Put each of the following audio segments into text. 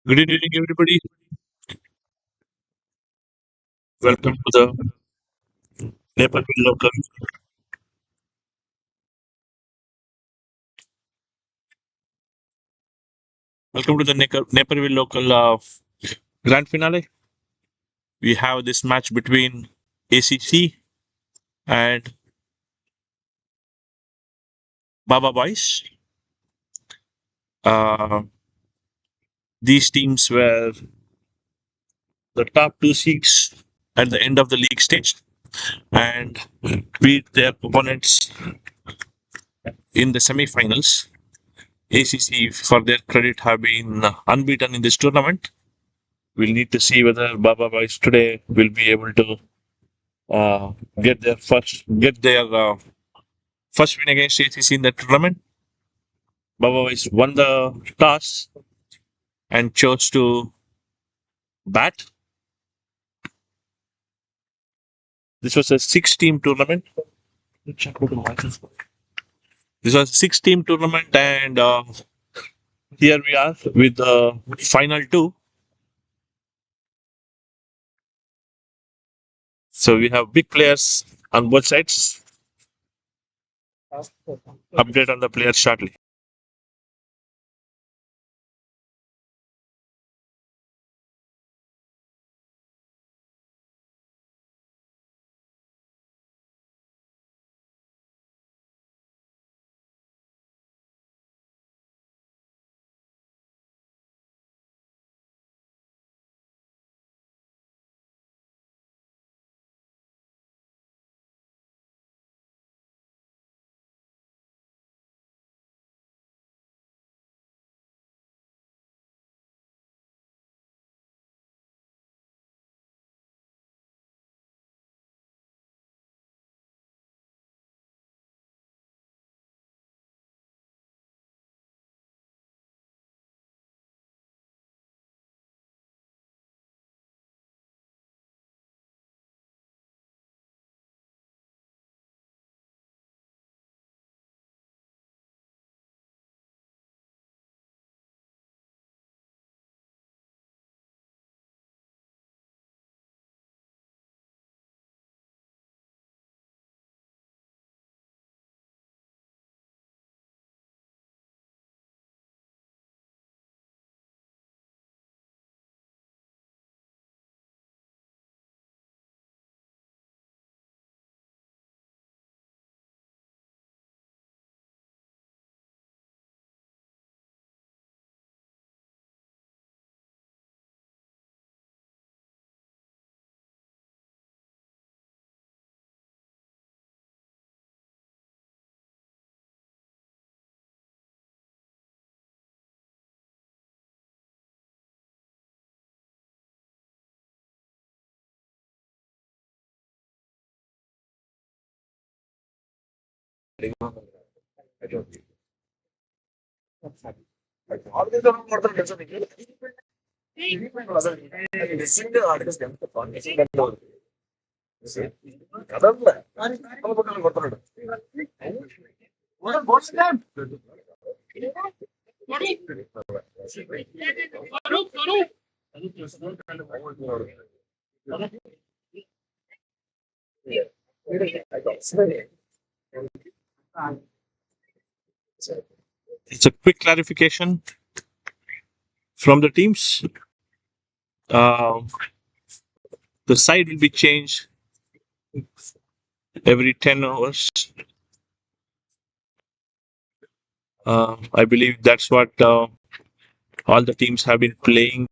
Good evening, everybody. Welcome to the Naperville local. Welcome to the Naperville local grand finale. We have this match between ACC and Baba Boys. Uh, these teams were the top two seeds at the end of the league stage and beat their opponents in the semi-finals. ACC, for their credit, have been unbeaten in this tournament. We'll need to see whether Baba Boys today will be able to uh, get their first win against ACC in the tournament. Baba Boys won the toss and chose to bat. This was a six-team tournament. This was a six-team tournament, and here we are with the final two. So we have big players on both sides. Update on the players shortly. It's a quick clarification from the teams. Uh, the side will be changed every 10 hours. I believe that's what all the teams have been playing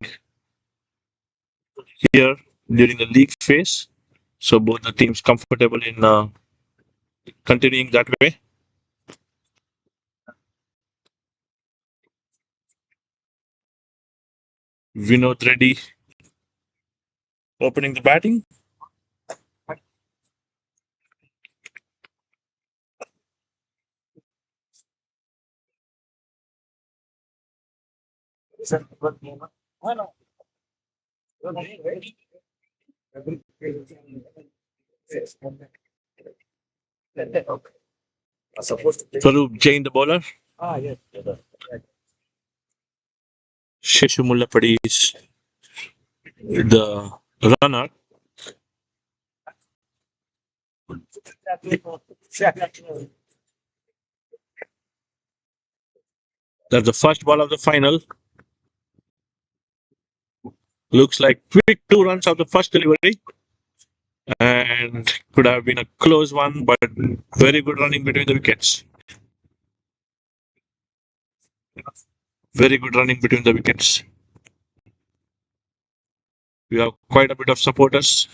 here during the league phase. So both the teams comfortable in continuing that way. Vinod Reddy opening the batting. Swaroop Jain the bowler. Sheshu Mullapadi is the runner. That's the first ball of the final. Looks like quick 2 runs of the first delivery. And could have been a close one, but very good running between the wickets. Very good running between the wickets. We have quite a bit of supporters.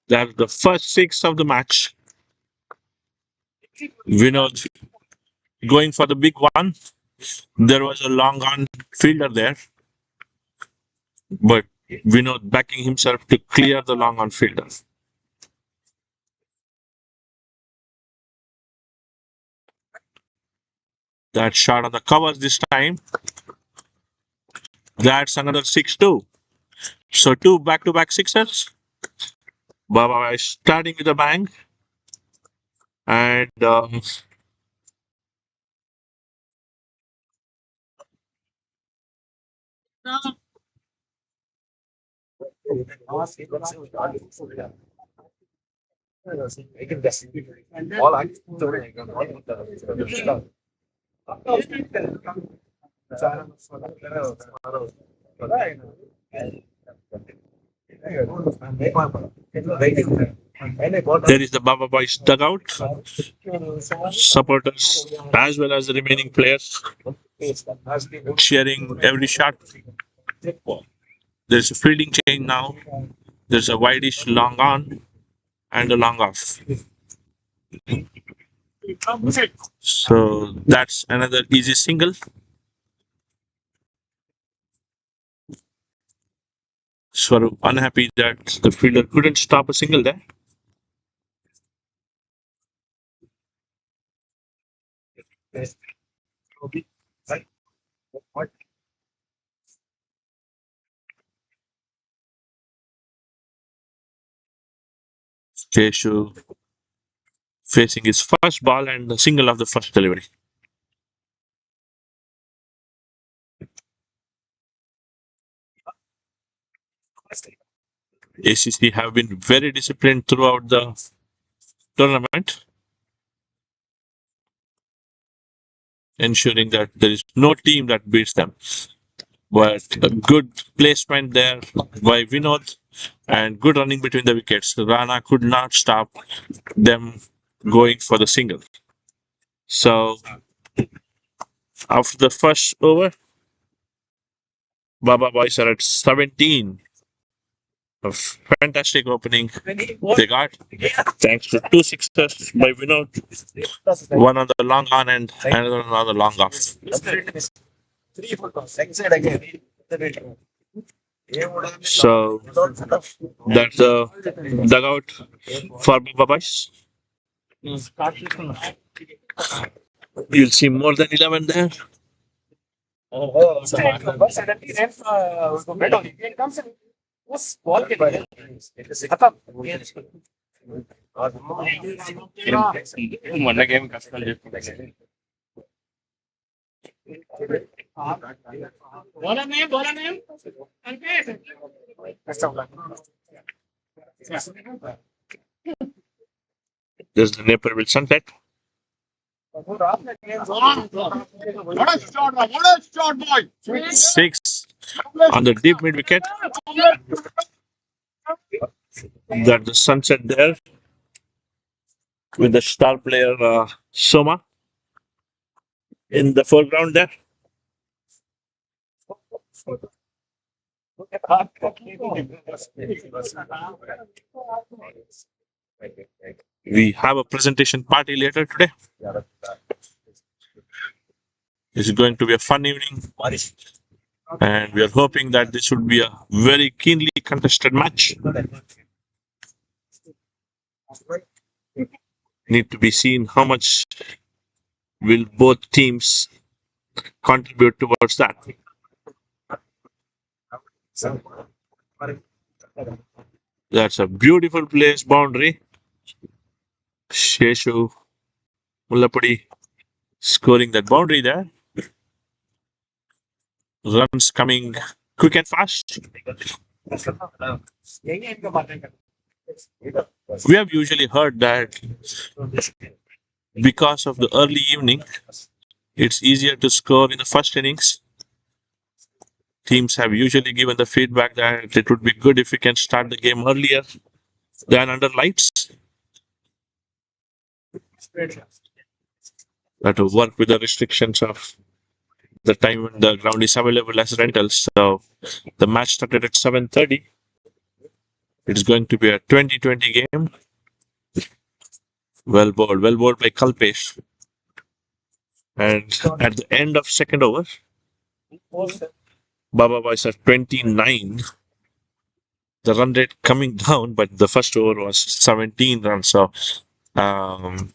That's the first 6 of the match. Vinod going for the big one. There was a long on fielder there, but Vinod backing himself to clear the long on fielder. That shot on the covers this time. That's another 6 too. So 2 back-to-back sixers. Baba is starting with a bang. And there is the Baba Boys dugout. Supporters as well as the remaining players cheering every shot. There's a fielding change now. There's a wideish long on and a long off. So that's another easy single. Swarup unhappy that the fielder couldn't stop a single there. Jeshu facing his first ball and the single of the first delivery. ACC have been very disciplined throughout the tournament, ensuring that there is no team that beats them. But a good placement there by Vinod and good running between the wickets. Rana could not stop them going for the single. So after the first over, Baba Boys are at 17. A fantastic opening they got, thanks to 2 sixes by Vinod, one on the long on and another on the long off. So that's the dugout for Baba Boys. You'll see more than 11 there. మొన్న game కష్టాలు చెప్పుకుంటే There's the Naperville sunset. 6 on the deep mid wicket. Got the sunset there with the star player Soma in the foreground there. We have a presentation party later today. It's going to be a fun evening, and we are hoping that this would be a very keenly contested match. Need to be seen how much will both teams contribute towards that. That's a beautiful place boundary. Sheshu Mullapudi scoring that boundary there. Runs coming quick and fast. We have usually heard that because of the early evening, it's easier to score in the first innings. Teams have usually given the feedback that it would be good if we can start the game earlier than under lights. That to work with the restrictions of the time when the ground is available as rentals. So the match started at 7:30. It's going to be a 20-20 game. Well bowled by Kalpesh. And at the end of second over, Baba Boys at 29. The run rate coming down, but the first over was 17 runs. So um,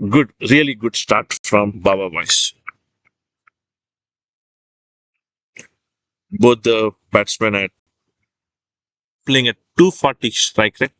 good, really good start from Baba Boys. Both the batsmen are playing at 240 strike rate.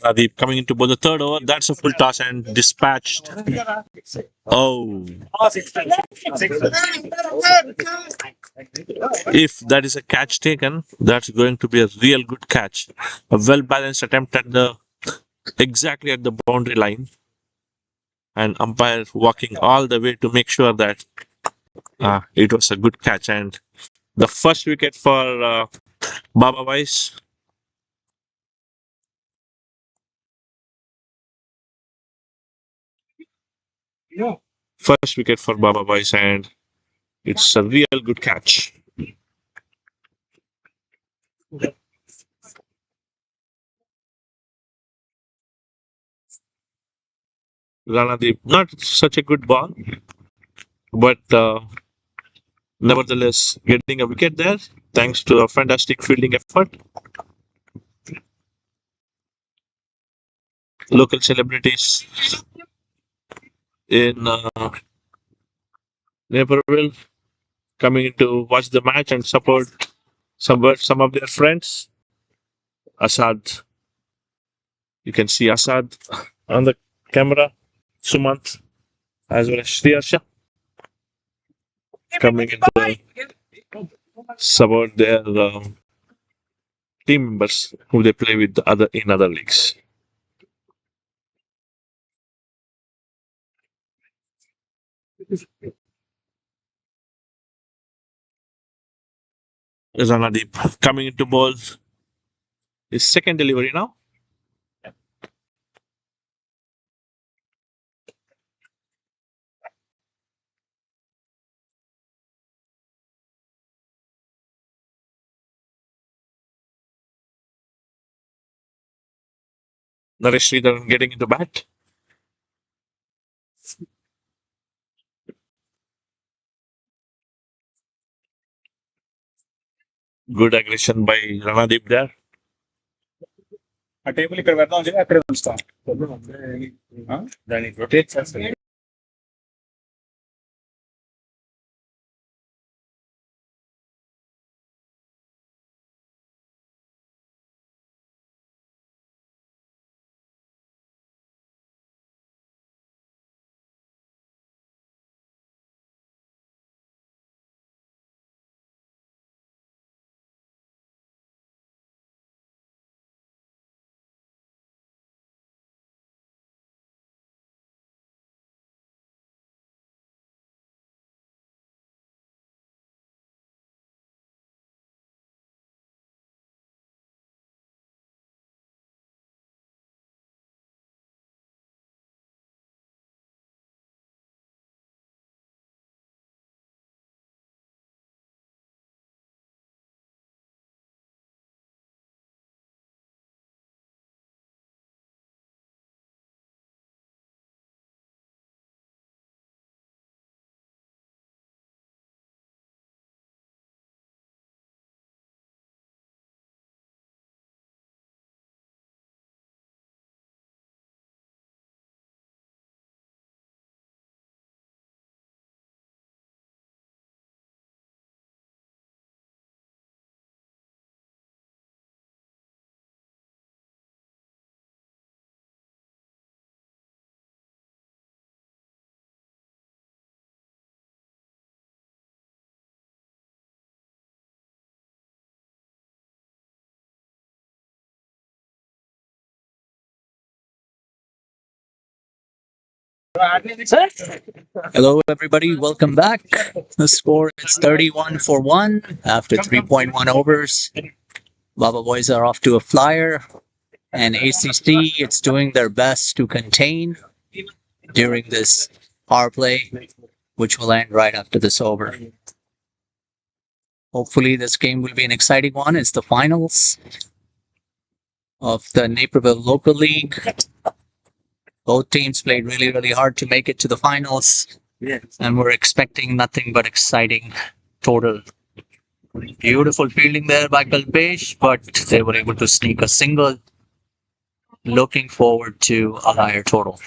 Pradeep coming into both the third over. That's a full toss and dispatched. Oh, if that is a catch taken, that's going to be a real good catch. A well balanced attempt at the exactly at the boundary line, and umpire walking all the way to make sure that it was a good catch. And the first wicket for Baba Weiss. First wicket for Baba Weiss, and it's a real good catch. Ranadeep, not such a good ball, but nevertheless getting a wicket there thanks to a fantastic fielding effort. Local celebrities in Naperville coming to watch the match and support some of their friends. Asad, you can see Asad on the camera. Sumant as well as Sriharsha coming in to support their team members who they play with other in other leagues. Ranadeep coming into ball. His second delivery now. Naresh Sridhar getting into bat. Good aggression by Ranadeep there. ఆ table ఇక్కడ పెడదాం అక్కడే ఉంచుతాం దాన్ని rotate చేస్తాం Hello, everybody. Welcome back. The score is 31-1 after 3.1 overs. Baba Boys are off to a flyer, and ACC it's doing their best to contain during this power play, which will end right after this over. Hopefully, this game will be an exciting one. It's the finals of the Naperville Local League. Both teams played really, really hard to make it to the finals, and we're expecting nothing but exciting total. Beautiful fielding there by Kalpesh, but they were able to sneak a single. Looking forward to a higher total.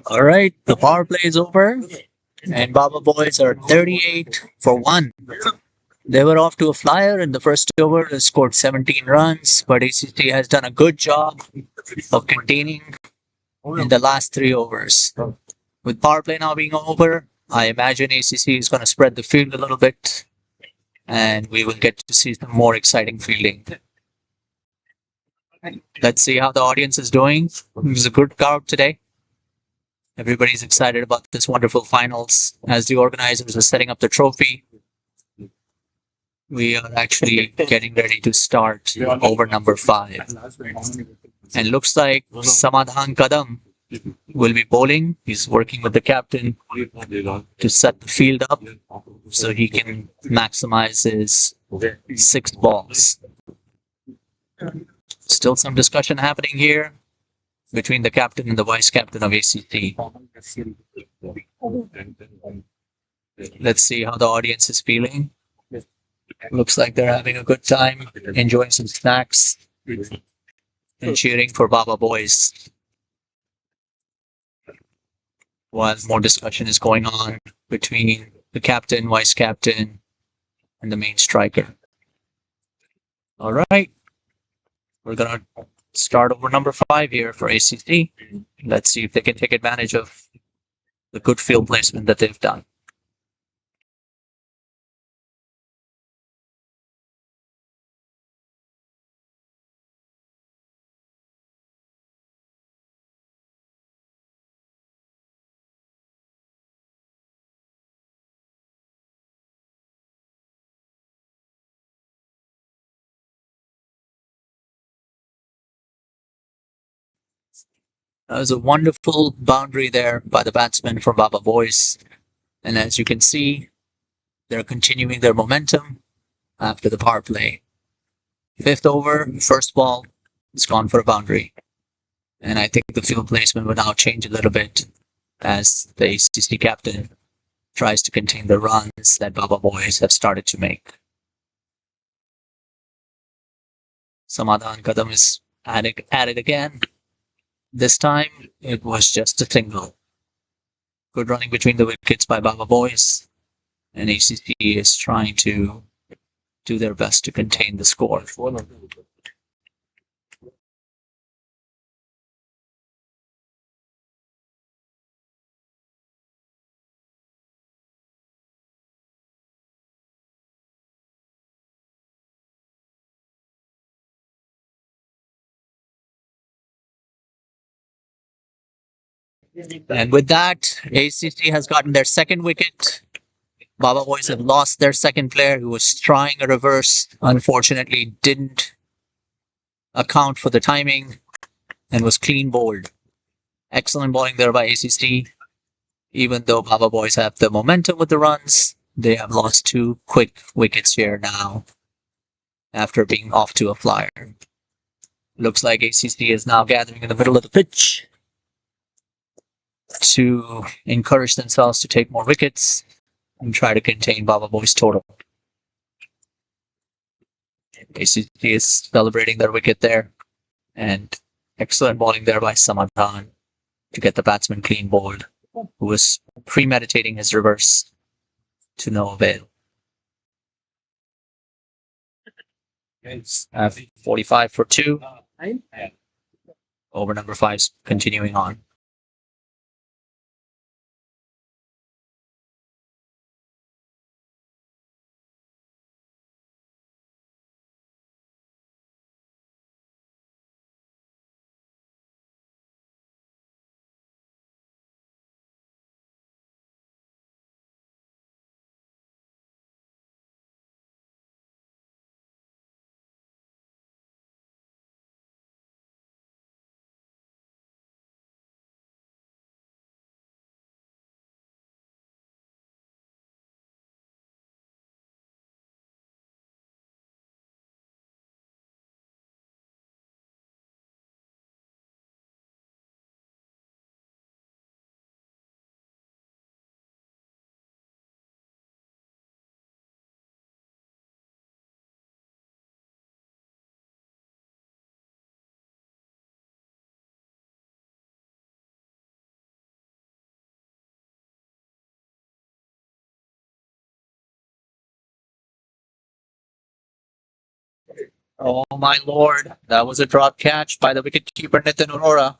All right, the power play is over, and Baba Boys are 38-1. They were off to a flyer in the first over. They scored 17 runs, but ACT has done a good job of containing in the last 3 overs. With power play now being over, I imagine ACC is going to spread the field a little bit, and we will get to see some more exciting fielding. Let's see how the audience is doing. It was a good crowd today. Everybody's excited about this wonderful finals. As the organizers are setting up the trophy, we are actually getting ready to start over number 5. And looks like Samadhan Kadam will be bowling. He's working with the captain to set the field up so he can maximize his 6 balls. Still some discussion happening here between the captain and the vice captain of ACT. Let's see how the audience is feeling. Looks like they're having a good time, enjoying some snacks, and cheering for Baba Boys. While more discussion is going on between the captain, vice captain, and the main striker. All right, we're gonna start over number 5 here for ACT. Let's see if they can take advantage of the good field placement that they've done. That was a wonderful boundary there by the batsman from Baba Boys. And as you can see, they're continuing their momentum after the power play. 5th over, first ball, it's gone for a boundary. And I think the field placement will now change a little bit as the ACC captain tries to contain the runs that Baba Boys have started to make. Samadhan Kadam is at it again. This time, it was just a single. Good running between the wickets by Baba Boys, and ACC is trying to do their best to contain the score. And with that, ACC has gotten their second wicket. Baba Boys have lost their second player who was trying a reverse. Unfortunately, didn't account for the timing and was clean bowled. Excellent bowling there by ACC. Even though Baba Boys have the momentum with the runs, they have lost 2 quick wickets here now after being off to a flyer. Looks like ACC is now gathering in the middle of the pitch to encourage themselves to take more wickets and try to contain Baba Boys' total. ACC is celebrating their wicket there, and excellent bowling there by Samadhan to get the batsman clean bowled, who was premeditating his reverse to no avail. It's 45 for 2. Over number 5's continuing on. Oh my lord, that was a drop catch by the wicketkeeper Nitin Arora.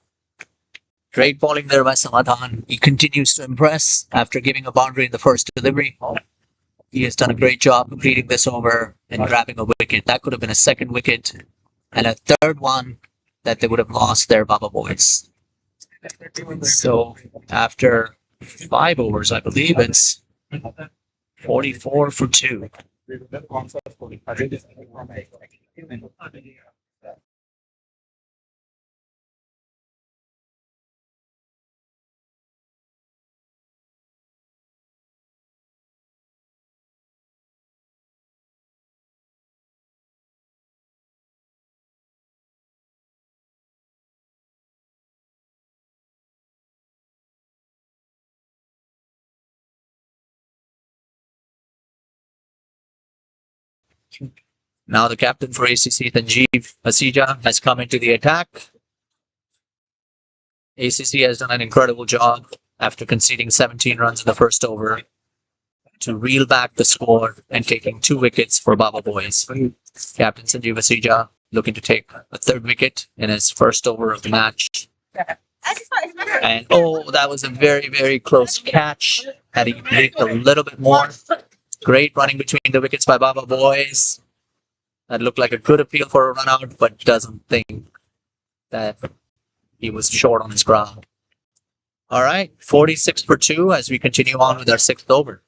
Great bowling there by Samadhan. He continues to impress after giving a boundary in the first delivery. He has done a great job completing this over and grabbing a wicket. That could have been a second wicket and a third one that they would have lost their Baba Boys. So after 5 overs, I believe it's 44 for 2. Now the captain for ACC, Sanjeev Asija, has come into the attack. ACC has done an incredible job after conceding 17 runs in the first over to reel back the score and taking 2 wickets for Baba Boys. Captain Sanjeev Asija looking to take a 3rd wicket in his first over of the match. And oh, that was a very, very close catch. Had he blinked a little bit more. Great running between the wickets by Baba Boys. That looked like a good appeal for a run out, but doesn't think that he was short on his ground. All right, 46 for 2 as we continue on with our 6th over.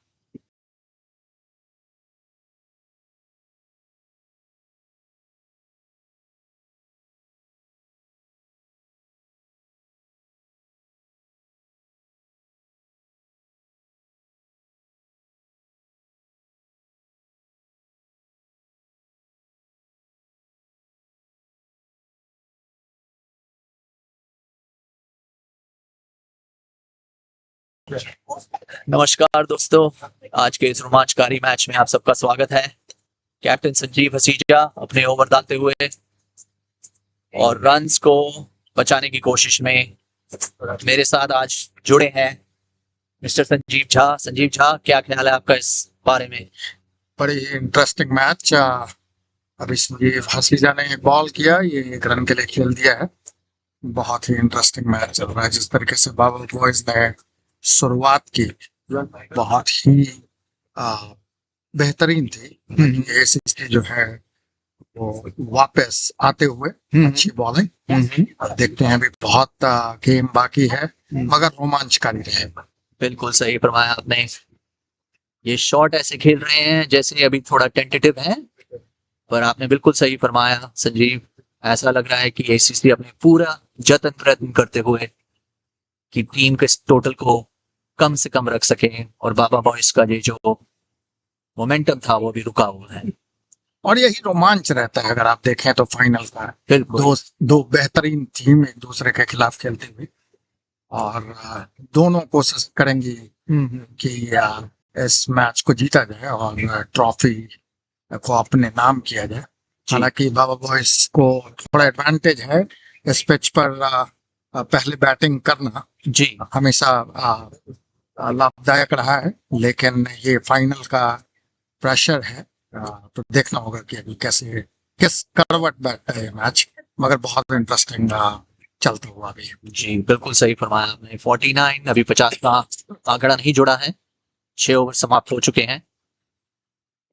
नमस्कार दोस्तों, आज के इस रोमांचकारी match में आप सबका स्वागत है। कैप्टन संजीव हसीजा अपने ओवर डालते हुए और रन्स को बचाने की कोशिश में मेरे साथ आज जुड़े हैं मिस्टर संजीव झा। संजीव झा, क्या ख्याल है आपका इस बारे में? बड़ी इंटरेस्टिंग मैच। अभी संजीव हसीजा ने बॉल किया, ये 1 रन के लिए खेल दिया है। बहुत ही इंटरेस्टिंग मैच चल रहा है। जिस तरीके से बाबा बॉयज ने शुरुआत की बहुत ही बेहतरीन थी। एसीसी जो है वो वापस आते हुए अच्छी बॉलिंग देखते हैं, अभी बहुत गेम बाकी है, मगर रोमांचकारी रहे। बिल्कुल सही फरमाया आपने। ये शॉट ऐसे खेल रहे हैं जैसे अभी थोड़ा टेंटेटिव है, पर आपने बिल्कुल सही फरमाया संजीव। ऐसा लग रहा है कि एसीसी अपने पूरा जतन प्रयत्न करते हुए कि टीम के टोटल को कम से कम रख सके, और बाबा बॉयज का ये जो मोमेंटम था वो भी रुका हुआ है। और यही रोमांच रहता है, अगर आप देखें तो फाइनल का बिल्कुल। दो बेहतरीन टीम एक दूसरे के खिलाफ खेलते हुए, और दोनों कोशिश करेंगी कि इस मैच को जीता जाए और ट्रॉफी को अपने नाम किया जाए। हालांकि बाबा बॉयज को थोड़ा एडवांटेज है इस पिच पर, पहले बैटिंग करना जी हमेशा लाभदायक रहा है, लेकिन ये फाइनल का प्रेशर है, तो देखना होगा कि अभी कैसे किस करवट बैठता है मैच, मगर बहुत इंटरेस्टिंग चलता हुआ अभी। जी बिल्कुल सही फरमाया आपने। 49, अभी 50 का आंकड़ा नहीं जुड़ा है, 6 ओवर समाप्त हो चुके हैं।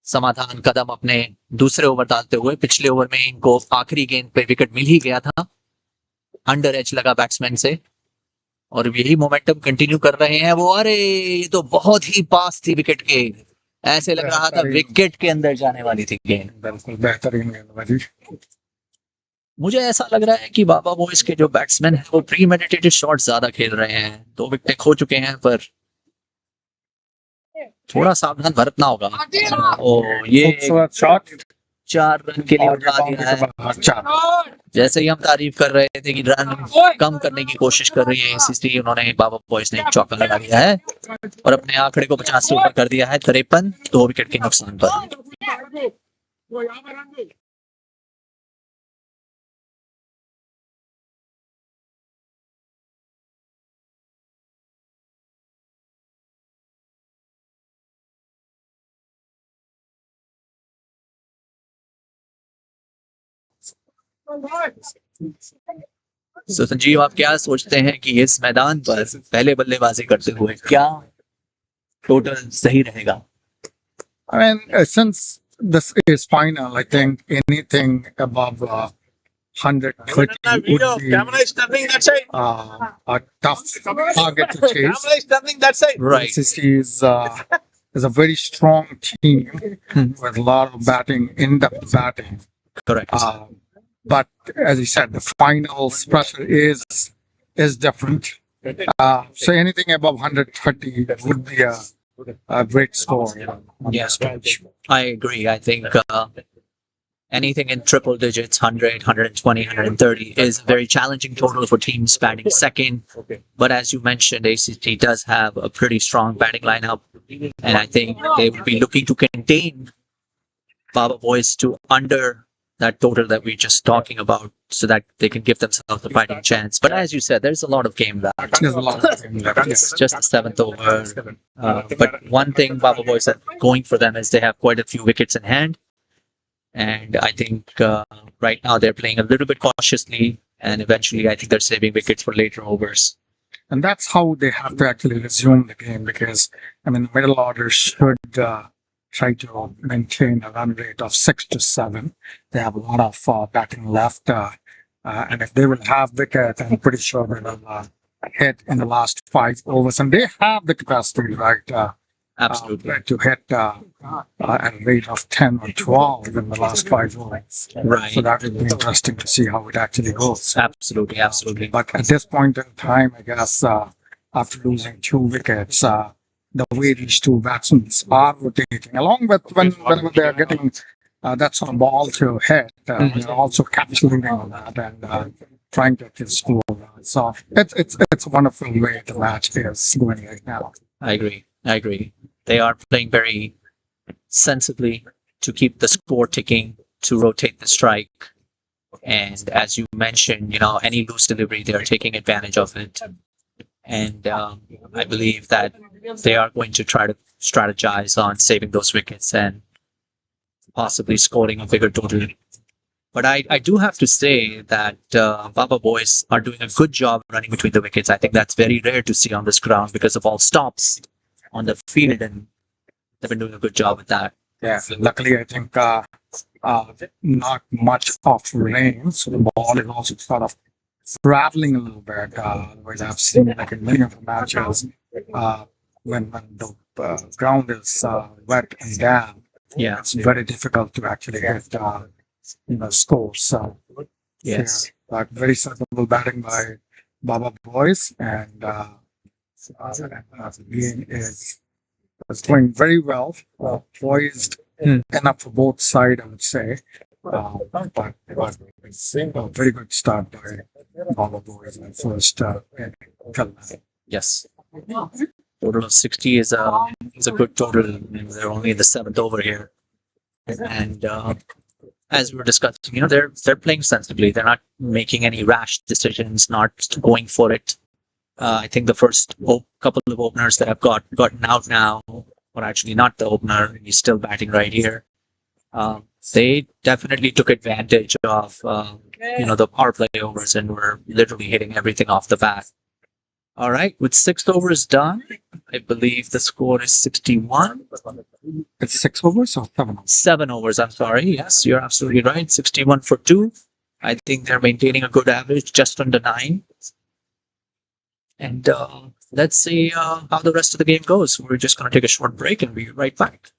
समाधान कदम अपने दूसरे ओवर डालते हुए, पिछले ओवर में इनको आखिरी गेंद पे विकेट मिल ही गया था, अंडर एज लगा बैट्समैन से, और यही मोमेंटम कंटिन्यू कर रहे हैं वो। अरे ये तो बहुत ही पास थी विकेट के, ऐसे लग रहा था विकेट के अंदर जाने वाली थी गेंद। बिल्कुल बेहतरीन गेंदबाजी। मुझे ऐसा लग रहा है कि बाबा बॉयज के जो बैट्समैन हैं वो प्री मेडिटेटेड शॉट ज्यादा खेल रहे हैं। 2 विकेट खो चुके हैं, पर थोड़ा सावधान बरतना होगा। ओ ये खूबसूरत शॉट, 4 रन के लिए उठा दिया है। जैसे ही हम तारीफ कर रहे थे कि रन कम करने की कोशिश कर रही है एसीसी, उन्होंने बाबा बॉयज ने एक चौका लगा दिया है और अपने आंकड़े को 50 से ऊपर कर दिया है, 53, 2 विकेट के नुकसान पर। तो संजीव, आप क्या सोचते हैं कि इस मैदान पर पहले बल्लेबाजी करते हुए क्या टोटल सही रहेगा? I mean, since this is final, I think anything above 130 would be a tough target to chase. Right. CCC is a very strong team with a lot of batting, in-depth batting. Correct. But as you said, the finals pressure is different. So anything above 130 would be a great score on this pitch. I agree. I think anything in triple digits, 100, 120, 130 is a very challenging total for teams batting second. But as you mentioned, ACT does have a pretty strong batting lineup, and I think they will be looking to contain Baba Boys to under that total that we're just talking about, so that they can give themselves a fighting chance. But as you said, there's a lot of game left. There's a lot of game left. It's just the 7th over. But one thing Baba Boys have going for them is they have quite a few wickets in hand. And I think right now they're playing a little bit cautiously, and eventually I think they're saving wickets for later overs. And that's how they have to actually resume the game, because, I mean, the middle order should try to maintain a run rate of 6 to 7. They have a lot of batting left. And if they will have wicket, I'm pretty sure they will hit in the last 5 overs. And they have the capacity, right? Absolutely. To hit at a rate of 10 or 12 in the last 5 overs. Right. So that would be interesting to see how it actually goes. Absolutely, absolutely. But at this point in time, I guess, after losing 2 wickets, the way these 2 batsmen are rotating, along with whenever they are getting that sort of ball to hit, they're also capitulating on that and trying to get score. So it's a wonderful way the match is going right now. I agree. They are playing very sensibly to keep the score ticking, to rotate the strike. And as you mentioned, any loose delivery, they are taking advantage of it. And I believe that they are going to try to strategize on saving those wickets and possibly scoring a bigger total. But I do have to say that Baba Boys are doing a good job running between the wickets. I think that's very rare to see on this ground because of all stops on the field, and they've been doing a good job with that. Yeah, luckily I think not much of rain, so the ball is also sort of traveling a little bit. Otherwise, I've seen like in many of the matches, when the ground is wet and damp, Yeah. it's very difficult to actually get scores. So Yes. yeah, but very sensible batting by Baba Boys, and the game is going very well, poised enough for both sides, I would say. But it's a very good start by Baba Boys in the first inning. Yes. Total of 60 is a good total. They're only in the seventh over here, and as we were discussing, they're playing sensibly. They're not making any rash decisions, not going for it. I think the first couple of openers that have gotten out now, or actually not the opener, he's still batting right here. They definitely took advantage of the power play overs and were literally hitting everything off the bat. All right, with sixth overs done, I believe the score is 61. It's 6 overs or 7 overs? 7 overs, I'm sorry. Yes, you're absolutely right. 61 for 2. I think they're maintaining a good average, just under 9. And let's see how the rest of the game goes. We're just going to take a short break and be right back.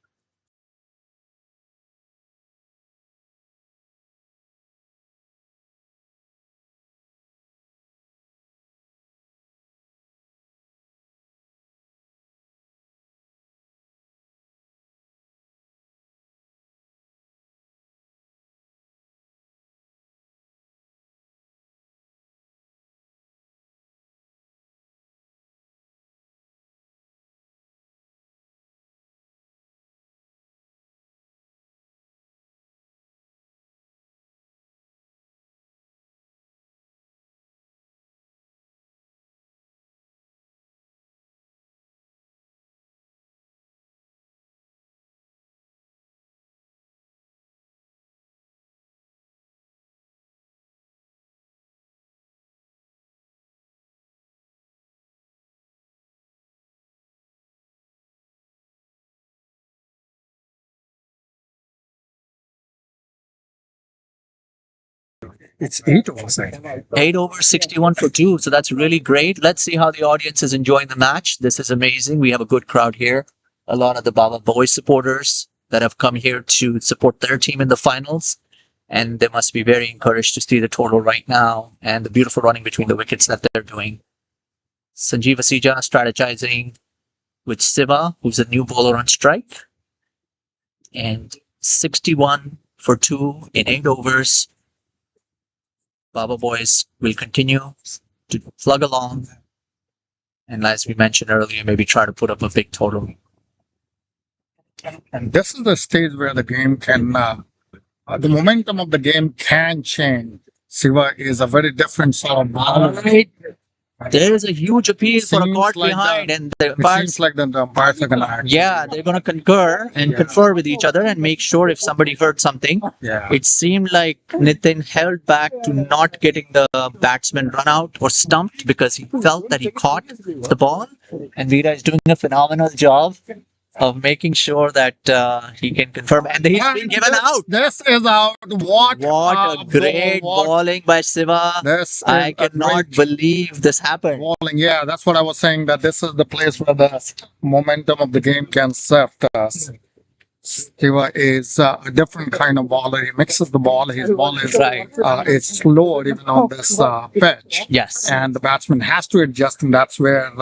It's 8 overs, I think. 8 overs, 61 for 2. So that's really great. Let's see how the audience is enjoying the match. This is amazing. We have a good crowd here. A lot of the Baba Boys supporters that have come here to support their team in the finals. And they must be very encouraged to see the total right now and the beautiful running between the wickets that they're doing. Sanjeev Asija strategizing with Siva, who's a new bowler on strike. And 61 for 2 in 8 overs. Baba Boys will continue to plug along. And as we mentioned earlier, maybe try to put up a big total. And this is the stage where the game can, the momentum of the game can change. Siva is a very different sort of bowler. Right. There is a huge appeal for a Seems caught like behind, and the It umpires, seems like the umpires are going to actually. yeah, they're going to concur and Yeah. confer with each other and make sure if somebody heard something. Yeah. It seemed like Nitin held back to not getting the batsman run out or stumped because he felt that he caught the ball. And Veera is doing a phenomenal job of making sure that he can confirm. And he's been given out. This is out. What What a great bowling by Siva. This is I a cannot great believe this happened. bowling. Yeah, that's what I was saying, that this is the place where the momentum of the game can shift us. Siva is a different kind of bowler. He mixes the ball. His ball is Right. is slower even on this pitch. Yes. And the batsman has to adjust, and that's where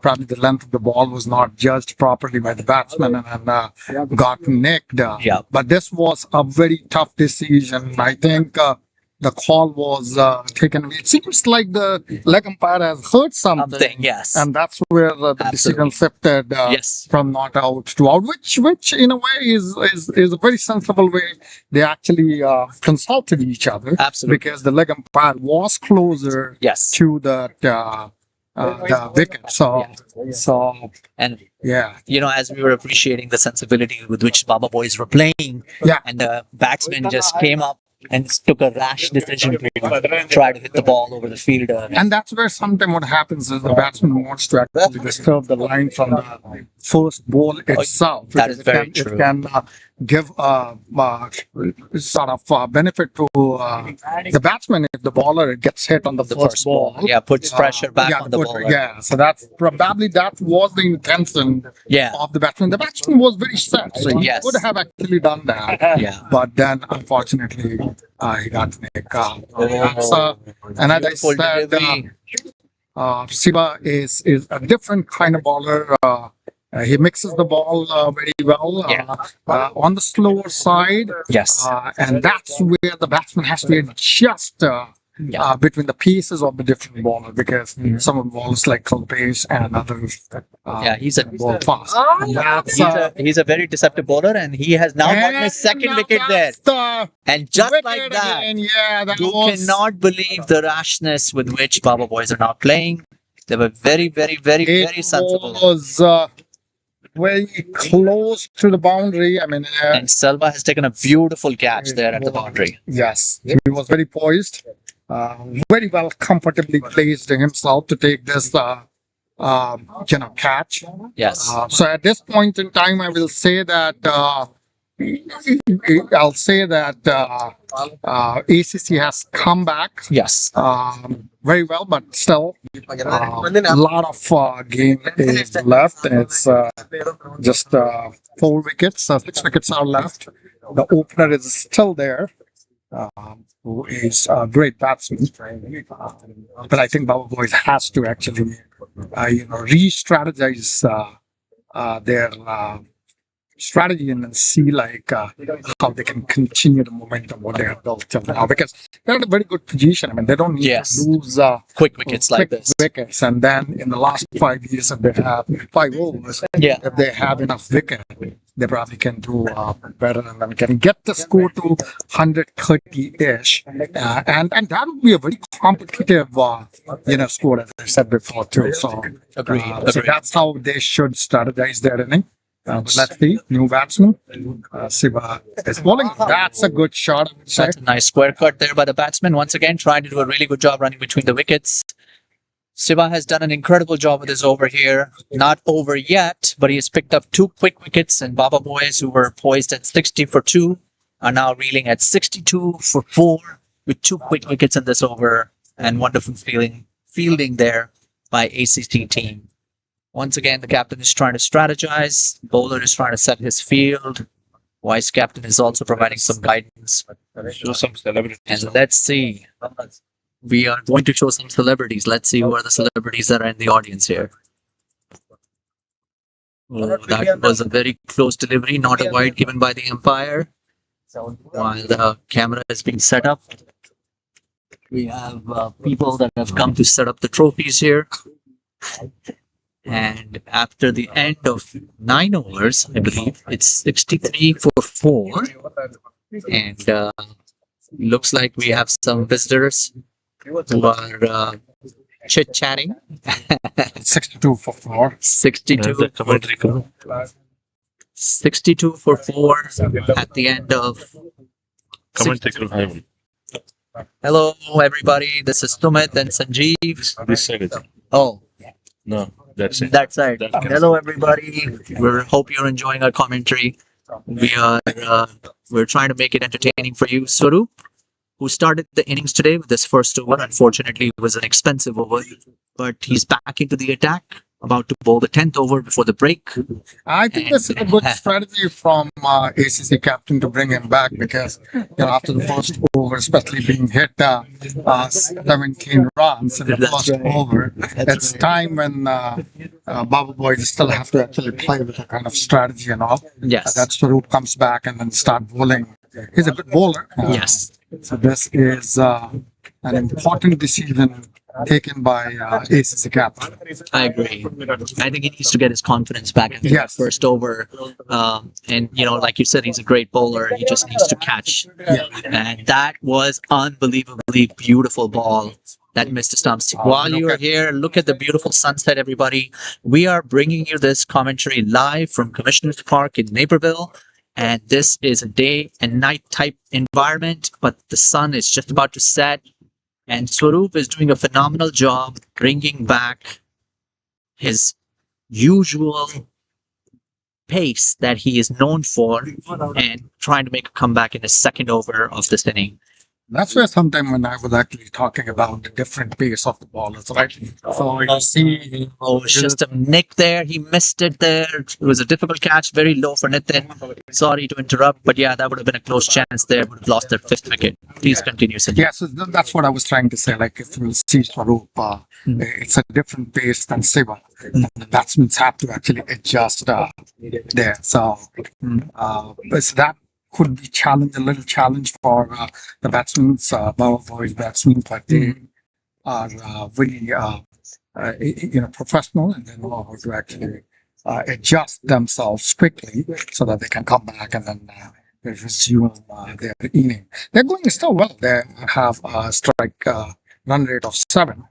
probably the length of the ball was not judged properly by the batsman and got nicked. Yeah. But this was a very tough decision. I think the call was taken. It seems like the leg umpire has heard something, Something, yes. and that's where the decision Absolutely. shifted Yes. from not out to out, which in a way is a very sensible way. They actually consulted each other. Absolutely. Because the leg umpire was closer Yes. to the wicket. So And yeah, as we were appreciating the sensibility with which Baba Boys were playing, yeah. and the batsman just came up and took a rash decision to try to hit the ball over the fielder. And that's where sometimes what happens is the batsman wants to actually disturb the line from the first ball itself. That is Because very true. It can give sort of benefit to the batsman if the bowler gets hit on the first ball. Yeah, puts pressure back yeah, on the bowler. Yeah, so that's probably that was the intention Yeah. of the batsman. The batsman was very set, so he Yes. could have actually done that. Yeah. But then, unfortunately, he got nicked. And as I Beautiful said, delivery. Siva is a different kind of bowler. He mixes the ball very well on the slower side, Yes. and that's where the batsman has to adjust between the pieces of the different bowlers because some of the bowlers like Kalpesh and others Yeah, he's a ball fast. And that's, he's a very deceptive bowler, and he has now gotten his second wicket there. And just like that, you cannot believe the rashness with which Baba boys are now playing. They were very, very, very, very sensible. It was very close to the boundary. I mean, And Selva has taken a beautiful catch there at the boundary. yes, he was very poised, very well, comfortably placed himself to take this, catch. Yes. So at this point in time, I will say that ACC has come back Yes. very well, but still a lot of game is left. It's just 4 wickets, 6 wickets are left. The opener is still there, who is a great batsman. But I think Baba Boys has to actually, re-strategize their strategy and then see how they can continue the momentum what they have built till now because they're in a very good position. I mean, they don't need to lose quick wickets like this. wickets, and then in the last 5 years, if they have 5 overs, if they have enough wicket, they probably can do better and then can get the score to 130-ish, and that would be a very competitive score as I said before too. So, so that's how they should strategize their inning. But let's see, new batsman. Siva is bowling. That's a good shot. That's a nice square cut there by the batsman. Once again, trying to do a really good job running between the wickets. Siva has done an incredible job with his over here. Not over yet, but he has picked up 2 quick wickets, and Baba boys, who were poised at 60 for 2, are now reeling at 62 for 4 with 2 quick wickets in this over, and wonderful fielding there by ACC team. Once again, the captain is trying to strategize. Bowler is trying to set his field. Vice captain is also providing some guidance. Show some celebrities. And let's see. We are going to show some celebrities. Let's see who are the celebrities that are in the audience here. Oh, that was a very close delivery, not a wide given by the umpire. While the camera is being set up, we have people that have come to set up the trophies here. And after the end of 9 overs, I believe, it's 63 for 4. And looks like we have some visitors who are chit-chatting. 62 for 4. 62 for 4 at the end of... Hello, everybody. This is Sumit and Sanjeev. This side is Oh. No, that's it. That side. Hello, everybody. We hope you're enjoying our commentary. We're trying to make it entertaining for you. Swaroop, who started the innings today with this first over, unfortunately, it was an expensive over, but he's back into the attack, about to bowl the 10th over before the break. I think this is a good strategy from ACC captain to bring him back because after the first over, especially being hit 17 runs in the first over, it's time when Baba boys still have to actually play with a kind of strategy and all. Yes. That Swaroop comes back and then start bowling. He's a good bowler. Yes. So this is an important decision taken by ACC captain. I agree. I think he needs to get his confidence back after that first over. And, like you said, he's a great bowler. He just needs to catch. And that was unbelievably beautiful ball that missed the stumps. While you are here, look at the beautiful sunset, everybody. We are bringing you this commentary live from Commissioner's Park in Naperville. And this is a day and night type environment, but the sun is just about to set. And Swaroop is doing a phenomenal job bringing back his usual pace that he is known for and trying to make a comeback in the second over of this inning. That's where sometime when I was actually talking about the different pace of the ballers, right? So you see, Oh, it was just a nick there. He missed it there. It was a difficult catch, very low for Nitin. Sorry to interrupt, but yeah, that would have been a close chance there. Would have lost their fifth wicket. Please continue, Sanjay. yeah, so that's what I was trying to say. Like if you see Swaroop, it's a different pace than Siva. The batsmen have to actually adjust there. So, so that could be a little challenge for the batsmen, Bauer boys batsmen, but they are really professional and they know how to actually adjust themselves quickly so that they can come back and then resume their inning. They're going still well. They have a strike run rate of 7.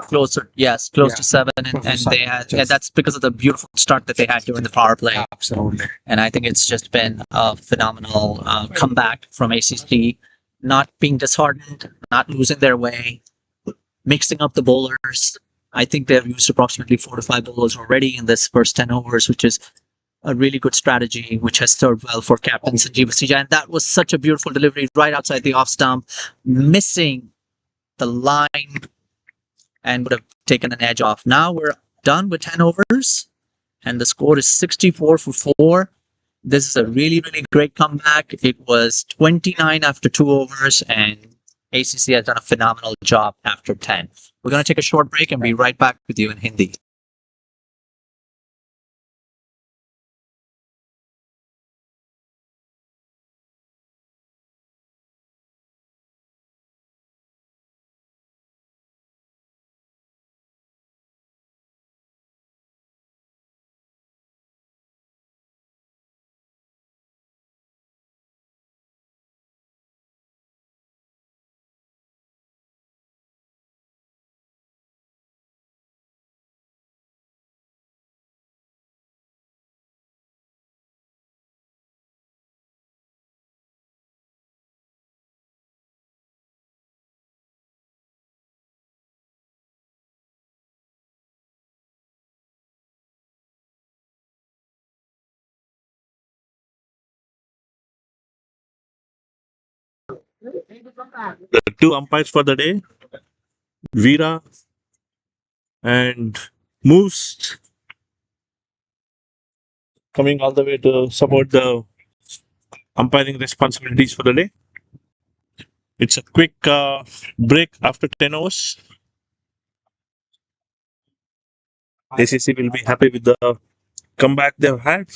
Closer, yes, close to 7, and they had, and that's because of the beautiful start that they had during the power play. Absolutely. And I think it's just been a phenomenal comeback from ACC, not being disheartened, not losing their way, mixing up the bowlers. I think they've used approximately 4 to 5 bowlers already in this first 10 overs, which is a really good strategy, which has served well for Captain Cpclt20. And that was such a beautiful delivery right outside the off stump, missing the line and would have taken an edge off. Now we're done with 10 overs and the score is 64 for 4. This is a really, really great comeback. It was 29 after 2 overs and ACC has done a phenomenal job after 10. We're going to take a short break and be right back with you in Hindi. The 2 umpires for the day, Veera and Moose, coming all the way to support the umpiring responsibilities for the day. It's a quick break after 10 overs. ACC will be happy with the comeback they've had.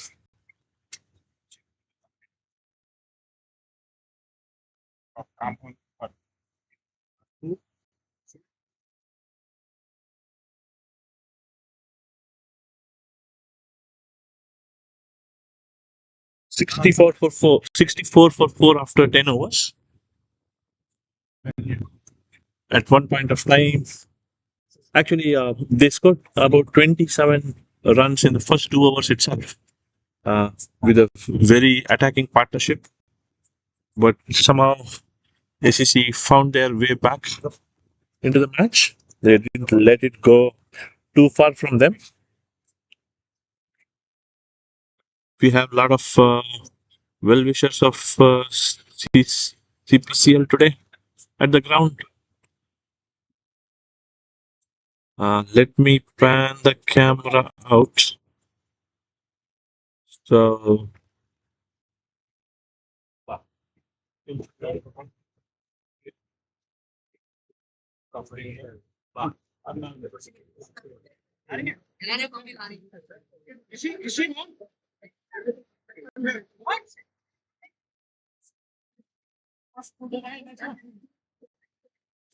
Sixty-four for 4 after 10 overs. At one point of time, actually, they scored about 27 runs in the first 2 overs itself with a very attacking partnership. But somehow ACC found their way back into the match. They didn't let it go too far from them. We have a lot of well-wishers of CPCL today at the ground. Let me pan the camera out. So,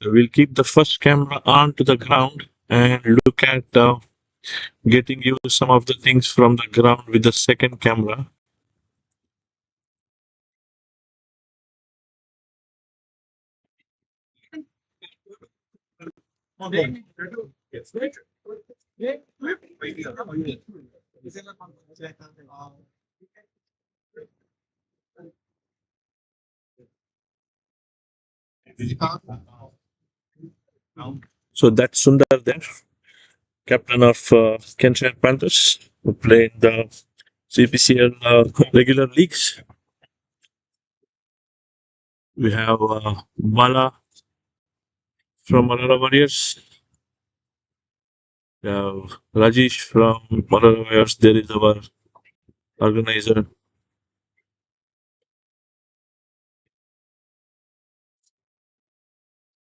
we'll keep the first camera on to the ground and look at getting you some of the things from the ground with the second camera. So that's Sundar there, captain of Kensington Panthers, who played the CPCL regular leagues. We have Bala from Malala Warriors. We have Rajesh from Malala Warriors. There is our organizer.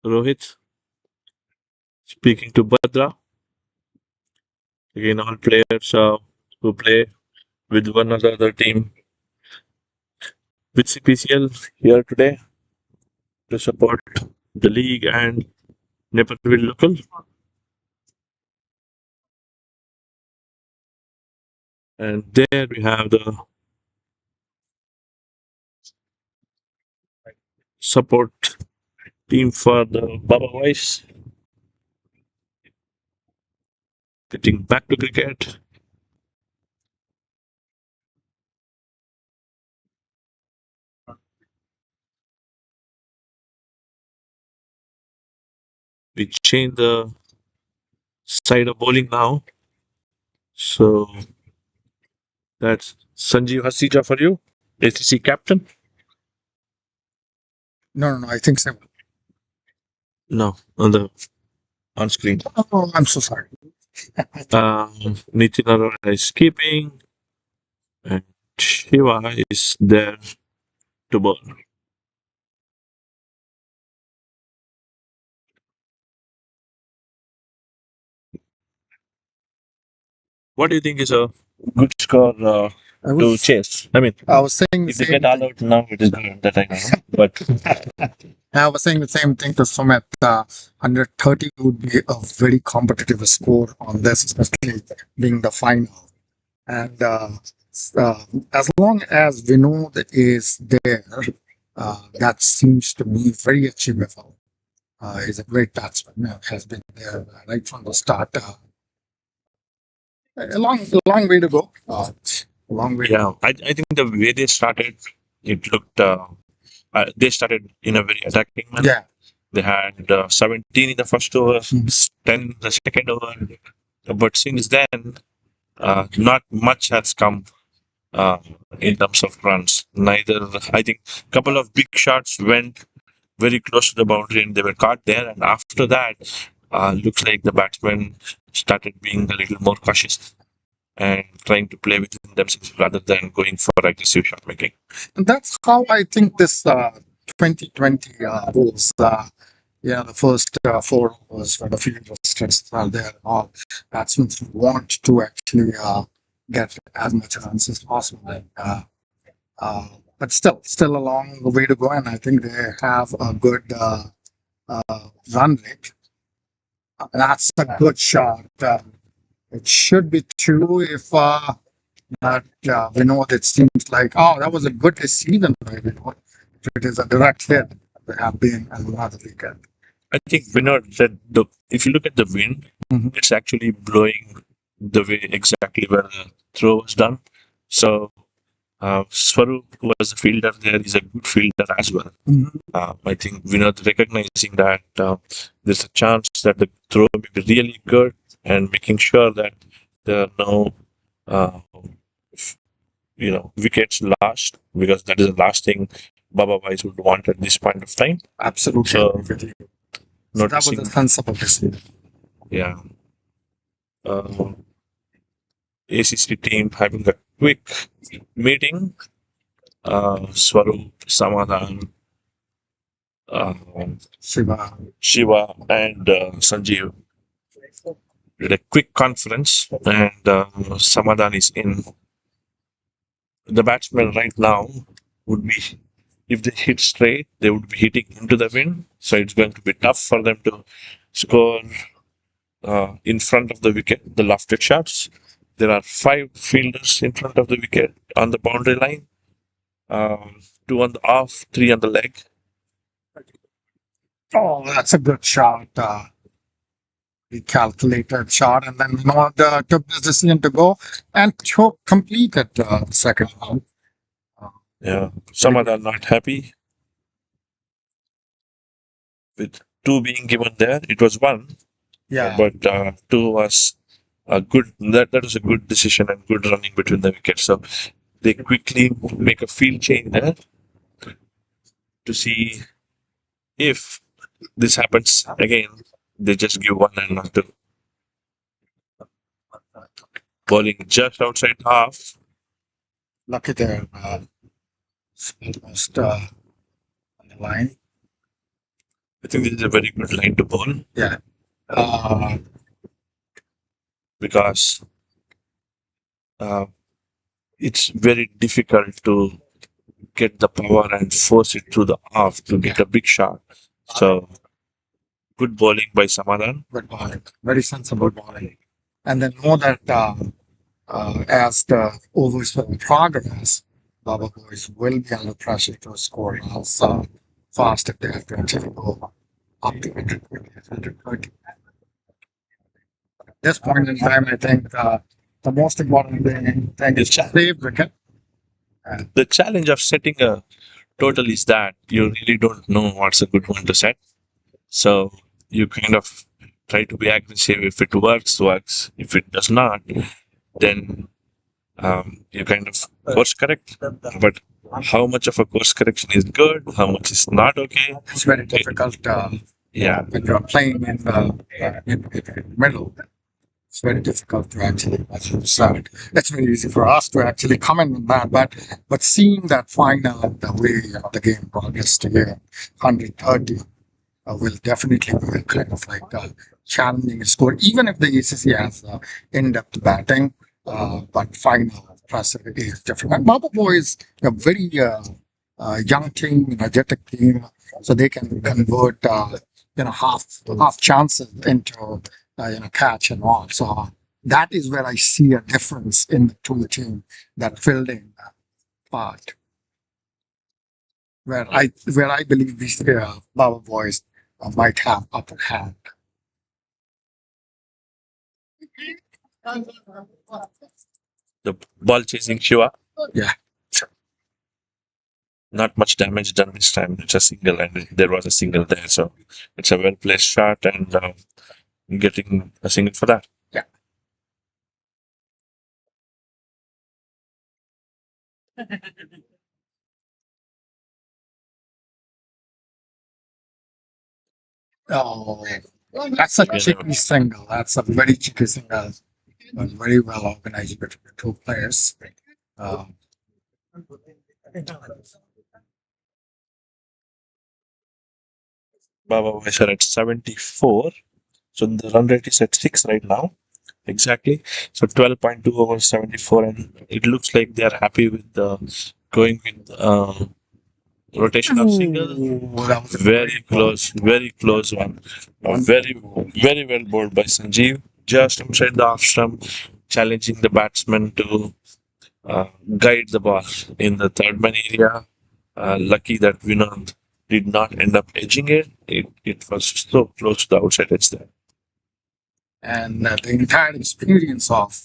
Rohit speaking to Bhadra. Again, all players who play with one other team with CPCL here today to support the league and Naperville local. And there we have the support team for the Baba Boys. Getting back to cricket. We change the side of bowling now. So that's Sanjeev Hasija for you, ACC captain. No, I think so. No, on screen. Oh, I'm so sorry. Nitin Arora is keeping, and Shiva is there to bowl. What do you think is a good score I to was, chase? I mean, I was saying the if they same get all thing. out now, it is good that I know. But I was saying the same thing to Sumit. 130 would be a very competitive score on this, especially being the final. And as long as Vinod is there, that seems to me very achievable. He's a great batsman, has been there right from the start. A long way to go. A long way. yeah, I think the way they started, it looked. They started in a very attacking manner. Yeah. They had 17 in the first over, Mm. 10 in the second over. But since then, not much has come uh, in terms of runs. Neither, I think, a couple of big shots went very close to the boundary and they were caught there. And after that, looks like the batsmen started being a little more cautious and trying to play within themselves rather than going for aggressive shot making. And that's how I think this 2020 rules. The first 4 overs where the field restrictions are there and all. Batsmen want to actually get as much runs as possible. But still a long way to go, and I think they have a good run rate. That's a good shot. It should be two if that Vinod, it seems like, oh, that was a good decision by Vinod. If it is a direct hit, they have been another weekend. I think Vinod said if you look at the wind, Mhm. it's actually blowing the way exactly where the throw was done. So Swaroop, who was a fielder there, is a good fielder as well. Mhm. I think Vinod recognizing that there's a chance that the throw may be really good and making sure that there are no, uh, wickets lost because that is the last thing Baba Wise would want at this point of time. Absolutely. So, agree with you. So that was noticing, a sensible decision. yeah, uh, ACC team having a quick meeting. Swaroop, Samadhan, Shiva. Shiva, and Sanjeev did a quick conference, and Samadhan is in. The batsmen right now would be, if they hit straight, they would be hitting into the wind. So it's going to be tough for them to score in front of the wicket, the lofted shots. There are 5 fielders in front of the wicket on the boundary line, 2 on the off, 3 on the leg. Oh, that's a good shot. The calculated shot, and then Vinod took this decision to go and completed the second round. Yeah, some are not happy with 2 being given there. It was 1, Yeah. but 2 was a good that was a good decision and good running between the wickets. So they quickly make a field change there to see if this happens again. They just give one and not two. Bowling just outside half. Lucky there, almost on the line. I think this is a very good line to bowl Yeah. because it's very difficult to get the power and force it through the off to get a big shot. So good bowling by Samadhan. Good bowling, very sensible bowling. And then know that as the overs will progress, Baba boys will be under pressure to score runs fast if they have to actually go up to 120, 130. At this point in time, I think the most important thing is to save wicket. The challenge of setting a total is that you really don't know what's a good one to set. So you kind of try to be aggressive. If it works, works. If it does not, then you kind of course correct. But how much of a course correction is good? How much is not okay? It's very difficult Yeah, when you're playing in the middle. It's very difficult to actually decide. It's very easy for us to actually comment on that, but seeing that final and the way the game progressed to 130 will definitely be kind of like challenging score, even if the ACC has in-depth batting. But final pressure is different. And Baba Boy is a very young team, energetic team, so they can convert half chances into catch and all. So that is where I see a difference in the two teams that fielding part. Where I believe these Baba Boys might have upper hand. the ball chasing Shiva. Yeah. Not much damage done this time. It's a single, and there was a single there, so it's a well placed shot, and getting a single for that. Yeah. Oh, that's a cheeky single. That's a very cheeky single. But very well organized between the two players. Baba Boys are at 74. So the run rate is at 6 right now. Exactly. So 12.2 over 74, and it looks like they are happy with going with rotation of single. Very close one. Very well bowled by Sanjeev. Just inside the off stump, challenging the batsman to guide the ball in the third man area. Lucky that Vinod did not end up edging it. It was so close to the outside edge there. And the entire experience of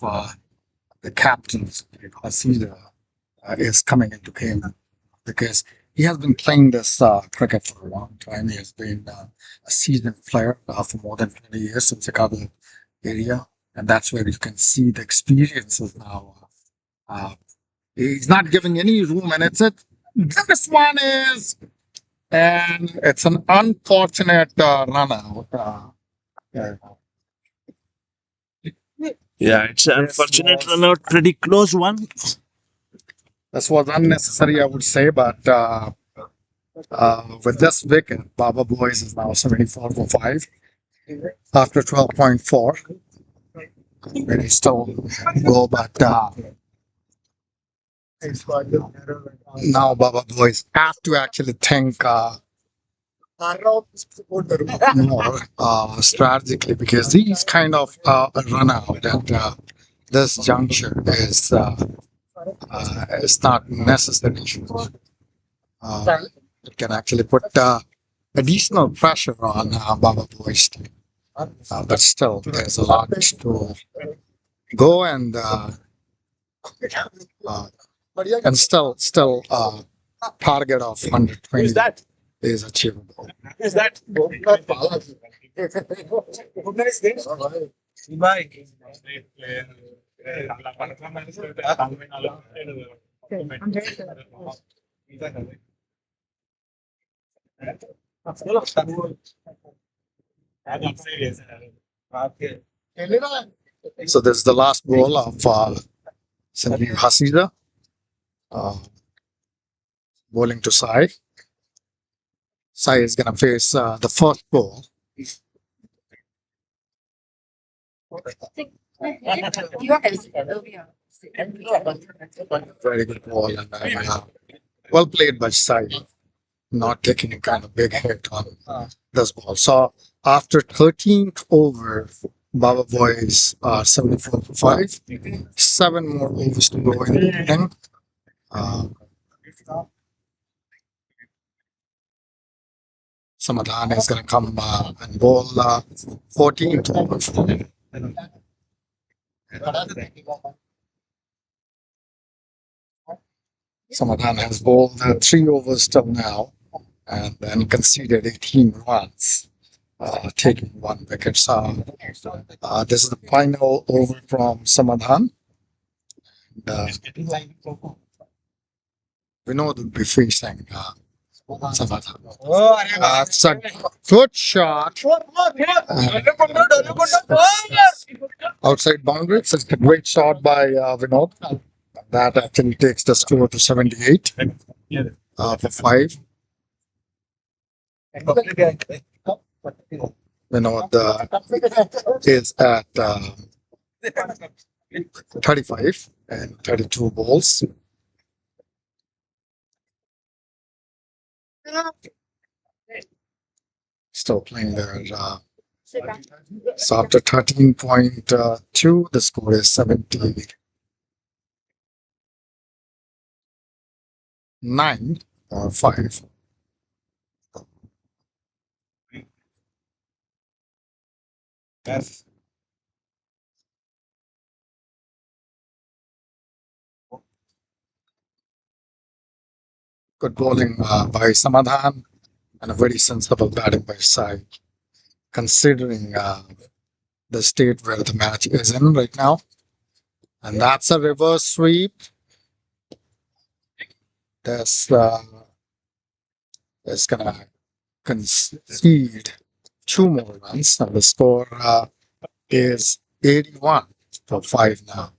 the captain's Hasida is coming into game because he has been playing this cricket for a long time. He has been a seasoned player for more than 20 years in Chicago area, and that's where you can see the experiences now. He's not giving any room, and this one is, and it's an unfortunate run out. Yeah, it's an unfortunate run out, pretty close one. This was unnecessary, I would say, but with this wicket, Baba Boys is now 74 for 5 after 12.4. Very still go, but now Baba Boys have to actually think more strategically because these kind of run out at this juncture is not necessary. It can actually put additional pressure on Baba Boys team. But still, there's a lot to go, and still target of 120 is achievable. So this is the last ball of Sanjeev Hasida, bowling to Sai. Sai is gonna face the first ball. Very good ball and well played by Sai, not taking a kind of big hit on this ball. So after 13th over, Baba Boys are 74 for 5. 7 more overs to go in the inning. Samadhan is going to come and bowl 14th over. Samadhan has bowled 3 overs till now and then conceded 18 runs, taking 1 wicket. So this is the final over from Samadhan. Vinod will be facing Samadhan. That's a good shot. Outside boundary. It's a great shot by Vinod. That actually takes the score to 78 for 5. Vinod is at 35 and 32 balls. Still playing there. So after 13.2, the score is 79 or 5. Good bowling by Samadhan and a very sensible batting by Sai, considering the state where the match is in right now. And that's a reverse sweep. This is gonna concede 2 more runs, and the score is 81 for 5 now.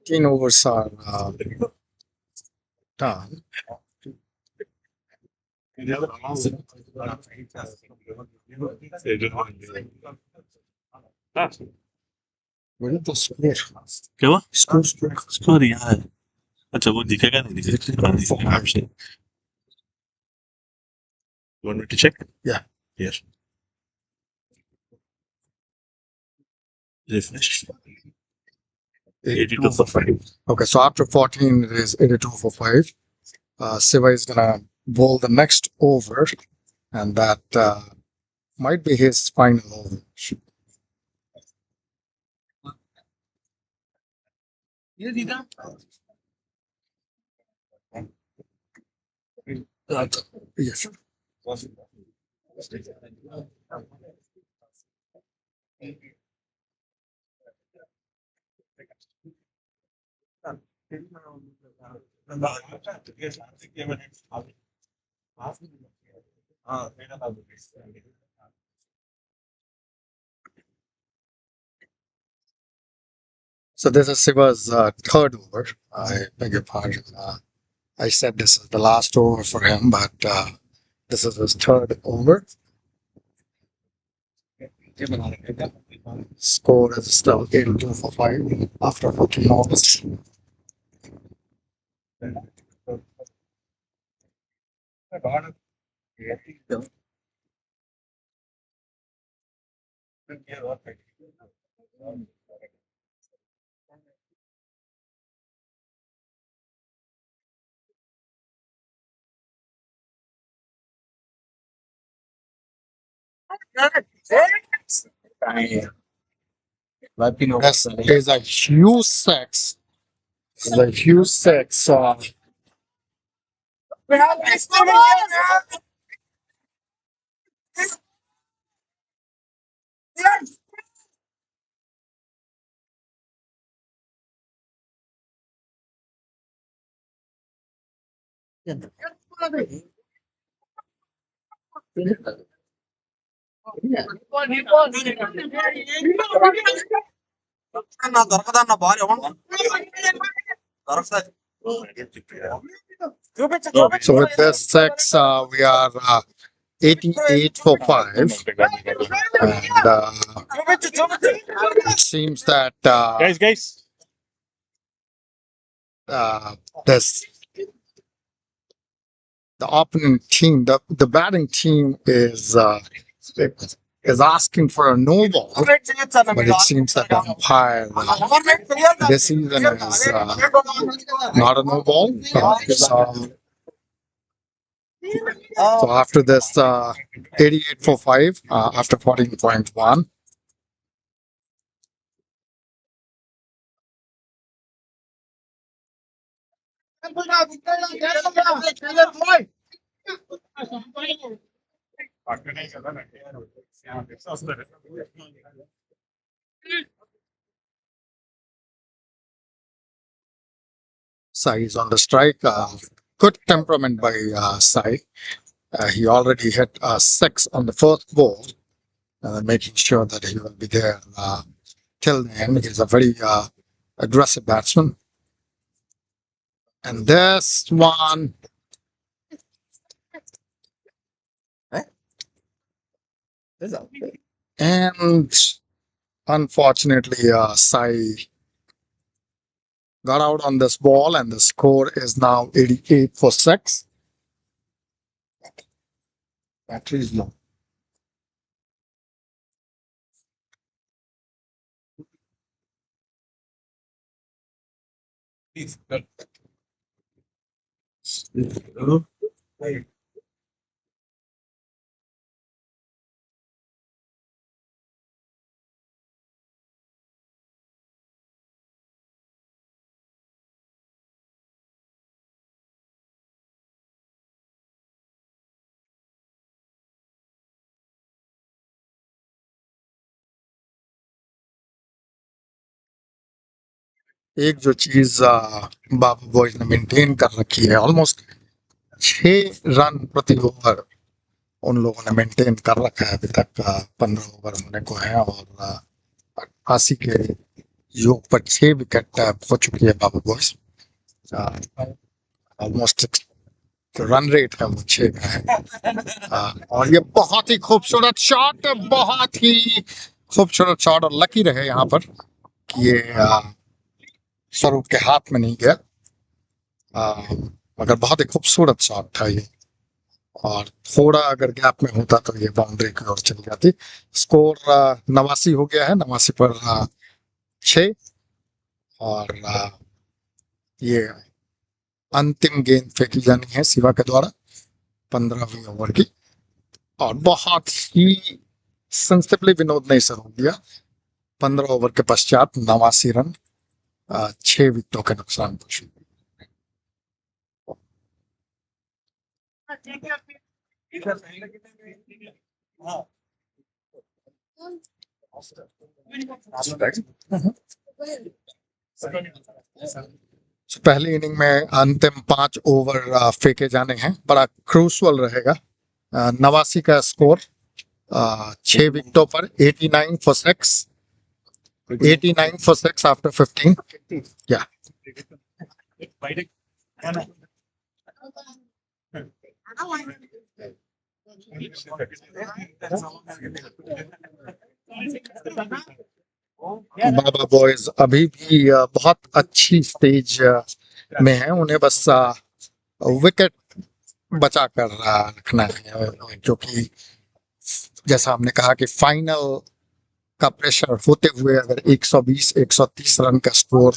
Teen overs are done. What is the score? क्या हुआ? Score. Score यहाँ है. अच्छा वो दिखेगा नहीं दिखेगा. You want me to check? Yeah. Yes. Refresh. 82 for 5. Okay, so after 14, it is 82 for 5. Siva is gonna bowl the next over, and that might be his final over. Yes. So this is Siva's third over. I beg your pardon. I said this is the last over for him, but this is his third over. Score is still 82 for 5 after 14 overs. This is a huge six. It's a huge six. So with this six, we are 88 for 5. And it seems that Guys. this the opponent team, the batting team is asking for a no ball, but it seems that the umpire this season is not a no ball. So after this 88 for 5 after 14.1. Sai is on the strike. Good temperament by Sai. He already hit 6 on the first ball, making sure that he will be there till the end. He's a very aggressive batsman. And this one. And unfortunately, Sai got out on this ball, and the score is now 88 for 6. Battery is low. एक जो चीज बाबू boys ने maintain कर रखी है, almost 6 run प्रति over उन लोगों ने मेंटेन कर रखा है अभी तक। 15 ओवर होने को है और 88 के योग पर 6 विकेट हो चुकी है बाबू बॉयज। ऑलमोस्ट रन रेट है वो 6 का है। और ये बहुत ही खूबसूरत शॉट, बहुत ही खूबसूरत शॉट, और लकी रहे यहाँ पर कि ये स्वरूप के हाथ में नहीं गया, मगर बहुत ही खूबसूरत शॉट था ये, और थोड़ा अगर गैप में होता तो ये बाउंड्री की ओर चली जाती। स्कोर 89 हो गया है, 89 पर 6, और ये अंतिम गेंद फेंकी जानी है शिवा के द्वारा 15वीं ओवर की, और बहुत ही सेंसिटिवली विनोद ने इसे रोक दिया। 15 ओवर के पश्चात 89 रन 6 विकेटों के नुकसान पर। पहली इनिंग में अंतिम 5 ओवर फेंके जाने हैं, बड़ा क्रूशल रहेगा। 89 का स्कोर 6 विकेटों पर 89 for 6, 89 for 6 after 15. Yeah. Baba boys अभी भी बहुत अच्छी स्टेज में है, उन्हें बस विकेट बचा कर रखना है, क्योंकि जैसा हमने कहा कि फाइनल का प्रेशर होते हुए अगर 120 130 रन का स्कोर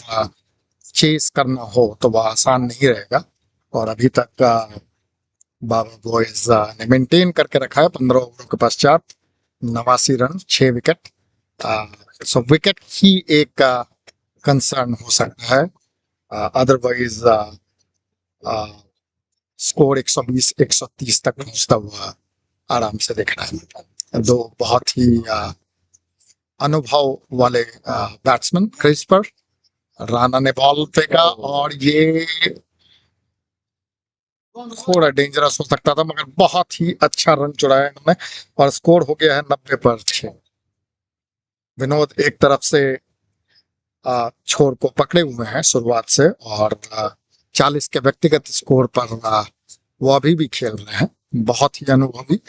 चेस करना हो तो वह आसान नहीं रहेगा। और अभी तक बाबा बॉयज ने मेंटेन करके रखा है 15 ओवरों के पश्चात 89 रन 6 विकेट। सो विकेट ही एक कंसर्न हो सकता है, अदरवाइज स्कोर 120 130 तक पहुंचता हुआ आराम से देखना है। दो बहुत ही अनुभव वाले बैट्समैन क्रीज पर। राणा ने बॉल फेंका और ये थोड़ा डेंजरस हो सकता था, मगर बहुत ही अच्छा रन चुराया इन्होंने और स्कोर हो गया है 90 पर 6। विनोद एक तरफ से छोर को पकड़े हुए हैं शुरुआत से और 40 के व्यक्तिगत स्कोर पर वो अभी भी खेल रहे हैं। बहुत ही अनुभवी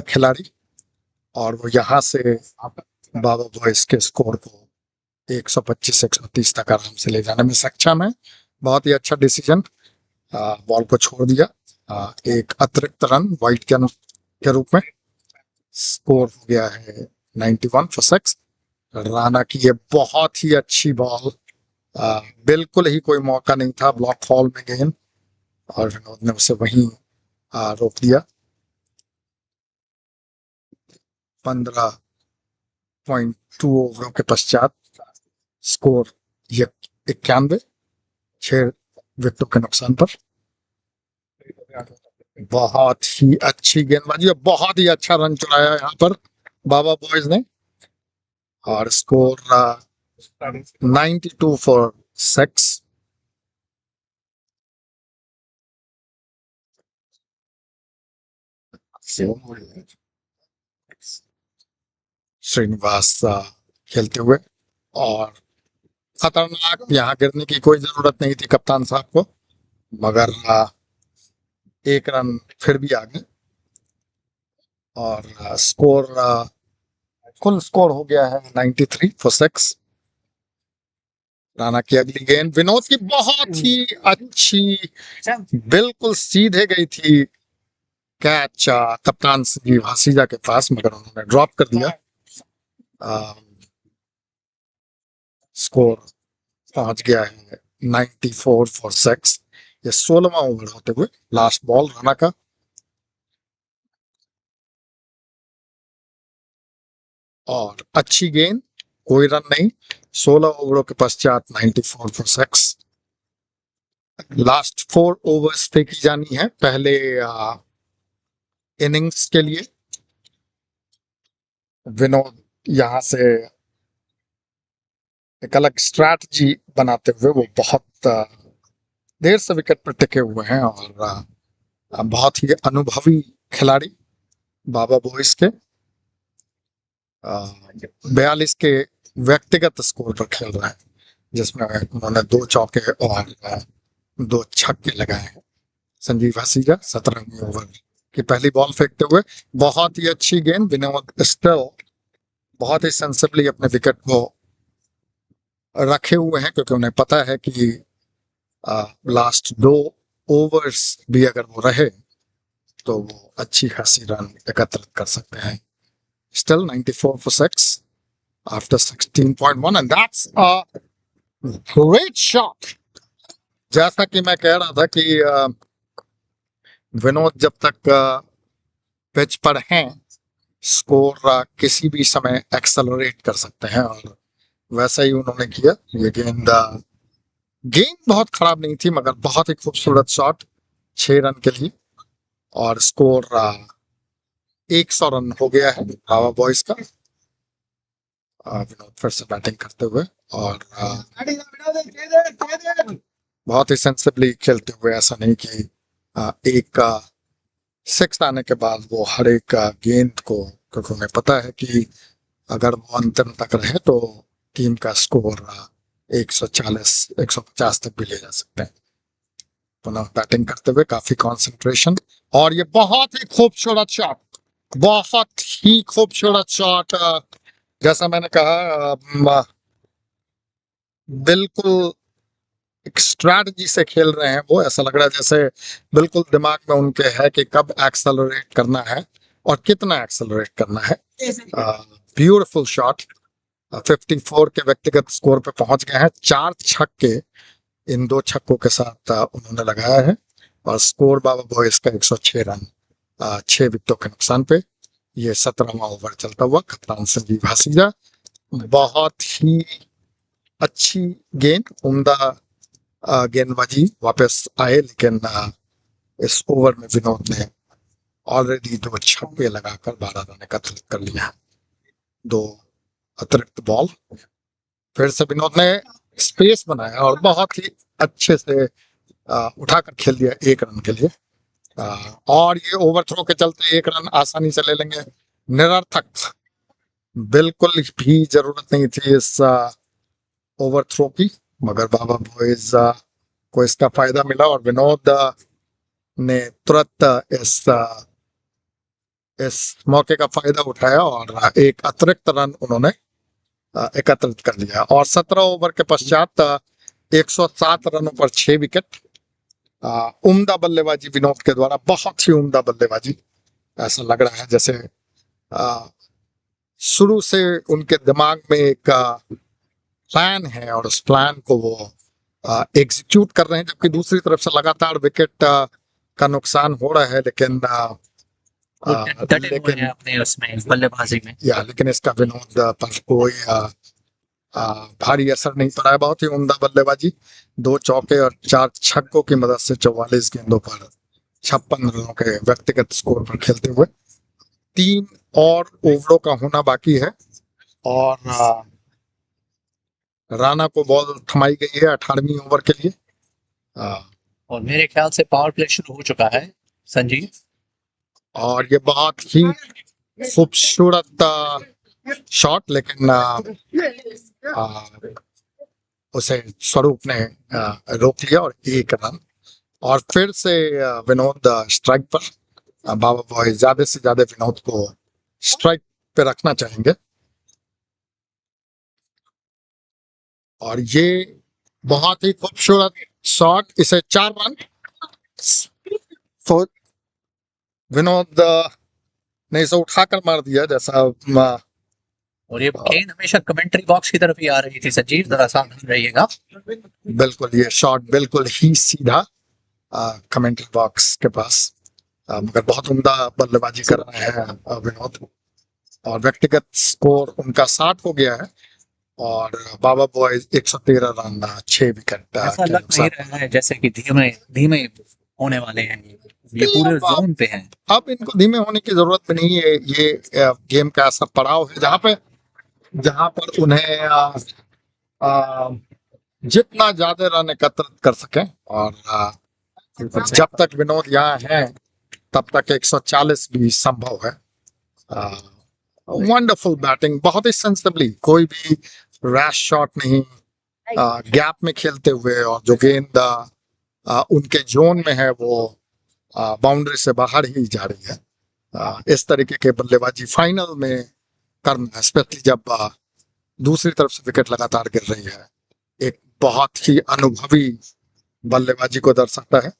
खिलाड़ी और वो यहाँ से बाबा बॉयज के स्कोर को 125 130 तक आराम से ले जाने में सक्षम है। बहुत ही अच्छा डिसीजन, बॉल को छोड़ दिया, एक अतिरिक्त रन वाइट के रूप में। स्कोर हो गया है 91 फॉर 6। राणा की ये बहुत ही अच्छी बॉल, बिल्कुल ही कोई मौका नहीं था, ब्लॉक फॉल में गेंद और विनोद ने उसे वहीं रोक दिया। 15.2 ओवरों के पश्चात स्कोर 91 6 विकेटों के नुकसान पर। बहुत ही अच्छी गेंदबाजी और बहुत ही अच्छा रन चुराया यहाँ पर बाबा बॉयज ने और स्कोर 92 फॉर 6। श्रीनिवास खेलते हुए और खतरनाक, यहाँ गिरने की कोई जरूरत नहीं थी कप्तान साहब को, मगर एक रन फिर भी आ गए और स्कोर कुल स्कोर हो गया है 93 फॉर 6। राणा की अगली गेंद विनोद की बहुत ही अच्छी, बिल्कुल सीधे गई थी कैच कप्तान संजीव हसीजा के पास, मगर उन्होंने ड्रॉप कर दिया। स्कोर पहुंच गया है 94 फॉर 6। ये 16वां ओवर होते हुए लास्ट बॉल राणा का। और अच्छी गेंद, कोई रन नहीं, 16 ओवरों के पश्चात 94 फॉर 6। लास्ट 4 ओवर्स फेंकी जानी है पहले इनिंग्स के लिए। विनोद यहां से एक अलग स्ट्रैटेजी बनाते हुए वो बहुत देर से विकेट पर टिके हुए हैं और बहुत ही अनुभवी खिलाड़ी बाबा बॉयज के 42 के व्यक्तिगत स्कोर पर खेल रहे हैं, जिसमें उन्होंने 2 चौके और 2 छक्के लगाए हैं। संजीव हसीजा 17वें ओवर की पहली बॉल फेंकते हुए बहुत ही अच्छी गेंद। विनोद स्टिल बहुत ही सेंसिबली अपने विकेट को रखे हुए हैं, क्योंकि उन्हें पता है कि लास्ट 2 ओवर्स भी अगर वो रहे तो वो अच्छी खासी रन एकत्रित कर सकते हैं। Still 94 for 6 after 16.1 and that's a great shot। जैसा कि मैं कह रहा था कि विनोद जब तक पिच पर हैं स्कोर किसी भी समय एक्सेलरेट कर सकते हैं और वैसा ही उन्होंने किया। ये गेंद बहुत खराब नहीं थी, मगर बहुत ही खूबसूरत शॉट 6 रन के लिए और स्कोर 100 रन हो गया है बाबा बॉयज का। विनोद फिर से बैटिंग करते हुए और बहुत ही सेंसिबली खेलते हुए, ऐसा नहीं कि एक 6 आने के बाद वो हर एक गेंद को, क्योंकि उन्हें पता है कि अगर वो अंतिम तक रहे तो टीम का स्कोर 140 150 तक भी ले जा सकते हैं। पुनः बैटिंग करते हुए काफी कंसंट्रेशन और ये बहुत ही खूबसूरत शॉट, बहुत ही खूबसूरत शॉट जैसा मैंने कहा बिल्कुल एक स्ट्रैटेजी से खेल रहे हैं वो। ऐसा लग रहा है जैसे बिल्कुल दिमाग में उनके है कि कब एक्सेलरेट करना है और कितना एक्सेलरेट करना है। Beautiful shot. 54 के व्यक्तिगत स्कोर पे पहुंच गए हैं। 4 छक्के इन 2 छक्कों के साथ उन्होंने लगाया है और स्कोर बाबा बॉयज का 106 रन 6 विकेटों के नुकसान पे। ये 17वां ओवर चलता हुआ कप्तान संजीव हसीजा। बहुत ही अच्छी गेंद, उम्दा गेंदबाजी वापस आए, लेकिन इस ओवर में विनोद ने ऑलरेडी 2 छक्के लगाकर 12 रन एकत्रित कर लिया है। 2 अतिरिक्त बॉल, फिर से विनोद ने स्पेस बनाया और बहुत ही अच्छे से उठाकर खेल दिया 1 रन के लिए। और ये ओवरथ्रो के चलते 1 रन आसानी से ले लेंगे, निरर्थक। बिल्कुल भी जरूरत नहीं थी इस ओवरथ्रो की, मगर बाबा बॉयज को इसका फायदा मिला और विनोद ने तुरंत इस मौके का फायदा उठाया और एक अतिरिक्त रन उन्होंने एकत्रित कर लिया। और 17 ओवर के पश्चात 107 रनों पर 6 विकेट। उम्दा बल्लेबाजी विनोद के द्वारा, बहुत ही उम्दा बल्लेबाजी। ऐसा लग रहा है जैसे शुरू से उनके दिमाग में एक प्लान है और उस प्लान को वो एग्जीक्यूट कर रहे हैं, जबकि दूसरी तरफ से लगातार विकेट का नुकसान हो रहा है। लेकिन अपने उसमें बल्लेबाजी में लेकिन इसका विनोद पर कोई भारी असर नहीं पड़ा है। बहुत ही उम्दा बल्लेबाजी। 2 चौके और 4 छक्कों की मदद से 44 गेंदों पर 56 रनों के व्यक्तिगत स्कोर पर खेलते हुए 3 और ओवरों का होना बाकी है और राणा को बॉल थमाई गई है 18वीं ओवर के लिए। और मेरे ख्याल से पावर प्ले शुरू हो चुका है संजीव। और ये बहुत ही खूबसूरत शॉट, लेकिन उसे स्वरूप ने रोक लिया और 1 रन। और फिर से विनोद स्ट्राइक पर। बाबा बॉय ज्यादा से ज्यादा विनोद को स्ट्राइक पे रखना चाहेंगे और ये बहुत ही खूबसूरत शॉट, इसे 4 रन। विनोद ने इसे उठाकर मार दिया। जैसा और ये गेंद हमेशा कमेंट्री बॉक्स की तरफ ही आ रही थी संजीव, जरा सावधान रहिएगा। बिल्कुल, ये शॉट बिल्कुल ही सीधा कमेंट्री बॉक्स के पास, मगर बहुत उम्दा बल्लेबाजी कर रहे हैं विनोद। और व्यक्तिगत स्कोर उनका 60 हो गया है और बाबा बॉयज 113 रन 6 विकेट। ऐसा लग नहीं रहा है जैसे कि धीमे धीमे होने वाले हैं, ये पूरे जोन पे हैं। अब इनको धीमे होने की जरूरत भी नहीं है। ये गेम का ऐसा पड़ाव है जहां पर उन्हें जितना ज्यादा रन एकत्रित कर सकें। और जब तक विनोद यहाँ है तब तक 140 भी संभव है। वंडरफुल बैटिंग, बहुत ही सेंसिबली, कोई भी रैश शॉट नहीं, गैप में खेलते हुए, और जो गेंद उनके जोन में है वो बाउंड्री से बाहर ही जा रही है। इस तरीके के बल्लेबाजी फाइनल में करना, स्पेशली जब दूसरी तरफ से विकेट लगातार गिर रही है, एक बहुत ही अनुभवी बल्लेबाजी को दर्शाता है।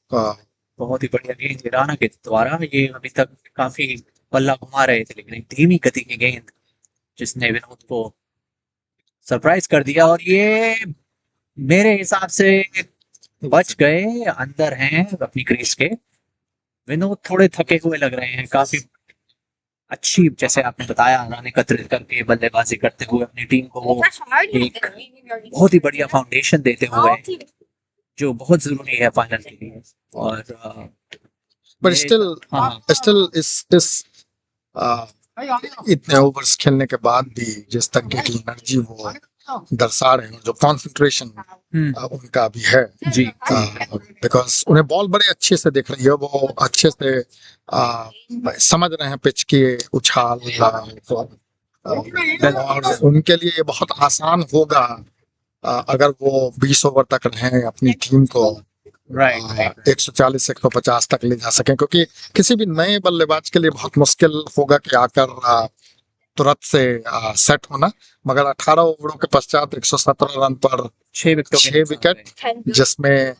बहुत ही बढ़िया गेंद राणा के द्वारा। ये अभी तक काफी बल्ला घुमा रहे थे, लेकिन एक धीमी गति की गेंद जिसने विनोद को सरप्राइज कर दिया। और ये मेरे हिसाब से बच गए, अंदर हैं अपनी क्रीज के। विनोद थोड़े थके हुए लग रहे हैं, काफी अच्छी, जैसे आपने बताया, रन एकत्रित करके बल्लेबाजी करते हुए अपनी टीम को वो एक बहुत ही बढ़िया फाउंडेशन देते हुए, जो बहुत जरूरी है फाइनल के लिए। और पर स्टिल इस इतने ओवर्स खेलने के बाद भी जिस तरीके की एनर्जी वो दर्शा रहे हैं, जो कंसंट्रेशन उनका भी है जी, बिकॉज उन्हें बॉल बड़े अच्छे से दिख रही है, वो अच्छे से समझ रहे हैं पिच की उछाल, और उनके लिए ये बहुत आसान होगा अगर वो 20 ओवर तक रहें, अपनी टीम को 140 से 150 तक ले जा सकें, क्योंकि किसी भी नए बल्लेबाज के लिए बहुत मुश्किल होगा कि आकर तुरंत से सेट होना, मगर 18 ओवरों के पश्चात 117 रन पर 6 विकेटों के 6 नुकसान विकेट, पे।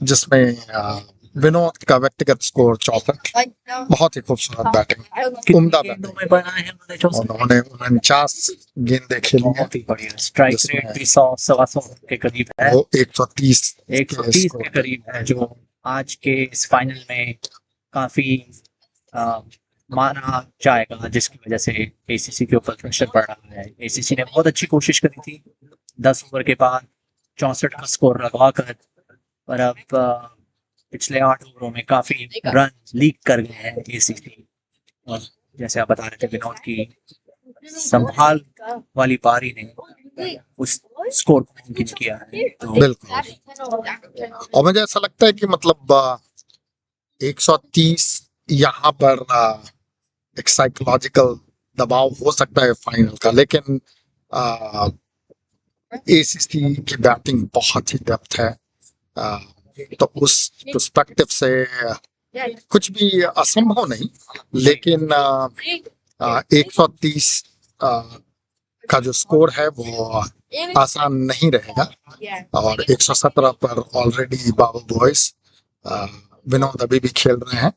जिसमें विनोद का व्यक्तिगत स्कोर 64। बहुत ही खूबसूरत बैटिंग, कितनी उम्दा गेंदों बैटिंग। में बनाए हैं उन्होंने 64? उन्होंने 49 गेंदें खेली हैं, बहुत ही बढ़िया। स्ट्राइक जिसमें रेट भी 100 सवा 100 के करीब है, वो 130 के 130 स्कोर के करीब है, जो आज के इस फाइनल में काफी अ, माना जाएगा, जिसकी वजह से एसीसी के ऊपर प्रेशर पड़ रहा है। एसीसी ने बहुत अच्छी कोशिश करी थी 10 ओवर के बाद 64 का स्कोर लगवाकर, पर अब पिछले 8 ओवरों में काफी रन लीक कर गए हैं एसीसी। और जैसे आप बता रहे थे, विनोद की संभाल वाली पारी ने उस स्कोर को मुमकिन किया है। तो बिल्कुल, और मुझे ऐसा लगता है कि मतलब 130 यहाँ पर एक साइकोलॉजिकल दबाव हो सकता है फाइनल का, लेकिन एसीसी की बैटिंग बहुत ही डेप्थ है, तो उस पर्सपेक्टिव से कुछ भी असंभव नहीं, लेकिन 130 का जो स्कोर है वो आसान नहीं रहेगा, और 117 पर ऑलरेडी बाबा बॉयज विनोद अभी भी खेल रहे हैं।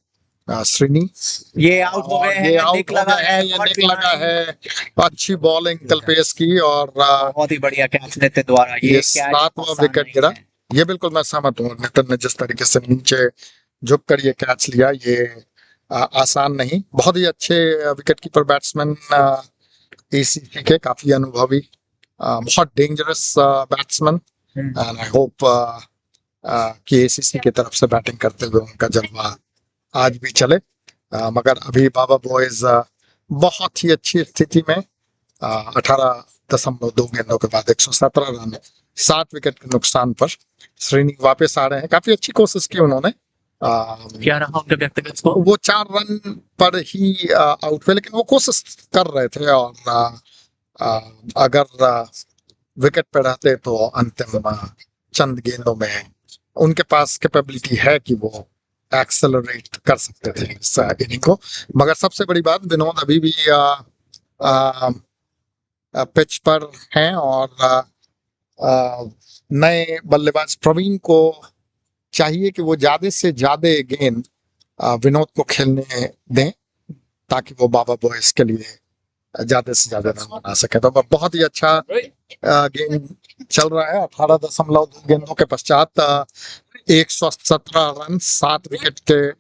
श्रीनी ये आउट हो गए हैं, ये आउट निक हो लगा गए हैं, ये बहुत निक लगा behind। है। अच्छी बॉलिंग कल्पेश की, और बहुत ही बढ़िया कैच नितिन द्वारा। ये कैच 7वां आसान विकेट नहीं गिरा। है। ये बिल्कुल मैं सहमत हूँ, नितिन ने जिस तरीके से नीचे झुक कर ये कैच लिया, ये आसान नहीं। बहुत ही अच्छे विकेट कीपर बैट्समैन एसीसी के, काफी अनुभवी, बहुत dangerous batsman, and I hope कि एसीसी की तरफ से बैटिंग करते हुए उनका जलवा आज भी चले। मगर अभी बाबा बॉयज बहुत ही अच्छी स्थिति में 18.2 गेंदों के बाद 117 रन, 7 विकेट के नुकसान पर श्रीनी वापस आ रहे हैं। काफी अच्छी कोशिश की उन्होंने, क्या रहा उनका व्यक्तिगत स्कोर? वो 4 रन पर ही आउट हुए, लेकिन वो कोशिश कर रहे थे, और अगर विकेट पे रहते तो अंतिम चंद गेंदों में उनके पास कैपेबिलिटी है कि वो एक्सेलरेट कर सकते थे इस इनिंग को। मगर सबसे बड़ी बात, विनोद अभी भी पिच पर हैं, और नए बल्लेबाज प्रवीण को चाहिए कि वो ज्यादा से ज्यादा गेंद विनोद को खेलने दें, ताकि वो बाबा बॉयज के लिए ज्यादा से ज्यादा रन बना सके। तो बहुत ही अच्छा गेम चल रहा है। 18.2 गेंदों के पश्चात 117 रन, 7 विकेट के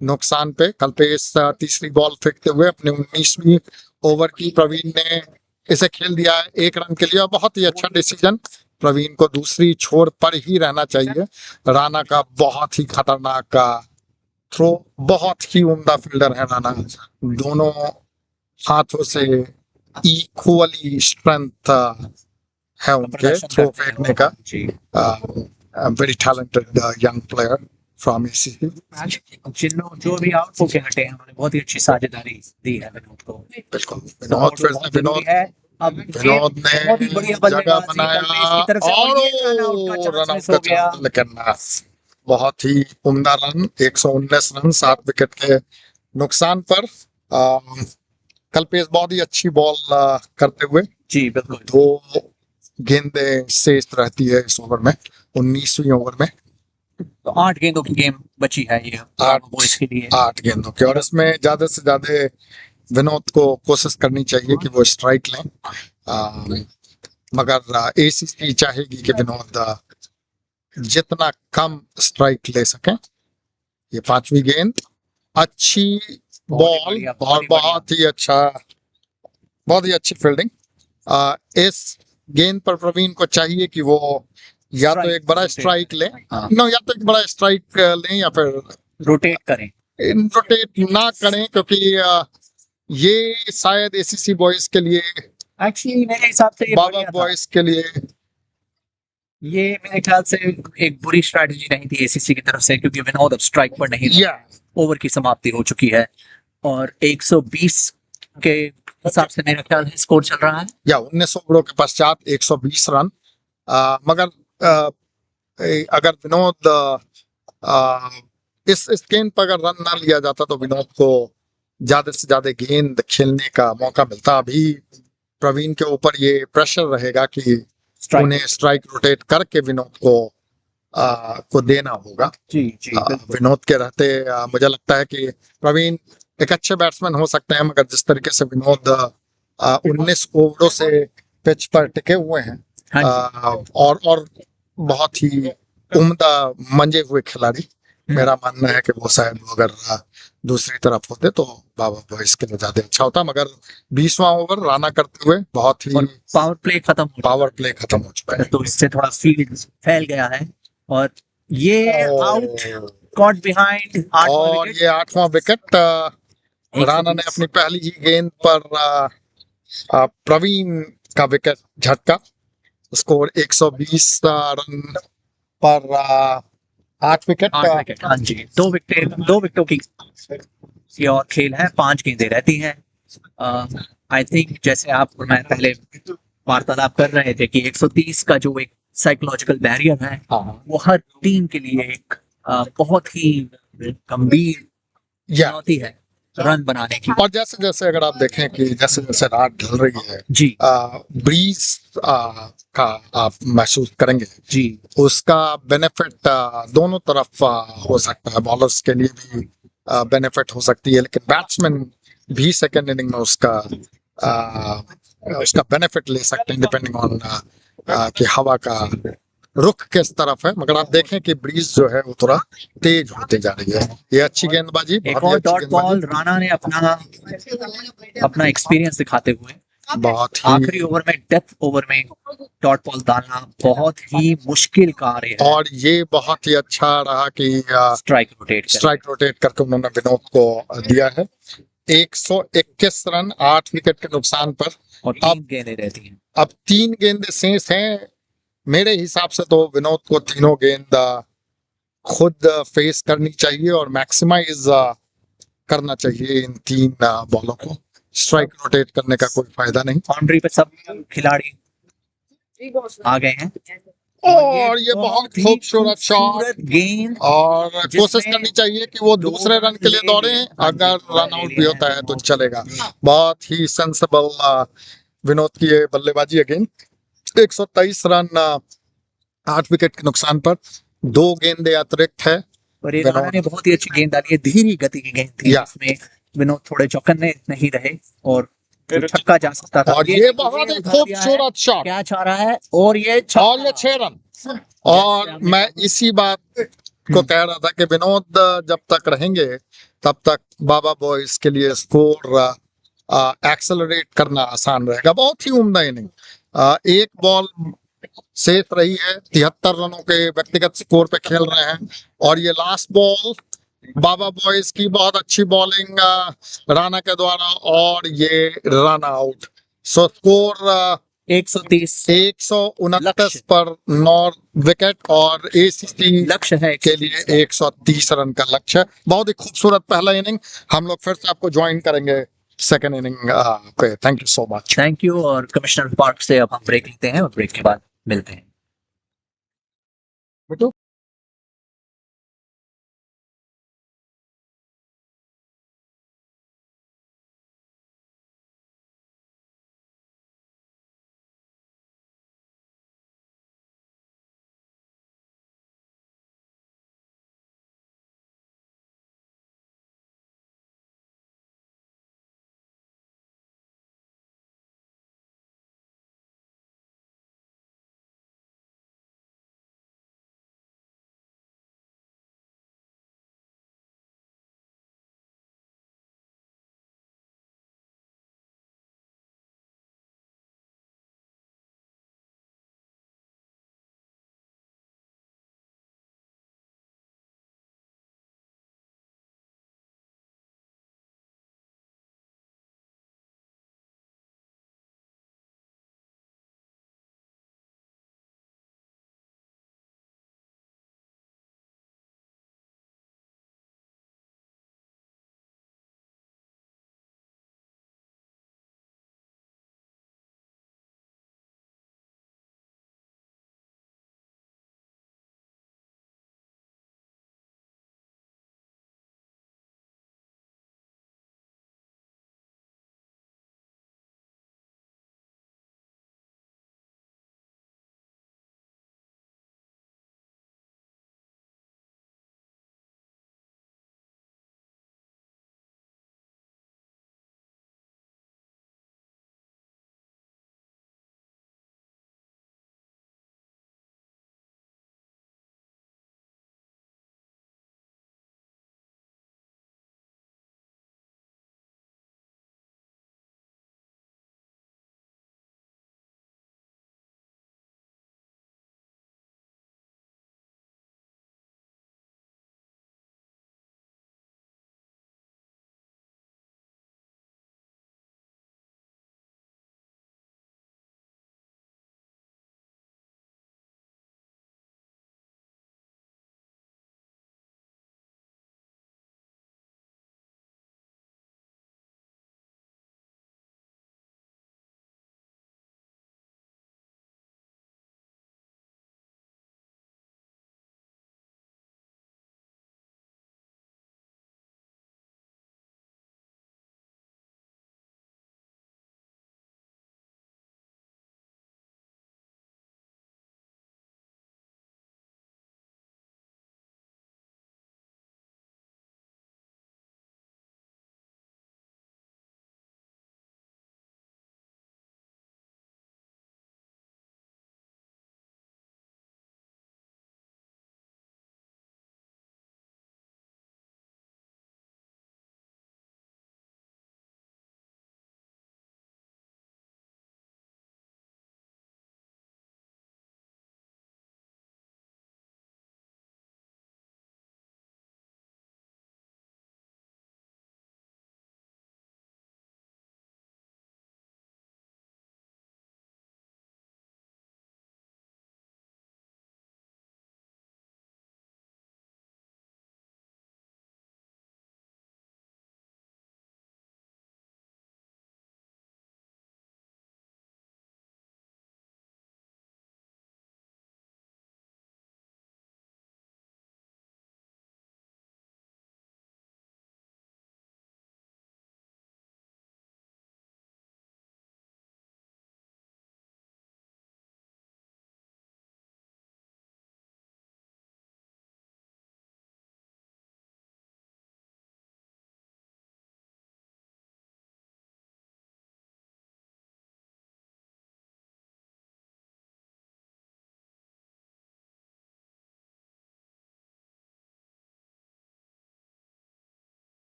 नुकसान पे। कल्पेश तीसरी बॉल फेंकते हुए अपने 19वीं ओवर की, प्रवीण ने इसे खेल दिया 1 रन के लिए। बहुत ही अच्छा डिसीजन, प्रवीण को दूसरी छोर पर ही रहना चाहिए। राणा का बहुत ही खतरनाक थ्रो, बहुत ही उम्दा फील्डर है राणा, दोनों हाथों से इक्वली स्ट्रेंथ है उनके थ्रो फेंकने का। Very talented young player from ACC. जो भी आउट होके हटे हैं, उन्होंने बहुत ही अच्छी साझेदारी दी है विनोद को। बिल्कुल, विनोद फिर से विनोद है। अब विनोद ने बहुत ही बढ़िया जगह बल्लेबाजी बनाया, कल्पेश की तरफ से, और ये रन आउट का चांस मिस हो गया। लेकिन बहुत ही उम्दा रन, 119 रन, 7 विकेट के नुकसान पर। कल्पेश बहुत ही अच्छी बॉल करते हुए, जी बिल्कुल, 2 गेंदें शेष रहती है इस ओवर में, 19वीं ओवर में। तो 8 गेंदों की गेम बची है ये 8 बॉयज के लिए। 8 गेंदों की, और इसमें ज्यादा से ज्यादा विनोद को कोशिश करनी चाहिए कि वो स्ट्राइक लें, मगर एसीसी चाहेगी कि विनोद जितना कम स्ट्राइक ले सके। ये 5वीं गेंद, अच्छी बॉल, और बहुत ही अच्छी फील्डिंग। इस गेंद पर प्रवीण को चाहिए कि वो या तो एक बड़ा स्ट्राइक लें, या तो एक बड़ा स्ट्राइक लें, या फिर रोटेट करें। रोटेट ना करें, क्योंकि ये शायद एसीसी बॉयज के लिए, एक्चुअली मेरे हिसाब से ये बाबा बॉयज के लिए, ये मेरे ख्याल से एक बुरी स्ट्रैटेजी नहीं थी एसीसी की तरफ से, क्योंकि विनोद अब स्ट्राइक पर नहीं है। ओवर की समाप्ति हो चुकी है, और 120 के हिसाब से मेरा ख्याल है स्कोर चल रहा है। 19 ओवरों के पश्चात 120 रन। मगर अगर विनोद इस गेंद पर अगर रन ना लिया जाता, तो विनोद को ज्यादा से ज्यादा गेंद खेलने का मौका मिलता। अभी प्रवीण के ऊपर ये प्रेशर रहेगा कि उन्हें स्ट्राइक रोटेट करके विनोद को देना होगा। जी जी बिल्कुल। विनोद के रहते मुझे लगता है कि प्रवीण एक अच्छे बैट्समैन हो सकते हैं, मगर जिस तरीके से विनोद 19 ओवरों से पिच पर टिके हुए हैं, हाँ जी। और बहुत ही उम्दा मंजे हुए खिलाड़ी, मेरा मानना है कि वो शायद वो अगर दूसरी तरफ होते तो बाबा बॉयज के लिए ज्यादा अच्छा होता। मगर 20वां ओवर राना करते हुए बहुत ही और पावर प्ले खत्म हो पावर प्ले खत्म हो चुका है। तो इससे थोड़ा फील्ड फैल गया है और ये आउट कॉट बिहाइंड और ये 8वां विकेट। राणा ने अपनी पहली ही गेंद पर प्रवीण का विकेट झटका। स्कोर 120 रन पर 8 विकेट। 8 विकेट, हाँ जी। 2 विकेटों की और खेल है, 5 गेंदें रहती हैं। आई थिंक जैसे आप और मैं पहले वार्तालाप कर रहे थे कि 130 का जो एक साइकोलॉजिकल बैरियर है, वो हर टीम के लिए एक बहुत ही गंभीर या चुनौती है रन बनाने की। और जैसे जैसे अगर आप देखें कि जैसे जैसे रात ढल रही है, जी ब्रीज का आप महसूस करेंगे जी उसका बेनिफिट दोनों तरफ हो सकता है। बॉलर्स के लिए भी बेनिफिट हो सकती है, लेकिन बैट्समैन भी सेकेंड इनिंग में उसका बेनिफिट ले सकते हैं, डिपेंडिंग ऑन कि हवा का रुख किस तरफ है। मगर आप देखें कि ब्रीज जो है वो थोड़ा तेज होते जा रही है। ये अच्छी गेंदबाजी, एक बहुत ही और अच्छी डॉट बॉल गेंदबाजी, राणा ने अपना एक्सपीरियंस दिखाते हुए बहुत ही। आखिरी ओवर में, डेथ ओवर में डॉट बॉल डालना बहुत ही मुश्किल कार्य है। और ये बहुत ही अच्छा रहा कि स्ट्राइक रोटेट करके उन्होंने विनोद को दिया है। 121 रन 8 विकेट के नुकसान पर। और 3 गेंदें रहती हैं। अब 3 गेंदें शेष हैं। मेरे हिसाब से तो विनोद को तीनों गेंद खुद फेस करनी चाहिए और मैक्सिमाइज करना चाहिए इन 3 बॉलों को। स्ट्राइक रोटेट करने का कोई फायदा नहीं। बाउंड्री पे सब खिलाड़ी आ गए हैं और ये बहुत ही खूबसूरत शॉट, खूबसूरत गेंद और कोशिश जिसमें करनी चाहिए कि वो 2 दूसरे रन के लिए ले दौड़े। लिए। अगर हाँ रन जी, आउट ले भी लिए होता है हैं तो विनोद। चलेगा। बहुत ही सेंसिबल विनोद की ये बल्लेबाजी अगेन। 123 रन 8 विकेट के नुकसान पर। 2 गेंदें अतिरिक्त है। और ये राणा ने बहुत ही अच्छी गेंद डाली है, धीमी गति की गेंद थी या जिसमें विनोद थोड़े चौकन्ने नहीं रहे और छक्का जा सकता था। और ये बहुत ही खूबसूरत शॉट, क्या चाह रहा है, और ये और ये 6 रन। और मैं इसी बात को कह रहा था कि विनोद जब तक रहेंगे तब तक बाबा बॉयज के लिए स्कोर एक्सेलरेट करना आसान रहेगा। बहुत ही उम्दा इनिंग। एक बॉल शेष रही है, 73 रनों के व्यक्तिगत स्कोर पे खेल रहे हैं, और ये लास्ट बॉल बाबा बॉयज की बहुत अच्छी बॉलिंग राणा के द्वारा, और ये रन आउट। सो स्कोर 129 पर 9 विकेट, और एसीसी लक्ष्य है के लिए 130 रन का लक्ष्य है। बहुत ही खूबसूरत पहला इनिंग। हम लोग फिर से आपको ज्वाइन करेंगे सेकेंड इनिंग पे। Thank you so much. Thank you. और कमिश्नर पार्क से अब हम ब्रेक लेते हैं और ब्रेक के बाद मिलते हैं।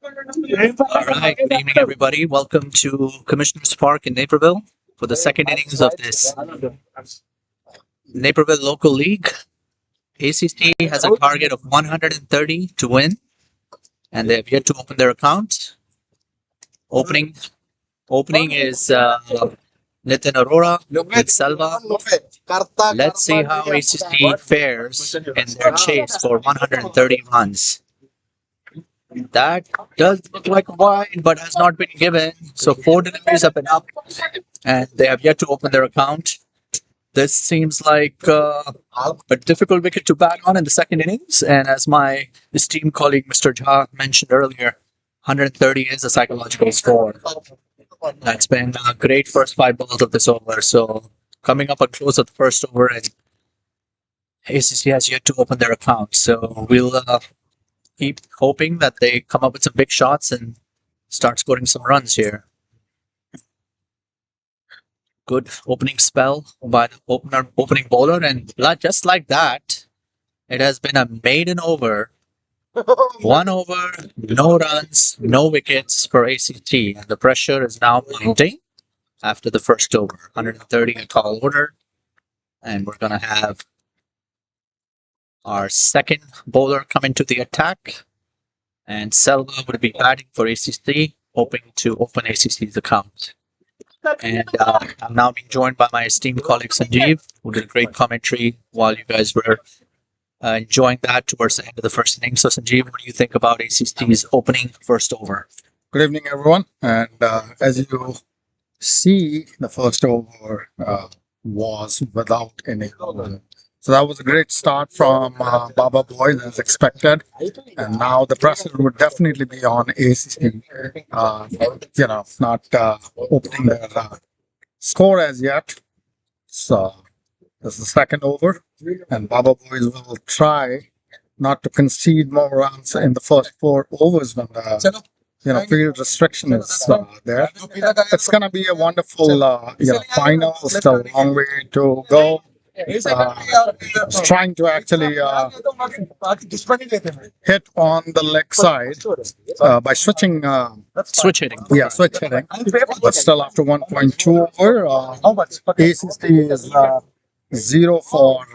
All right, good evening, everybody. Welcome to Commissioner's Park in Naperville for the second innings of this Naperville Local League. ACC has a target of 130 to win, and they have yet to open their account. Opening is Nitin Arora with Selva. Let's see how ACC fares in their chase for 130 runs. That does look like a wide, but has not been given. So 4 deliveries have been up, and they have yet to open their account. This seems like a difficult wicket to bat on in the second innings. And as my esteemed colleague Mr. Jha mentioned earlier, 130 is a psychological score. That's been a great first 5 balls of this over. So coming up on close of the first over, and ACC has yet to open their account. So we'll keep hoping that they come up with some big shots and start scoring some runs here. Good opening spell by the opening bowler, and just like that, it has been a maiden over. 1 over, no runs, no wickets for ACT, and the pressure is now mounting after the first over. 130 a tall order, and we're gonna have our second bowler come into the attack, and Selva would be batting for ACC, hoping to open ACC's account. And I'm now being joined by my esteemed colleague Sanjeev, who did a great commentary while you guys were enjoying that towards the end of the first inning. So Sanjeev, what do you think about ACC's opening first over? Good evening, everyone. And as you see, the first over was without any run. So that was a great start from Baba Boys as expected. And now the pressure would definitely be on ACC, not opening their score as yet. So this is the second over, and Baba Boys will try not to concede more runs in the first 4 overs when the field restriction is there. It's gonna be a wonderful final. Still a long way to go. Trying to actually hit on the leg side by switching. Switch hitting. Yeah, switch hitting. But still, after 1.2 over, ACC is 0 for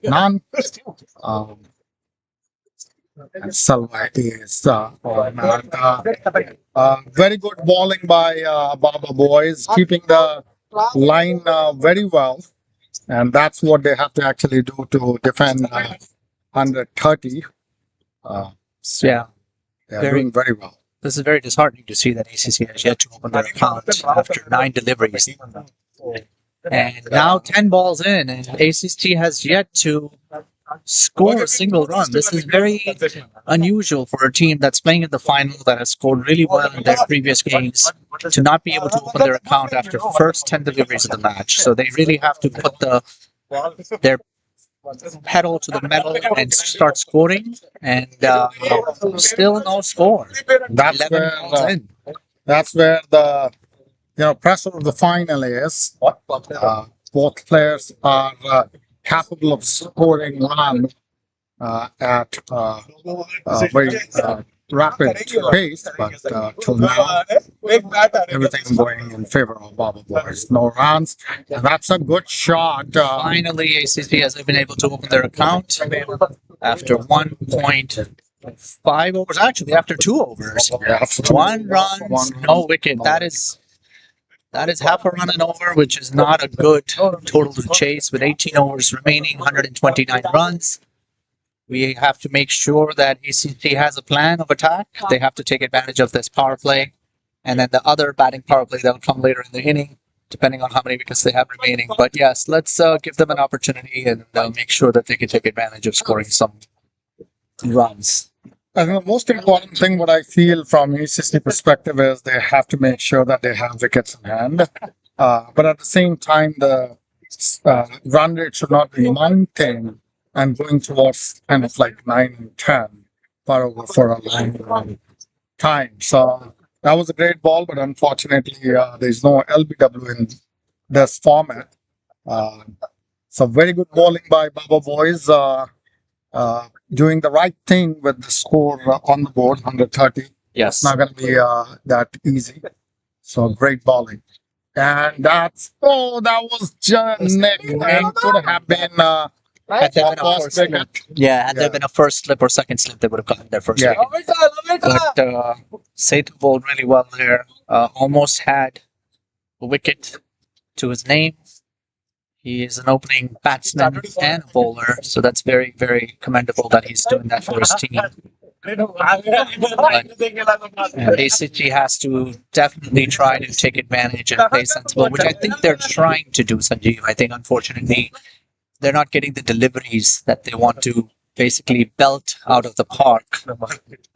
none. And Salva is very good bowling by Baba Boys, keeping the line very well. And that's what they have to actually do to defend 130. Yeah, they're doing very well. this is very disheartening to see that ACC has yet to open their account after 9 deliveries. And now 10 balls in, and ACC has yet to score a single run. This is very unusual for a team that's playing in the final, that has scored really well in their previous games, to not be able to open their account after first 10 deliveries of the match. So they really have to put their pedal to the metal and start scoring, and still no score. That's 11 where balls in. that's where the pressure of the final is. Both players are capable of scoring runs at a very rapid pace, but till now everything's going in favor of Baba Boys. No runs, and that's a good shot. Finally, ACC has been able to open their account after 1.5 overs. Actually, after 2 overs. Yeah, 1 run, no wicket. That is half a run and over, which is not a good total to chase. With 18 overs remaining, 129 runs. We have to make sure that ACC has a plan of attack. They have to take advantage of this power play, and then the other batting power play that will come later in the inning, depending on how many wickets they have remaining. But yes, let's give them an opportunity and make sure that they can take advantage of scoring some runs. I think the most important thing, what I feel from ACC perspective, is they have to make sure that they have wickets in hand. But at the same time, the run rate should not be mounting and going towards kind of like 9 and 10 per over for a long time. So that was a great ball, but unfortunately, there's no LBW in this format. So very good bowling by Baba Boys. Doing the right thing with the score on the board, 130. Yes. It's not going to be that easy. So great bowling. And that was just Nick. And could have been Had there been a first first slip, wicket. yeah, had there Yeah. been a first slip or second slip, they would have gotten their first Yeah. wicket. But Setu bowled really well there. Almost had a wicket to his name. He is an opening batsman and a bowler, so that's very, very commendable that he's doing that for his team. And ACG has to definitely try to take advantage and play sensible, which I think they're trying to do, Sanjeev. I think, unfortunately, they're not getting the deliveries that they want to basically belt out of the park.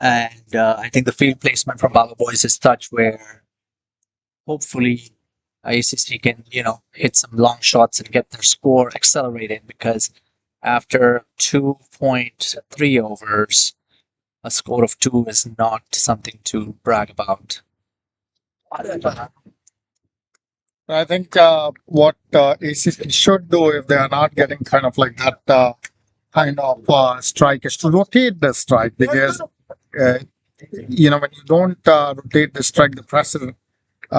And I think the field placement from Baba Boys is such where hopefully ACC can, hit some long shots and get their score accelerated, because after 2.3 overs, a score of 2 is not something to brag about. I think what ACC should do, if they are not getting kind of like that kind of strike, is to rotate the strike, because when you don't rotate the strike, the pressure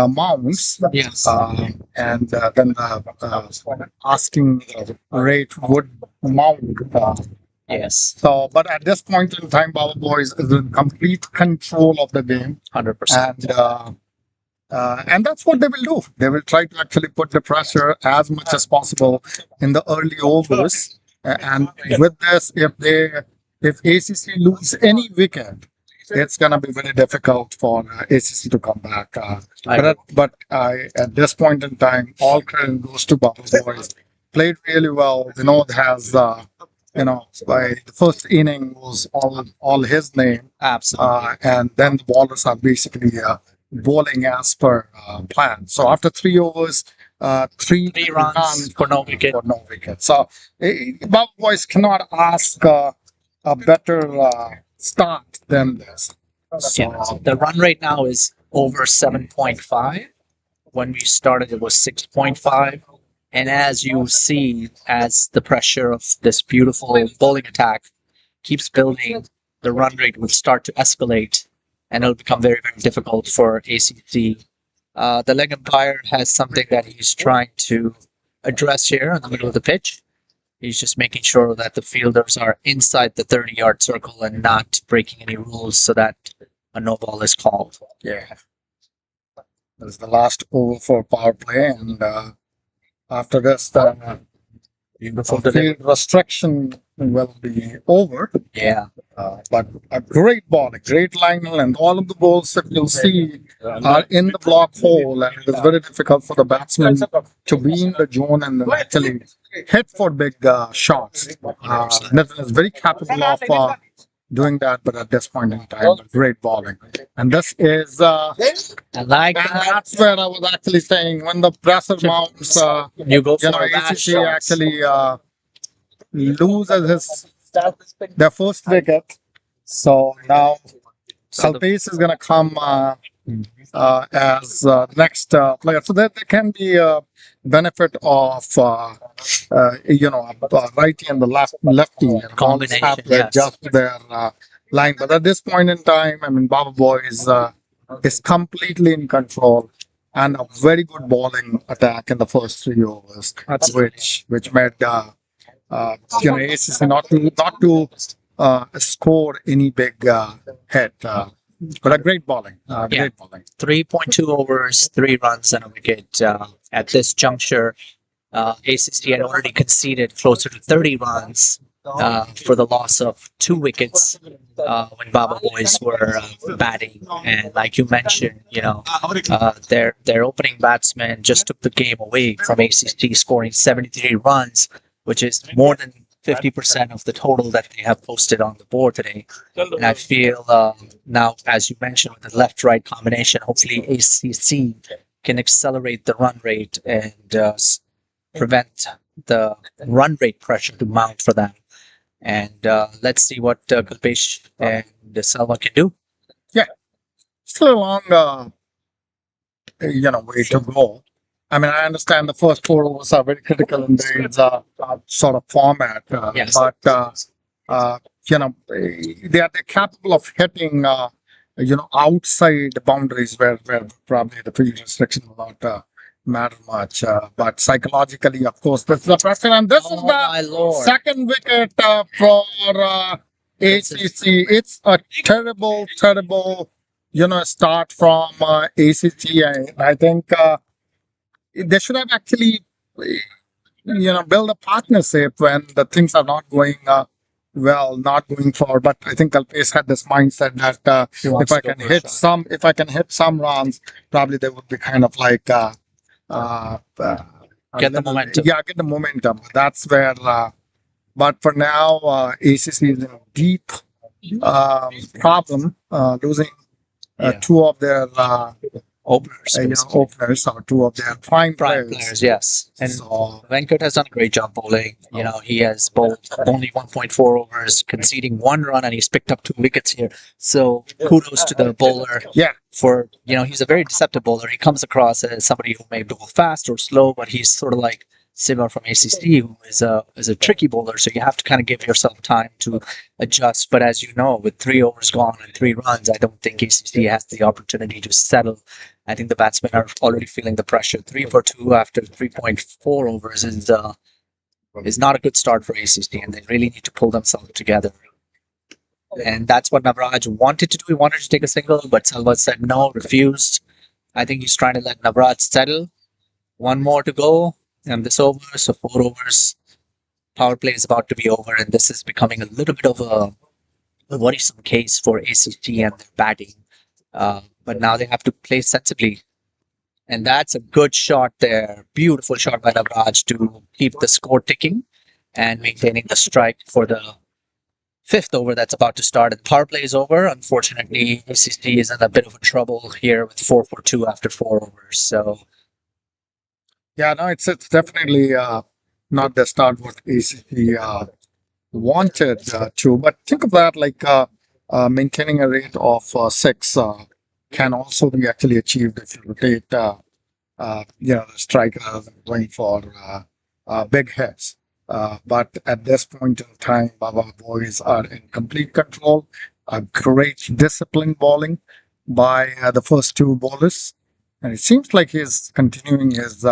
mounts, Yes. and then the asking rate would mount. Yes. So, but at this point in time, Baba Boys is in complete control of the game, 100%. and that's what they will do. They will try to actually put the pressure as much as possible in the early overs. And with this, if ACC lose any wicket, it's gonna be very difficult for ACC to come back. But at this point in time, all credit goes to Baba Boys. Played really well. Vinod has, by the first inning was all his name, Absolutely. and then the bowlers are basically bowling as per plan. So after 3 overs, three 3 runs for no wicket. for no wicket. So Baba Boys cannot ask a better start than this. So, Yeah. The run rate now is over 7.5. When we started, it was 6.5. And as you see, as the pressure of this beautiful bowling attack keeps building, the run rate will start to escalate, and it'll become very, very difficult for ACC. The leg umpire has something that he's trying to address here in the middle of the pitch. He's just making sure that the fielders are inside the 30-yard circle and not breaking any rules so that a no ball is called. yeah, that's the last over for power play, and after this, the Beautiful field delivery. restriction will be over. Yeah. But a great ball, a great line, and all of the balls that you'll see are in the block hole, and it is very difficult for the batsman to be in the zone and then actually hit for big shots. Nathan is very capable of doing that, but at this point in time, great bowling. And this is, I like and that. that's where I was actually saying, when the pressure mounts, You go for that ACC shot. actually loses their first wicket. So now Kalpesh is going to come as next player. So there can be a benefit of, a righty and the lefty. And Combination, have to yes. adjust their line. But at this point in time, I mean, Baba Boys is completely in control, and a very good bowling attack in the first 3 overs, which made ACC not to score any big hit. But a great bowling. Great bowling. 3.2 overs, 3 runs and a wicket. At this juncture, ACC had already conceded closer to 30 runs for the loss of 2 wickets when Baba Boys were batting. And like you mentioned, their opening batsman just took the game away from ACC, scoring 73 runs, which is more than 50% of the total that they have posted on the board today. And I feel now, as you mentioned, with the left-right combination, hopefully ACC can accelerate the run rate and prevent the run rate pressure to mount for them. And let's see what Kalpesh and Salva can do. Still a long, way to go. I mean, I understand the first 4 overs are very critical in the sort of format, Yes. but they're capable of hitting outside the boundaries where probably the field restriction will not matter much. But psychologically, of course, this is the pressure, and this is Oh my the lord. second wicket for ACC. It's a terrible, terrible, start from ACC. I think they should have actually, build a partnership when the things are not going not going forward. But I think Kalpesh had this mindset that He wants if I to go can for a hit shot. if I can hit some runs, probably they would be kind of like Get the momentum. Yeah, get the momentum. That's where. But for now, ACC is in deep problem, losing Yeah. two of their Openers. basically. openers or two of their prime Prime players. players, yes. And So Venkat has done a great job bowling. He has bowled only 1.4 overs, conceding 1 run, and he's picked up 2 wickets here. So kudos to the bowler yeah, for, he's a very deceptive bowler. He comes across as somebody who may bowl fast or slow, but he's sort of like Siva from ACC, who is a tricky bowler. So you have to kind of give yourself time to adjust. But as you know, with 3 overs gone and 3 runs, I don't think ACC has the opportunity to settle. I think the batsmen are already feeling the pressure. 3 for 2 after 3.4 overs is not a good start for ACC, and they really need to pull themselves together. And that's what Navraj wanted to do. He wanted to take a single, but Salva said no, refused. I think he's trying to let Navraj settle. 1 more to go, and this over, so 4 overs. Power play is about to be over, and this is becoming a little bit of a worrisome case for ACC and their batting. But now they have to play sensibly. And that's a good shot there. Beautiful shot by Navraj to keep the score ticking and maintaining the strike for the 5th over that's about to start. And power play is over. Unfortunately, ACC is in a bit of a trouble here with 4 for 2 after 4 overs. So yeah, no, it's definitely not the start what ACC wanted to. But think of that like maintaining a rate of 6 can also be actually achieved if you rotate, the striker going for big hits. But at this point in time, Baba boys are in complete control. A great disciplined bowling by the first 2 bowlers, and it seems like he's continuing his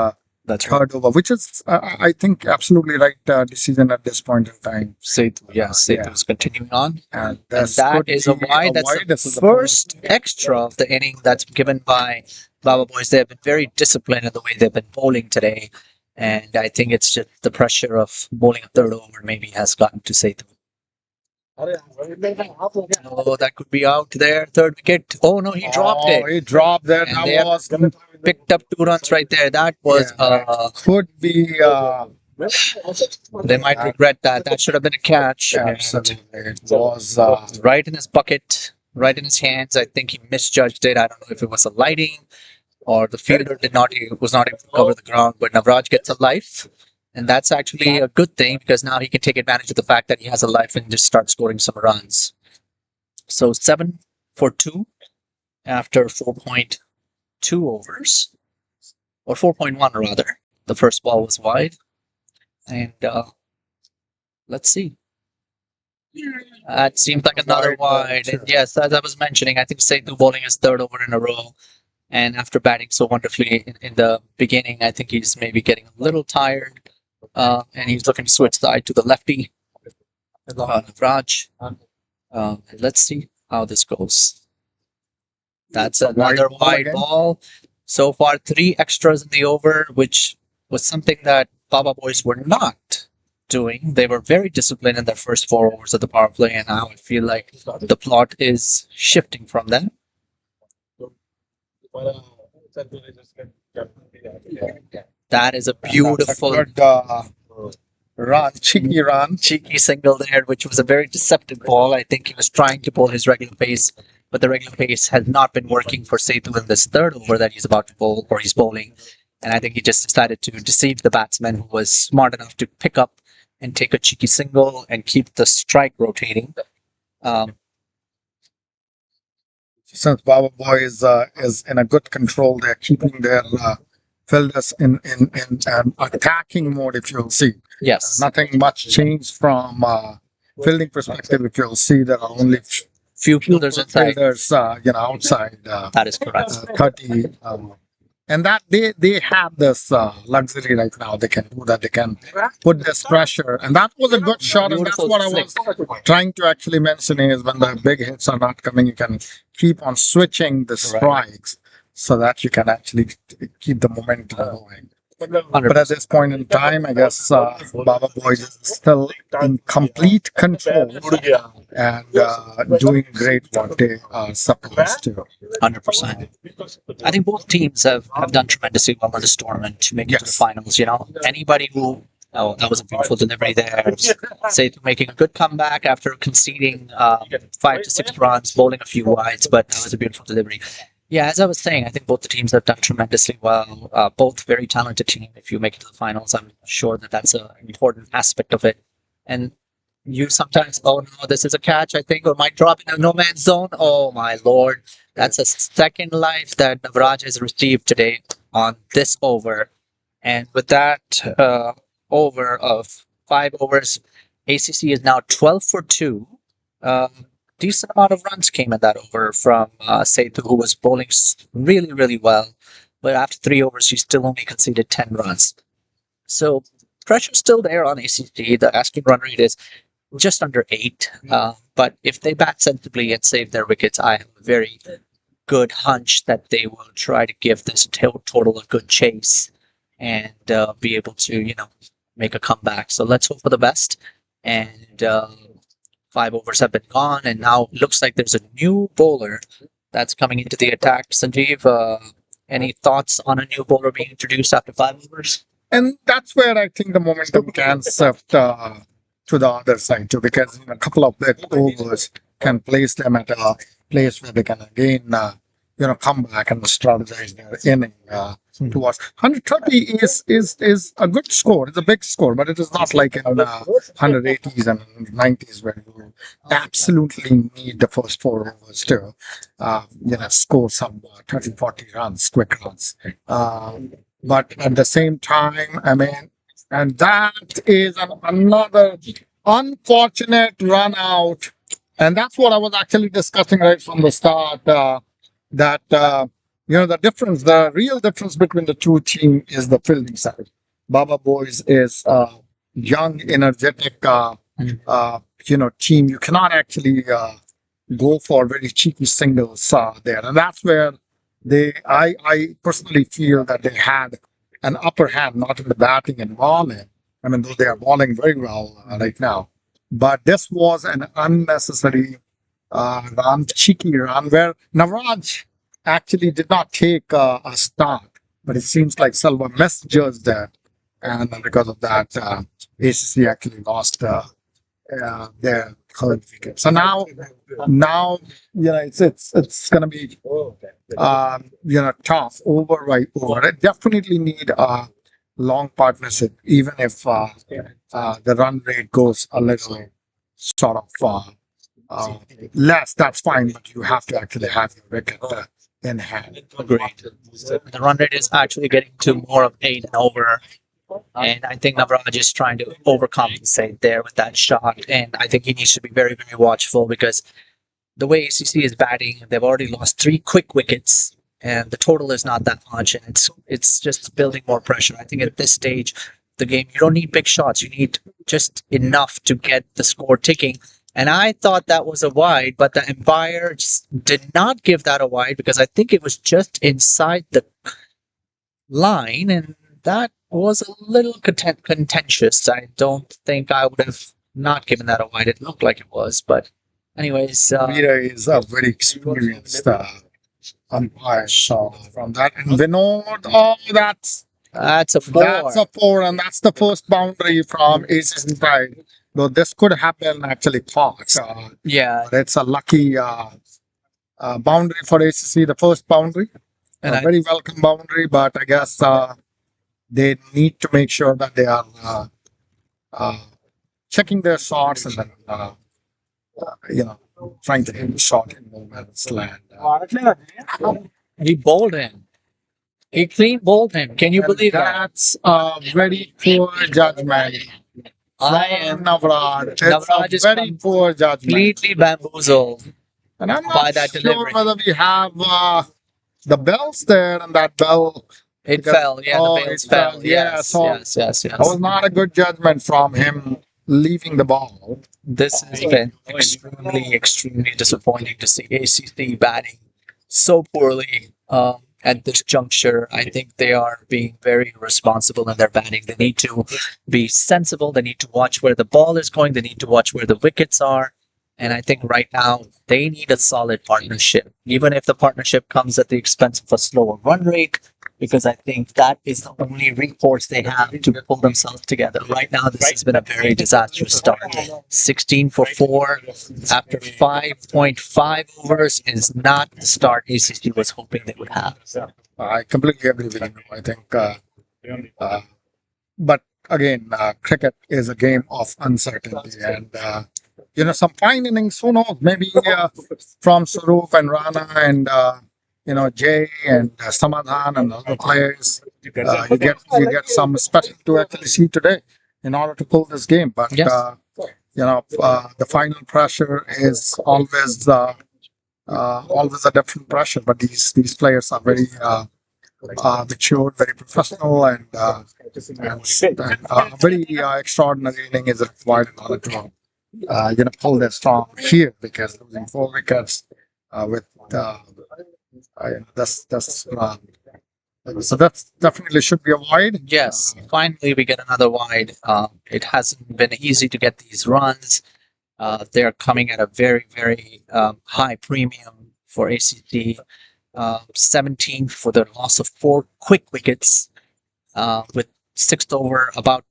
that's right. third over, which is, I think, absolutely right decision at this point in time. Sethu is continuing on. And And that is a wide. That's This the is the first extra of the inning that's given by Baba Boys. They've been very disciplined in the way they've been bowling today. And I think it's just the pressure of bowling a third over maybe has gotten to Sethu. Oh, that could be out there. 3rd wicket. Oh, no, he dropped it. He dropped that. And That they have was Picked up 2 runs right there. That was, could be they might regret that. That should have been a catch. And absolutely. It was right in his bucket, right in his hands. I think he misjudged it. I don't know if it was a lighting or the fielder was not able to cover the ground, but Navraj gets a life. And that's actually a good thing because now he can take advantage of the fact that he has a life and just start scoring some runs. So 7 for 2 after 4.2 overs, or 4.1 rather. The first ball was wide. And let's see. It seems like another wide. And yes, as I was mentioning, I think Sethu bowling his 3rd over in a row. And after batting so wonderfully in the beginning, I think he's maybe getting a little tired. And he's looking to switch side to the lefty, Navraj. Let's see how this goes. That's another wide ball. So far, 3 extras in the over, which was something that Baba Boys were not doing. They were very disciplined in their first 4 overs of the power play, and now I feel like the plot is shifting from them. That is a beautiful good run, cheeky single there, which was a very deceptive ball. I think he was trying to bowl his regular pace, but the regular pace has not been working for Sethu in this 3rd over that he's about to bowl, or he's bowling. And I think he just decided to deceive the batsman, who was smart enough to pick up and take a cheeky single and keep the strike rotating. Since Baba Boy is in a good control, they're keeping their fielders in attacking mode, if you'll see. Yes. Nothing much changed from fielding perspective. If you'll see, there are only few fielders inside. fielders, outside. That is correct. 30. And that they have this luxury right now. They can do that. They can put this pressure. And that was a good shot. And that's Beautiful what I was flick. trying to actually mention is when the big hits are not coming, you can keep on switching the strikes so that you can actually keep the momentum going. But at this point in time, I guess Baba Boys is still in complete control and doing great what they are supposed to. 100%. I think both teams have done tremendously well in this tournament to make it to the Yes. finals. Anybody who, oh, that was a beautiful delivery there. Say making a good comeback after conceding 5 to 6 runs, bowling a few wides, but that was a beautiful delivery. Yeah, as I was saying, I think both the teams have done tremendously well. Both very talented team. If you make it to the finals, I'm sure that that's an important aspect of it. And you sometimes, oh no, this is a catch, I think, or might drop in a no man's zone. Oh my lord, that's a second life that Navraj has received today on this over. And with that over of 5 overs, ACC is now 12 for 2. Decent amount of runs came in that over from Setu, who was bowling really, really well. But after 3 overs, he still only conceded 10 runs. So pressure's still there on ACC. The asking run rate is just under 8. But if they bat sensibly and save their wickets, I have a very good hunch that they will try to give this total a good chase and be able to, make a comeback. So let's hope for the best. And 5 overs have been gone, and now it looks like there's a new bowler that's coming into the attack. Sanjeev, any thoughts on a new bowler being introduced after 5 overs? And that's where I think the momentum can shift to the other side too, because a couple of big overs can place them at a place where they can again, come back and strategize their inning towards 130 is a good score. It's a big score, but it is not like in 180s and 90s where you absolutely need the first 4 overs to, score some 30, 40 runs, quick runs. But at the same time, and that is another unfortunate run out. And that's what I was actually discussing right from the start. The real difference between the two teams is the fielding side. Baba Boys is young, energetic, team. You cannot actually go for very cheeky singles there. And that's where I personally feel that they had an upper hand, not in the batting and bowling. Though they are bowling very well right now. But this was an unnecessary cheeky run where Navraj actually did not take a start. But it seems like Salva misjudged that. And because of that, ACC actually lost their third wicket. So now, it's gonna be tough over by over. It definitely need a long partnership, even if the run rate goes a little sort of less. That's fine, but you have to actually have your wicket in hand. Agreed. The run rate is actually getting to more of 8 and over. And I think Navraj is trying to overcompensate there with that shot. And I think he needs to be very, very watchful because the way ACC is batting, they've already lost 3 quick wickets. And the total is not that much. And it's just building more pressure. I think at this stage, the game, you don't need big shots. You need just enough to get the score ticking. And I thought that was a wide, but the umpire just did not give that a wide because I think it was just inside the line. And that was a little contentious. I don't think I would have not given that a wide. It looked like it was, but anyways. Veera is a very experienced umpire from that. And Vinod, that's a 4. That's a 4, and that's the first boundary from ACC side. Though this could have been actually caught. Yeah. But it's a lucky boundary for ACC, the first boundary. And A very welcome boundary, but I guess they need to make sure that they are checking their shots and then, trying to hit the shot in no man's land. He bowled him. He clean bowled him. Can you believe that? That's a very poor judgment. I am Navraj. It's Navraj a is very poor judgment. completely bamboozled. And I'm by not that sure delivery. whether we have the bells there, and that bell. It because- fell. Yeah, oh, the bails it fell. fell. Yeah, Yes, so yes, yes, that was yes. not a good judgment from him leaving the ball. This has been extremely disappointing to see ACC batting so poorly at this juncture. I think they are being very irresponsible in their batting. They need to be sensible. They need to watch where the ball is going. They need to watch where the wickets are. And I think right now they need a solid partnership, even if the partnership comes at the expense of a slower run rate, because I think that is the only recourse they have to pull themselves together. Right now, this has been a very disastrous start. 16 for 4 after 5.5 overs is not the start ACC was hoping they would have. I completely agree with you. I think, but again, cricket is a game of uncertainty, and some fine innings. Who knows? Maybe from Sarup and Rana and Jay and Samadhan and other players, you get some special to actually see today in order to pull this game. But Yes. the final pressure is always a different pressure. But these players are very mature, very professional, and a very extraordinary inning is required in order to pull their strong here, because losing 4 wickets with so that's definitely should be a wide. Yes, finally we get another wide. It hasn't been easy to get these runs. They're coming at a very, very high premium for ACT. 17 for the loss of 4 quick wickets, with six overs about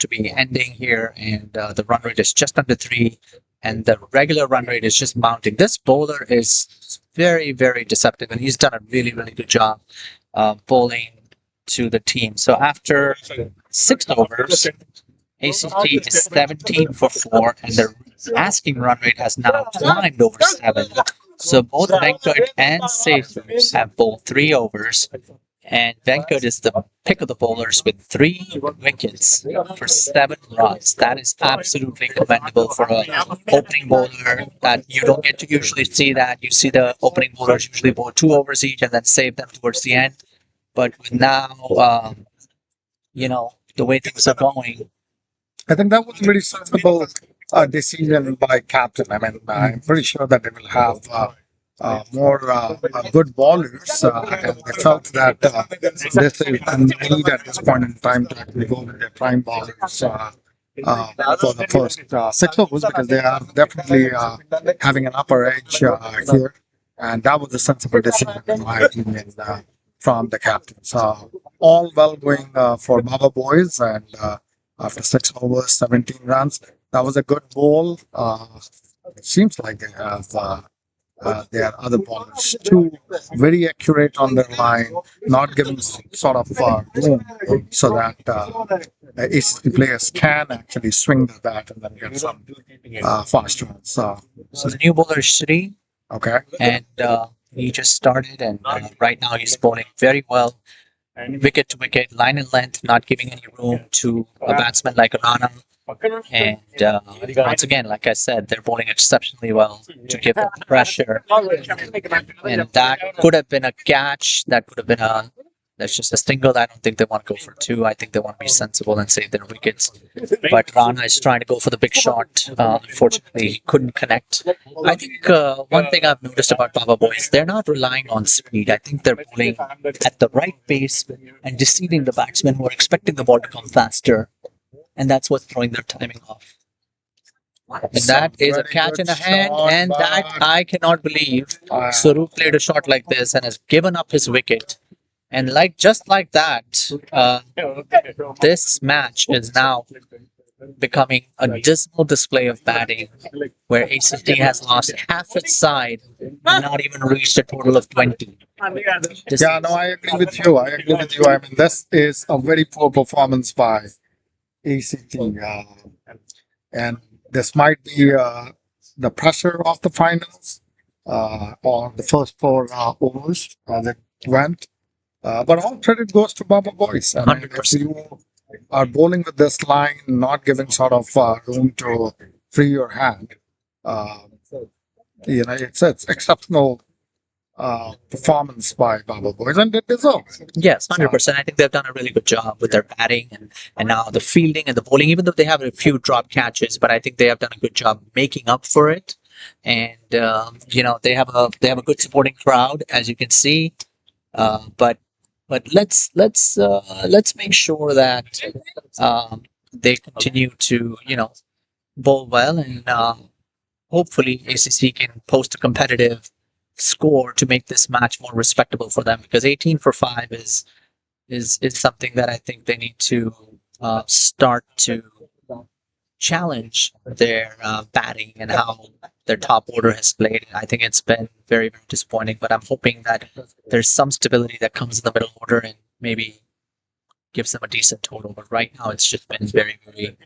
to be ending here, and the run rate is just under 3, and the regular run rate is just mounting. This bowler is very, very deceptive, and he's done a really, really good job bowling to the team. So after 6 overs, ACT is 17 for 4, and the asking run rate has now climbed over 7. So both Venkat and Sethu have bowled 3 overs, and Venkat is the pick of the bowlers with 3 wickets for 7 runs. That is absolutely commendable for an opening bowler. That you don't get to usually see that. You see the opening bowlers usually bowl 2 overs each and then save them towards the end. But with now, the way things are going, I think that was a very sensible decision by captain. I mean, I'm pretty sure that they will have more good ballers, and they felt that this is a need at this point in time to actually go with their prime ballers for the first 6 overs, because they are definitely having an upper edge here, and that was a sensible decision in my opinion from the captain. So all well going for Baba boys, and after 6 overs, 17 runs, that was a good ball. It seems like they have their other ballers too very accurate on their line, not giving sort of room so that ACC players can actually swing the bat and then get some fast runs. so the new bowler is Shri, Okay. and he just started, and right now he's bowling very well, wicket to wicket, line and length, not giving any room to a batsman like Rana. And once again, like I said, they're bowling exceptionally well to give them pressure. And that could have been a catch. That could have been that's just a single. I don't think they want to go for 2. I think they want to be sensible and save their wickets. But Rana is trying to go for the big shot. Unfortunately, he couldn't connect. I think one thing I've noticed about Baba boys, they're not relying on speed. I think they're bowling at the right pace and deceiving the batsmen who are expecting the ball to come faster. And that's what's throwing their timing off. And that is a Very catch good in a hand, shot, and that but- I cannot believe. Sarup played a shot like this and has given up his wicket. And just like that, this match is now becoming a dismal display of batting, where ACT has lost half its side and not even reached a total of 20. Yeah, no, I agree with you. I mean, this is a very poor performance by ACT, and this might be the pressure of the finals or the first 4 overs that went. But all credit goes to Baba boys. I mean, if you are bowling with this line, not giving sort of room to free your hand, it's exceptional performance by Baba Boys, and it deserves. Yes, 100%. I think they've done a really good job with their batting and now the fielding and the bowling, even though they have a few drop catches, but I think they have done a good job making up for it. And they have a good supporting crowd, as you can see. But let's make sure that they continue to bowl well, and hopefully ACC can post a competitive score to make this match more respectable for them, because 18 for 5 is something that I think they need to start to challenge their batting and how their top order has played. I think it's been very, very disappointing, but I'm hoping that there's some stability that comes in the middle order and maybe gives them a decent total. But right now, it's just been very, very,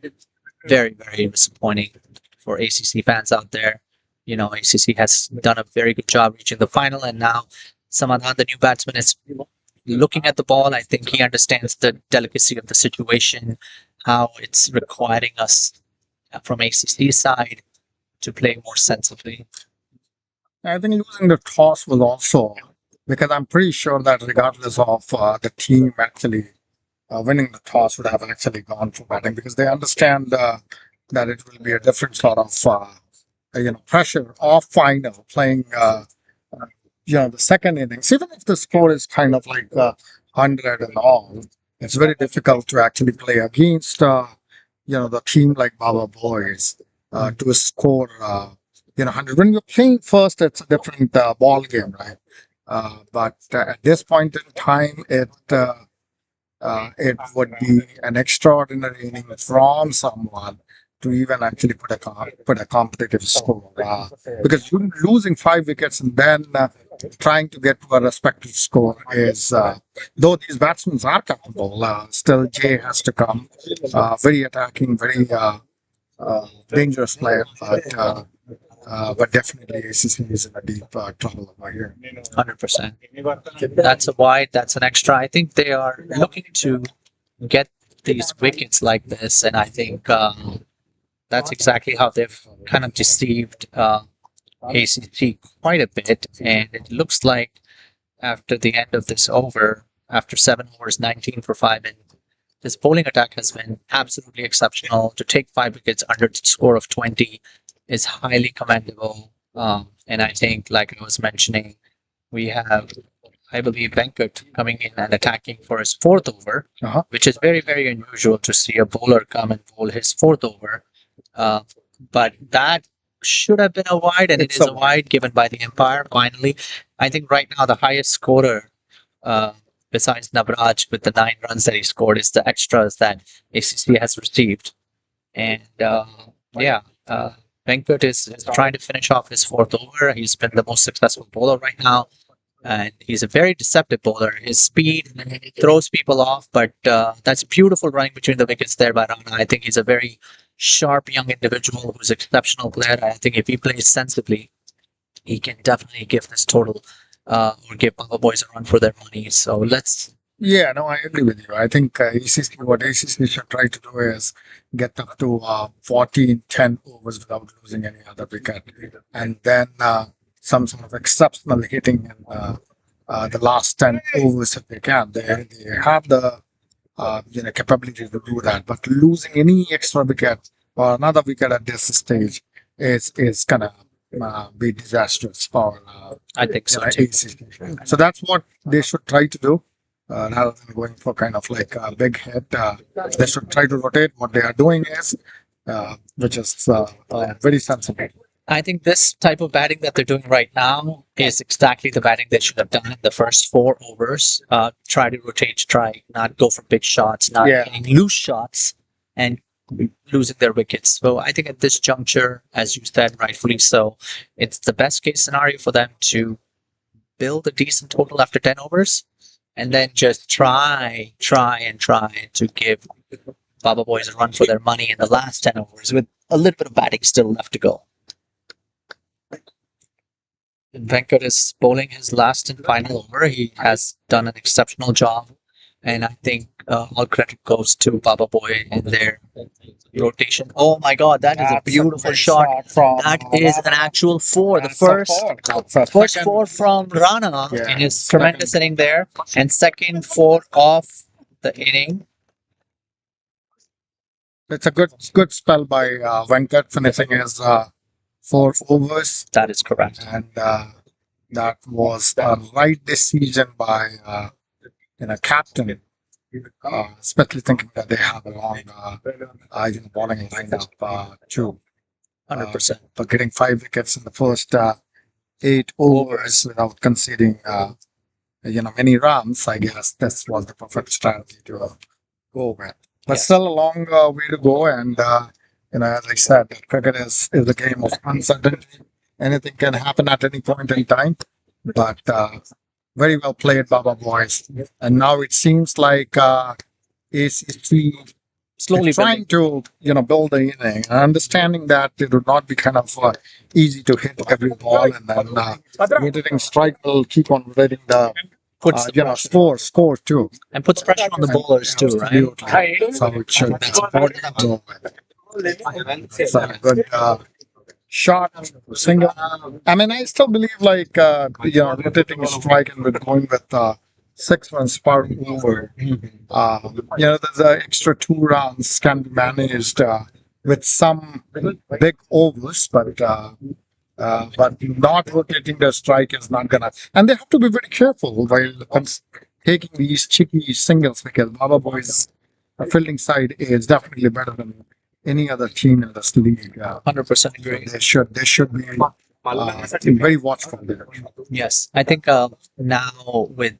very, very disappointing for ACC fans out there. ACC has done a very good job reaching the final, and now Samadhan, the new batsman, is looking at the ball. I think he understands the delicacy of the situation, how it's requiring us from ACC side to play more sensibly. I think losing the toss was also because I'm pretty sure that regardless of the team actually winning the toss would have actually gone for batting, because they understand that it will be a different sort of pressure of final playing the second innings. Even if the score is kind of like 100 and all, it's very difficult to actually play against the team like Baba Boys to score 100. When you're playing first, it's a different ball game, right? But at this point in time, it would be an extraordinary inning from someone to even actually put a competitive score. Because losing 5 wickets and then trying to get to a respective score is, though these batsmen are capable, still Jay has to come. Very attacking, very dangerous player, but definitely ACC is in a deep trouble over here. 100%. That's a wide, that's an extra. I think they are looking to get these wickets like this, and I think that's exactly how they've kind of deceived ACC quite a bit. And it looks like after the end of this over, after 7 overs, 19 for 5, and this bowling attack has been absolutely exceptional. To take 5 wickets under the score of 20 is highly commendable. And I think, like I was mentioning, we have, I believe, Venkat coming in and attacking for his 4th over, which is very, very unusual to see a bowler come and bowl his 4th over. But that should have been a wide, and it is a wide given by the umpire. Finally, I think right now the highest scorer, besides Navraj with the 9 runs that he scored, is the extras that ACC has received. And Venkat is trying to finish off his 4th over. He's been the most successful bowler right now. And he's a very deceptive bowler. His speed throws people off, but that's beautiful running between the wickets there by Rana. I think he's a very sharp young individual who's an exceptional player. I think if he plays sensibly, he can definitely give this total or give Baba Boys a run for their money. So let's. Yeah, no, I agree with you. I think what ACC should try to do is get up to 14, 10 overs without losing any other wicket, and then some sort of exceptional hitting in the last 10 overs if they can. They have the capability to do that, but losing any extra wicket or another wicket at this stage is gonna be disastrous for I think so too. ACC. So that's what they should try to do. Rather than going for kind of like a big hit, they should try to rotate. What they are doing is, which is very sensible. I think this type of batting that they're doing right now is exactly the batting they should have done in the first 4 overs. Try to rotate, try not go for big shots, not hitting loose shots, and losing their wickets. So I think at this juncture, as you said, rightfully so, it's the best case scenario for them to build a decent total after 10 overs. And then just try to give Baba Boys a run for their money in the last 10 overs with a little bit of batting still left to go. And Venkat is bowling his last and final over. He has done an exceptional job And I think all credit goes to Baba Boy and their rotation. Oh my God, that is a beautiful shot. from That is an actual four. The That's a first four. That's a first second- four from Rana Yeah, in his second. tremendous inning there, and second four of the inning. It's a good spell by Venkat, finishing his 4 overs, That is correct. and that was a right decision by captain, especially thinking that they have a long bowling lineup too. 100%. But getting 5 wickets in the first 8 overs without conceding many runs, I guess this was the perfect strategy to go with. But Yes. still a long way to go, and as I said, cricket is a game of uncertainty. Anything can happen at any point in time. But very well played, Baba boys. And now it seems like ACC Slowly is trying to build the inning, and understanding that it would not be kind of easy to hit every ball, and then rotating strike will keep on rotating the puts the pressure, score too. and puts pressure on the bowlers too, right? Absolutely. So it should be important to go with. It's a good shot, single. I mean, I still believe rotating strike and with going with 6 runs per over. The extra 2 rounds can be managed with some big overs, but not rotating the strike is not gonna. And they have to be very careful while taking these cheeky singles, because Baba Boys' fielding side is definitely better than any other team in this league. 100% agree. They should be very watchful there. Yes, I think now with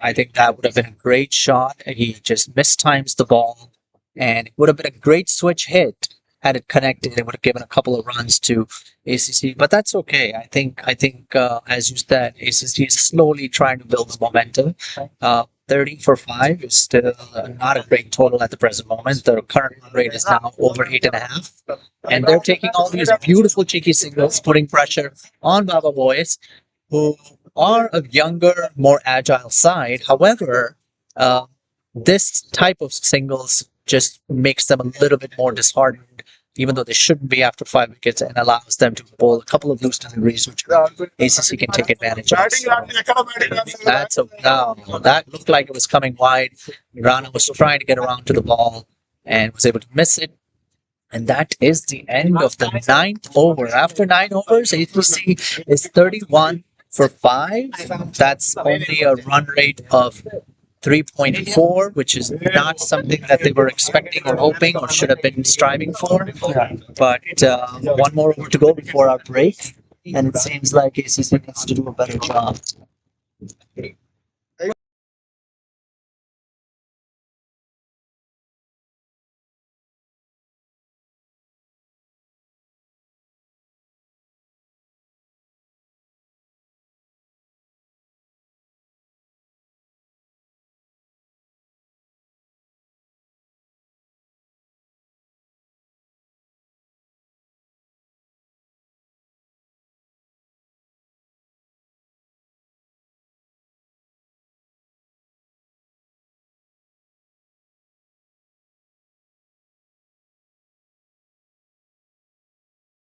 I think that would have been a great shot. He just mistimes the ball, and it would have been a great switch hit had it connected. It would have given a couple of runs to ACC, but that's okay. I think as you said, ACC is slowly trying to build the momentum. 30 for 5 is still not a great total at the present moment. The current run rate is now over 8.5, and they're taking all these beautiful cheeky singles, putting pressure on Baba Boys, who are a younger, more agile side. However, this type of singles just makes them a little bit more disheartened, even though they shouldn't be after 5 wickets, and allows them to bowl a couple of loose deliveries, which ACC can take advantage of. That's that looked like it was coming wide. Rana was trying to get around to the ball and was able to miss it. And that is the end of the 9th over. After 9 overs, ACC is 31 for 5. That's only a run rate of 3.4, which is not something that they were expecting or hoping or should have been striving for. But one more over to go before our break, and it seems like ACC needs to do a better job.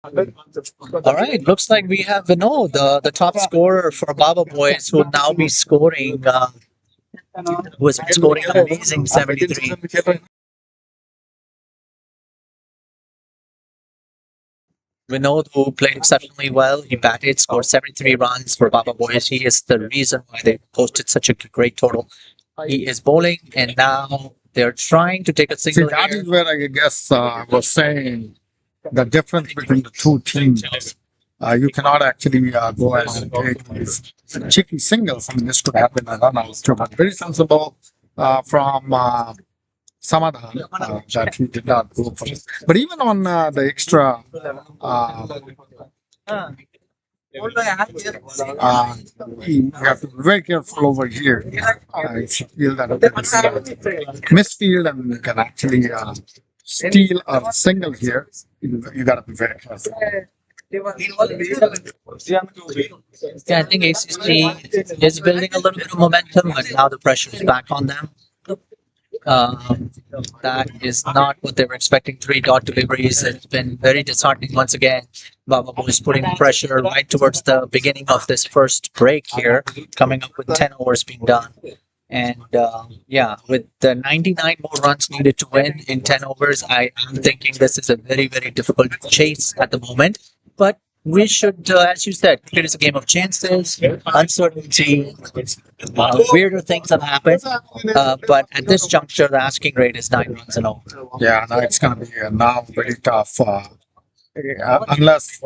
All right, looks like we have Vinod, the top scorer for Baba Boys, who will now be scoring, who has been scoring an amazing 73. Vinod, who played exceptionally well, he batted, scored 73 runs for Baba Boys. He is the reason why they posted such a great total. He is bowling, and now they're trying to take a See, single that here. is where I guess I was saying the difference between the two teams. You cannot actually go and take these cheeky singles. I mean, this could happen in run outs too, but very sensible from Samadhan that he did not go for it. But even on the extra, you have to be very careful over here. If you feel that it's misfield and you can actually steal a single here, you got to be very careful. Yeah, I think ACC is building a little bit of momentum, but now the pressure is back on them. Um, that is not what they were expecting. 3 dot deliveries. It's been very disheartening once again. Baba is putting pressure right towards the beginning of this first break here, coming up with 10 overs being done. And yeah, with the 99 more runs needed to win in 10 overs, I am thinking this is a very, very difficult chase at the moment. But we should, as you said, it is a game of chances, uncertainty, weirder things have happened. But at this juncture, the asking rate is 9 runs and over. Yeah, no, it's going to be now very tough. Unless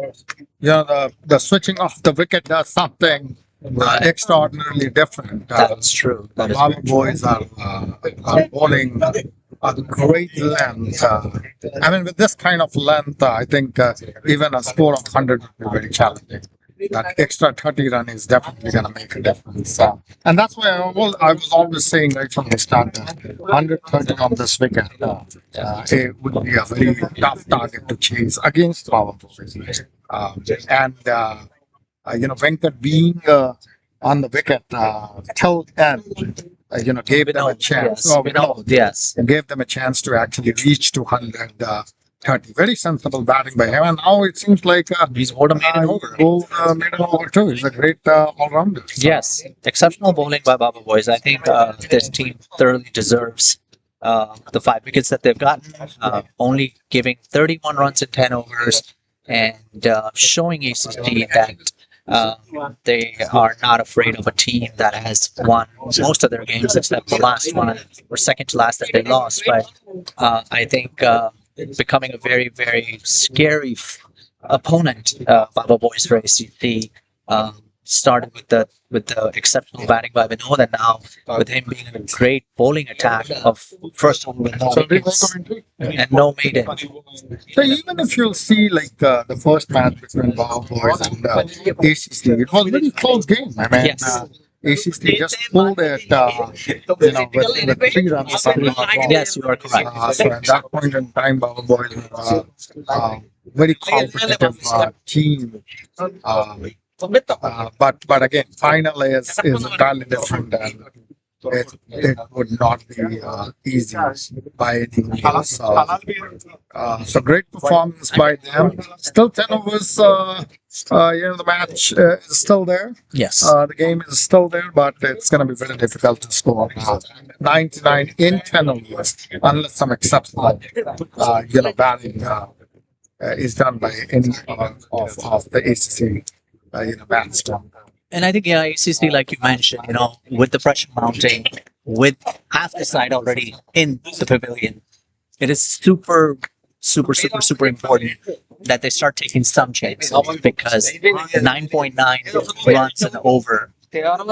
the switching off the wicket does something extraordinarily different. That's true. That is Our very true. boys are bowling a great length. I mean, with this kind of length, I think even a score of 100 would be very challenging. That extra 30 run is definitely going to make a difference. And that's why I was always saying right from the start that 130 on this wicket it would be a very tough target to chase against our boys. Venkat being on the wicket till end, gave them a chance. Yes, yes. Gave them a chance to actually reach to 130. Very sensible batting by him, and now it seems like He's bowled a maiden over. Made it over too. He's a great all-rounder. Yes, exceptional bowling by Baba Boys. I think this team thoroughly deserves the 5 wickets that they've gotten, only giving 31 runs in 10 overs and showing ACC that they are not afraid of a team that has won most of their games except the last one or second to last that they lost. But I think becoming a very, very scary opponent, Baba Boys for ACC. Started with the exceptional batting by Vinod, and now with him being in a great bowling attack of first over with no wickets and no maiden. So even if you'll see like the first match between Baba Boys and ACC, it was a very close game. I mean, Yes. ACC just pulled it, with 3 runs. Yes, you are correct. So at that point in time, Baba Boys were very competitive team. But again, final is entirely different, and it would not be easy by any means. So great performance by them. Still 10 overs. The match is still there. Yes. The game is still there, but it's going to be very difficult to score 99 in 10 overs unless some exceptional, batting is done by any of the ACC, batsmen. And I think, yeah, ACC, like you mentioned, with the pressure mounting, with half the side already in the pavilion, it is super, super, super, super important that they start taking some chances because 9.9 runs and over on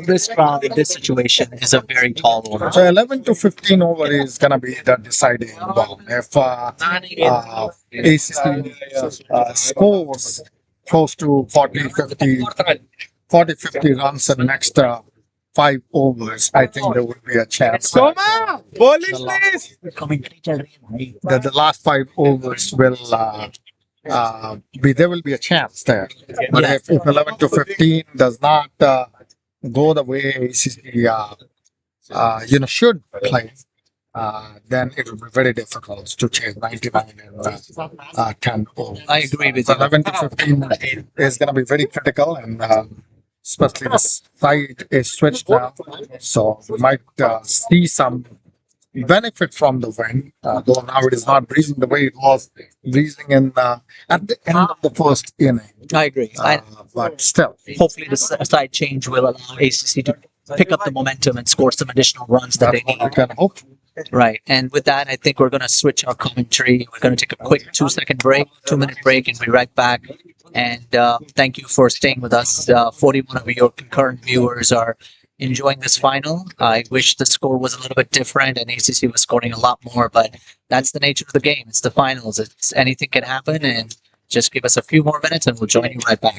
this ground in this situation is a very tall order. So 11 to 15 over is going to be the deciding ball. If ACC scores close to 40, 50 runs in the next 5 overs, I think there would be a chance. The last 5 overs will there will be a chance there. But if 11 to 15 does not go the way ACC should play, then it will be very difficult to chase 99 and 10 overs. I agree with you. 11 to 15 is going to be very critical, and especially the side is switched now, so we might see some benefit from the wind, though now it is not breezing the way it was breezing in at the end of the first inning. I agree. But still, Hopefully the side change will allow ACC to pick up the momentum and score some additional runs that they that's what we need. can hope. Right. And with that, I think we're going to switch our commentary. We're going to take a quick 2-second break, 2-minute break, and be right back. And thank you for staying with us. 41 of your concurrent viewers are enjoying this final. I wish the score was a little bit different and ACC was scoring a lot more, but that's the nature of the game. It's the finals. Anything can happen, and just give us a few more minutes and we'll join you right back.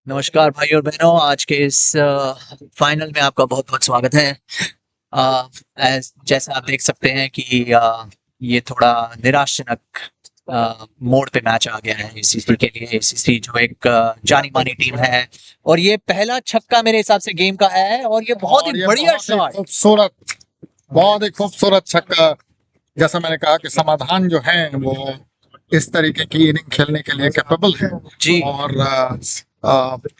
नमस्कार भाई और बहनों, आज के इस final में आपका बहुत बहुत स्वागत है। जैसा आप देख सकते हैं कि ये थोड़ा निराशजनक मोड़ पे मैच आ गया है एसीसी के लिए। एसीसी जो एक जानी मानी टीम है, और ये पहला छक्का मेरे हिसाब से गेम का है, और ये बहुत और ही ये बढ़िया बहुत ही शॉट। खूबसूरत, बहुत ही खूबसूरत छक्का। जैसा मैंने कहा कि समाधान जो है वो इस तरीके की इनिंग खेलने के लिए कैपेबल है। जी और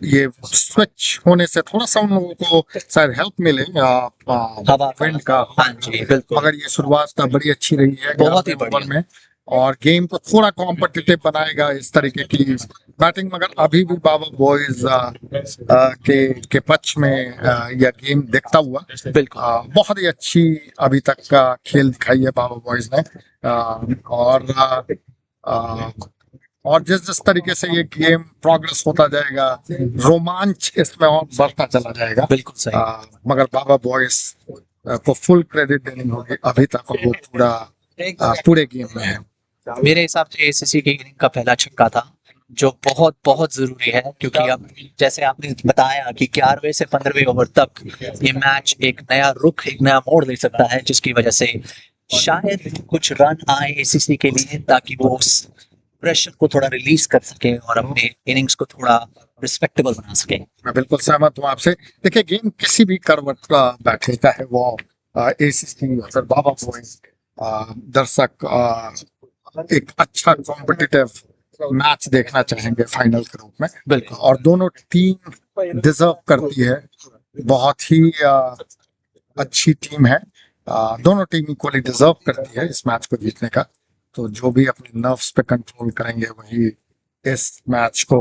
ये स्विच होने से थोड़ा सा उन लोगों को शायद हेल्प मिले हवा विंड का। हाँ जी बिल्कुल, मगर ये शुरुआत बड़ी अच्छी रही है बहुत ही 11वें ओवर बढ़िया। में, और गेम को थोड़ा कॉम्पिटिटिव बनाएगा इस तरीके की बैटिंग। मगर अभी भी बाबा बॉयज के पक्ष में यह गेम देखता हुआ बिल्कुल बहुत ही अच्छी अभी तक का खेल दिखाई है बाबा बॉयज ने। और और जिस जिस तरीके से ये गेम प्रोग्रेस होता जाएगा, रोमांच इसमें और बढ़ता चला जाएगा। बिल्कुल सही। मगर बाबा बॉयज को फुल क्रेडिट देनी होगी अभी तक, और वो पूरे गेम में है। मेरे हिसाब से एसीसी की इनिंग का पहला छक्का था, जो बहुत बहुत जरूरी है, क्योंकि अब जैसे आपने बताया कि 11वें से 15वें ओवर तक ये मैच एक नया रुख, एक नया मोड़ ले सकता है, जिसकी वजह से शायद कुछ रन आए एसीसी के लिए, ताकि वो उस प्रेशर को थोड़ा रिलीज कर सके और अपने इनिंग्स को थोड़ा रिस्पेक्टेबल बना सके। मैं बिल्कुल सहमत हूँ आपसे। देखिए, गेम किसी भी करवट का बैठे, चाहे वो एसीसी या फिर बाबा बॉयज, दर्शक एक अच्छा कॉम्पिटिटिव मैच देखना चाहेंगे फाइनल के रूप में। बिल्कुल। और दोनों टीम डिजर्व करती है, बहुत ही अच्छी टीम है। दोनों टीम इक्वली डिजर्व करती है इस मैच को जीतने का। तो जो भी अपने नर्व्स पे कंट्रोल करेंगे वही इस मैच को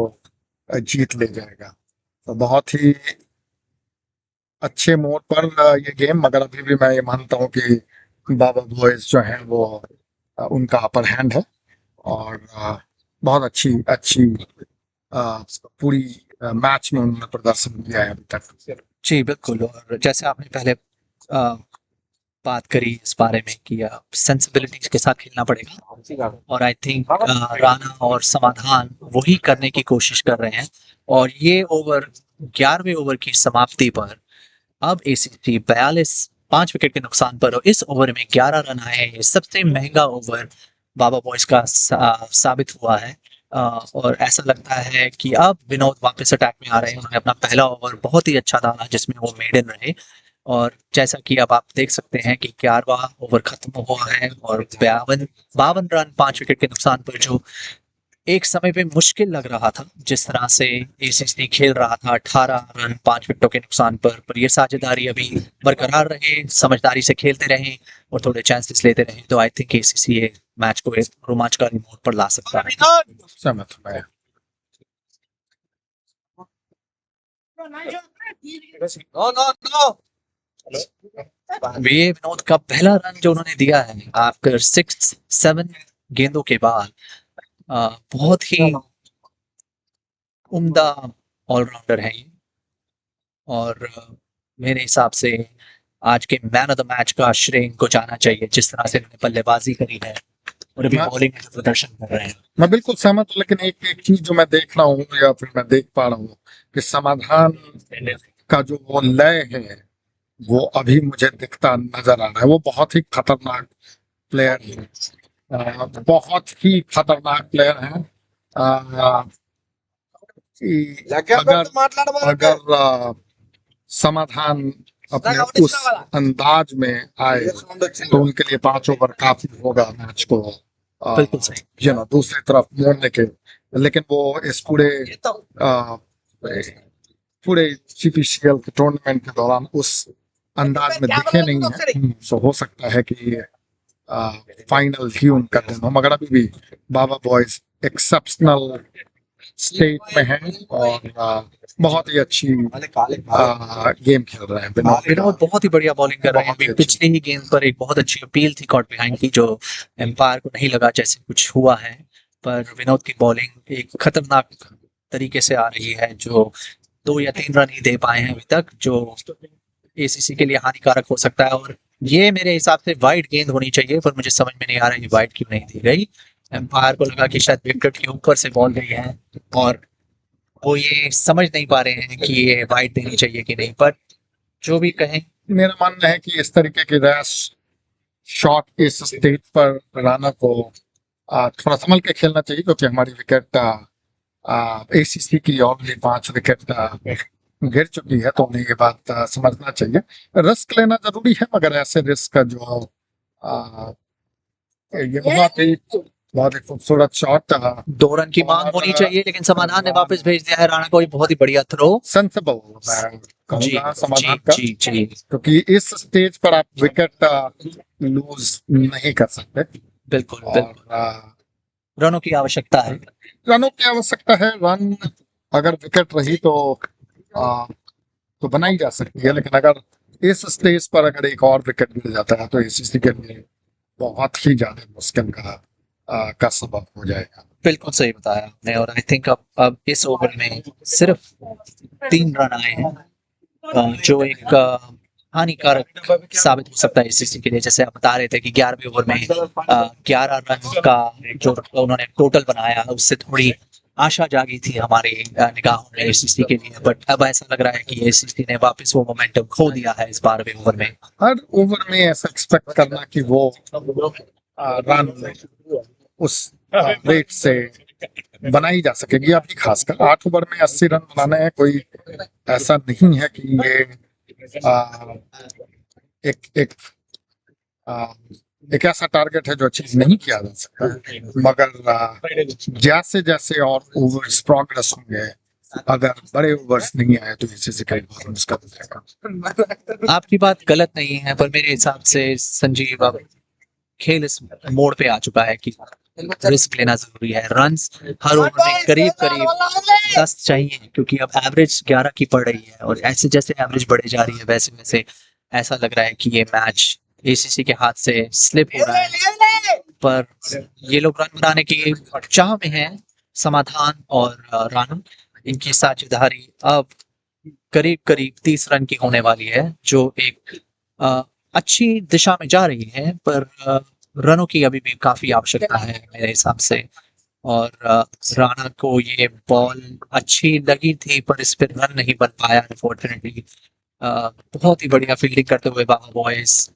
जीत ले जाएगा। तो बहुत ही अच्छे मोड पर ये गेम, मगर अभी भी मैं ये मानता हूँ कि बाबा बॉयज जो हैं वो उनका अपर हैंड है। और बहुत अच्छी अच्छी पूरी मैच में उन्होंने प्रदर्शन किया है अभी तक। जी बिल्कुल। और जैसे आपने पहले बात करी इस बारे में कि सेंसिबिलिटीज के साथ खेलना पड़ेगा, और आई थिंक राणा और समाधान वही करने की कोशिश कर रहे हैं। और ये ओवर, 11वें ओवर की समाप्ति पर अब एसीसी 42 5 विकेट के नुकसान पर, और इस ओवर में 11 रन आए हैं। ये सबसे महंगा ओवर बाबा बॉयज का साबित हुआ है। और ऐसा लगता है कि अब विनोद वापस अटैक में आ रहे हैं। उन्होंने अपना पहला ओवर बहुत ही अच्छा डाला, जिसमें वो मेडन रहे। और जैसा कि अब आप देख सकते हैं कि 11वां ओवर खत्म हुआ है, और 52 रन 5 विकेट के नुकसान पर, जो एक समय पे मुश्किल लग रहा था जिस तरह से एसीसी खेल रहा था, 18 रन 5 विकेटों के नुकसान पर ये साझेदारी अभी बरकरार रहे, समझदारी से खेलते रहे और थोड़े चांसेस लेते रहे, तो आई थिंक एसीसी ये मैच को एक रोमांचकारी मोड़ पर ला सकता है। सहमत हूं मैं। ये विनोद का पहला रन जो उन्होंने दिया है आफ्टर 6-7 गेंदों के बाद, बहुत ही उम्दा ऑलराउंडर है ये। और मेरे हिसाब से आज के मैन ऑफ द मैच का श्रेय इनको जाना चाहिए, जिस तरह से इन्होंने बल्लेबाजी करी है और अभी बॉलिंग में जो प्रदर्शन कर रहे हैं। मैं बिल्कुल सहमत हूँ, लेकिन एक एक चीज जो मैं देख रहा हूँ या फिर मैं देख पा रहा हूँ कि समाधान का जो वो लय है वो अभी मुझे दिखता नजर आ रहा है। वो बहुत ही खतरनाक प्लेयर है, बहुत ही खतरनाक प्लेयर है। अगर समाधान अपने उस अंदाज में आए तो उनके लिए 5 ओवर काफी होगा मैच को बिल्कुल सही। दूसरी तरफ मोड़ने के। लेकिन वो इस पूरे सीपीसीएल के टूर्नामेंट के दौरान उस अंदाज में दिखे नहीं है। तो हो सकता है कि फाइनल ही उनका दिन हो, मगर अभी भी बाबा बॉयज एक्सेप्शनल स्टेट में है और बहुत ही अच्छी गेम खेल रहे हैं। विनोद बहुत ही बढ़िया बॉलिंग कर रहे हैं। अभी पिछले ही गेंद पर एक बहुत अच्छी अपील थी कॉट बिहाइंड की, जो एम्पायर को नहीं लगा जैसे कुछ हुआ है, पर विनोद की बॉलिंग एक खतरनाक तरीके से आ रही है, जो 2 या 3 रन ही दे पाए हैं अभी तक, जो एसीसी के लिए हानिकारक हो सकता है। और ये मेरे हिसाब से वाइड गेंद होनी चाहिए, पर मुझे समझ में नहीं आ रहा है वाइड क्यों नहीं दी गई। एम्पायर को लगा कि शायद विकेट के ऊपर से बॉल गई है, और वो ये समझ नहीं पा रहे हैं कि ये वाइड देनी चाहिए कि नहीं, पर जो भी कहें मेरा मानना है कि इस तरीके की रैश शॉट इस स्टेज पर राना को थोड़ा संभल के खेलना चाहिए, क्योंकि हमारी विकेट एसीसी की ऑलरेडी 5 विकेट गिर चुकी है, तो उन्हें ये बात समझना चाहिए। रिस्क लेना जरूरी है, मगर ऐसे रिस्क का जो ये बहुत ही खूबसूरत शॉट 2 रन की मांग होनी चाहिए, लेकिन समाधान ने वापस भेज दिया है राणा को। ये बहुत ही बढ़िया थ्रो। सेंसिबल मैं जी कहूंगा समाधान जी का, जी जी, क्योंकि इस स्टेज पर आप विकेट लूज नहीं कर सकते। बिल्कुल और बिल्कुल। रनों की आवश्यकता है। रनों की आवश्यकता है। रन अगर विकेट रही तो बनाई जा सकती है, लेकिन अगर इस स्टेज पर अगर एक और विकेट गिर जाता है तो एसीसी के लिए बहुत ही ज्यादा मुश्किल का सबब हो जाएगा। बिल्कुल सही बताया आपने। और आई थिंक अब इस ओवर में सिर्फ 3 रन आए हैं, जो एक हानिकारक साबित हो सकता है एसीसी के लिए। जैसे आप बता रहे थे कि 11वें ओवर में 11 रन का जो उन्होंने टोटल बनाया, उससे थोड़ी आशा जागी थी हमारी निगाहों में एसीसी के लिए। बट अब ऐसा लग रहा है कि एसीसी ने वापस वो मोमेंटम खो दिया है इस 12वें ओवर में। हर ओवर में ऐसा एक्सपेक्ट करना कि वो रन उस रेट से बनाई जा सकेगी, अभी खासकर 8 ओवर में 80 रन बनाना है, कोई ऐसा नहीं है कि ये आ, एक एक आ, एक ऐसा टारगेट है जो अचीव नहीं किया जा सकता है। मगर जैसे जैसे और ओवर्स प्रोग्रेस होंगे, अगर बड़े ओवर्स नहीं आए तो इससे कई बहुत मुश्किल हो जाएगा। आपकी बात गलत नहीं है, पर मेरे हिसाब से संजीव अब खेल इस मोड़ पे आ चुका है कि रिस्क लेना जरूरी है। रन्स हर ओवर में करीब करीब 10 चाहिए, क्योंकि अब एवरेज 11 की पड़ रही है। और ऐसे जैसे एवरेज बढ़े जा रही है, वैसे वैसे ऐसा लग रहा है कि ये मैच एसीसी के हाथ से स्लिप हो रहा है। पर ये लोग रन बनाने की चाह में हैं। समाधान और राणा, इनकी साझेदारी अब करीब करीब 30 रन की होने वाली है, जो एक अच्छी दिशा में जा रही है। पर रनों की अभी भी काफी आवश्यकता है मेरे हिसाब से। और राणा को ये बॉल अच्छी लगी थी, पर इस पर रन नहीं बन पाया अनफॉर्चुनेटली। बहुत ही बढ़िया फील्डिंग करते हुए बाबा बॉयज,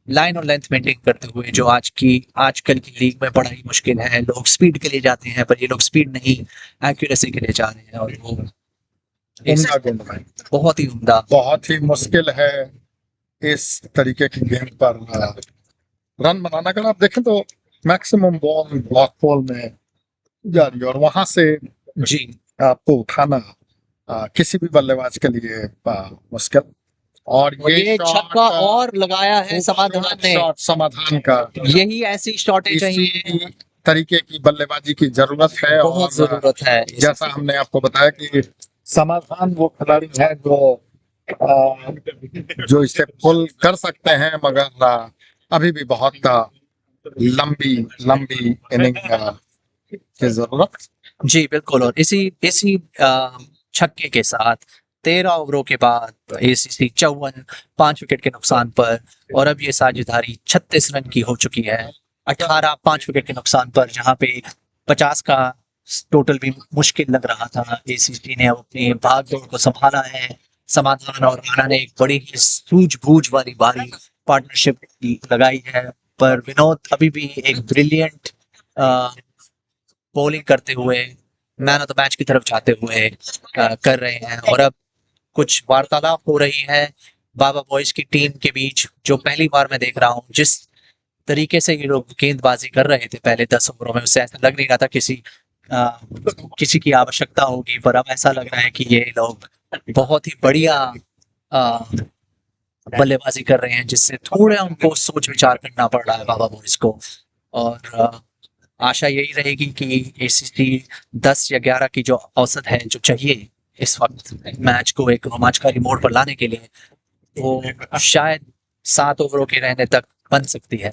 लाइन और लेंथ मेंटेन करते हुए, जो आजकल की लीग में बड़ा ही मुश्किल है। लोग स्पीड के लिए जाते हैं, पर ये लोग स्पीड नहीं, एक्यूरेसी के लिए जा रहे हैं। और वो उम्दा गेंद भाई, बहुत ही उम्दा। बहुत ही मुश्किल है इस तरीके की गेंद पर रन बनाना। अगर आप देखें तो मैक्सिमम बॉल ब्लॉक बॉल में जा रही है, और वहां से जी आपको उठाना किसी भी बल्लेबाज के लिए मुश्किल। और ये छक्का और लगाया है समाधान ने। शॉट समाधान का, यही ऐसी शॉटें चाहिए, इसी तरीके की बल्लेबाजी की जरूरत है। बहुत और जरूरत है। जैसा हमने आपको बताया कि समाधान वो खिलाड़ी है जो इसे पुल कर सकते हैं, मगर अभी भी बहुत लंबी लंबी इनिंग की जरूरत। जी बिल्कुल। और इसी इसी छक्के के साथ 13 ओवरों के बाद एसीसी 54 5 विकेट के नुकसान पर, और अब ये साझेदारी 36 रन की हो चुकी है। 18 5 विकेट के नुकसान पर, जहां पे 50 का टोटल भी मुश्किल लग रहा था। एसीसी ने अपनी भागदौड़ को संभाला है। समाधान और राणा ने एक बड़ी ही सूझबूझ वाली भारी पार्टनरशिप लगाई है। पर विनोद अभी भी एक ब्रिलियंट बॉलिंग करते हुए, मैन ऑफ द मैच की तरफ जाते हुए कर रहे हैं। और अब कुछ वार्तालाप हो रही है बाबा बॉयज की टीम के बीच, जो पहली बार मैं देख रहा हूँ। जिस तरीके से ये लोग गेंदबाजी कर रहे थे पहले 10 ओवरों में, उससे ऐसा लग नहीं रहा था किसी की आवश्यकता होगी। पर अब ऐसा लग रहा है कि ये लोग बहुत ही बढ़िया बल्लेबाजी कर रहे हैं, जिससे थोड़ा उनको सोच विचार करना पड़ रहा है बाबा बॉयज को। और आशा यही रहेगी कि एसीसी 10 या 11 की जो औसत है, जो चाहिए इस वक्त मैच को एक रोमांचकारी मोड़ पर लाने के लिए, वो शायद 7 ओवरों के रहने तक बन सकती है।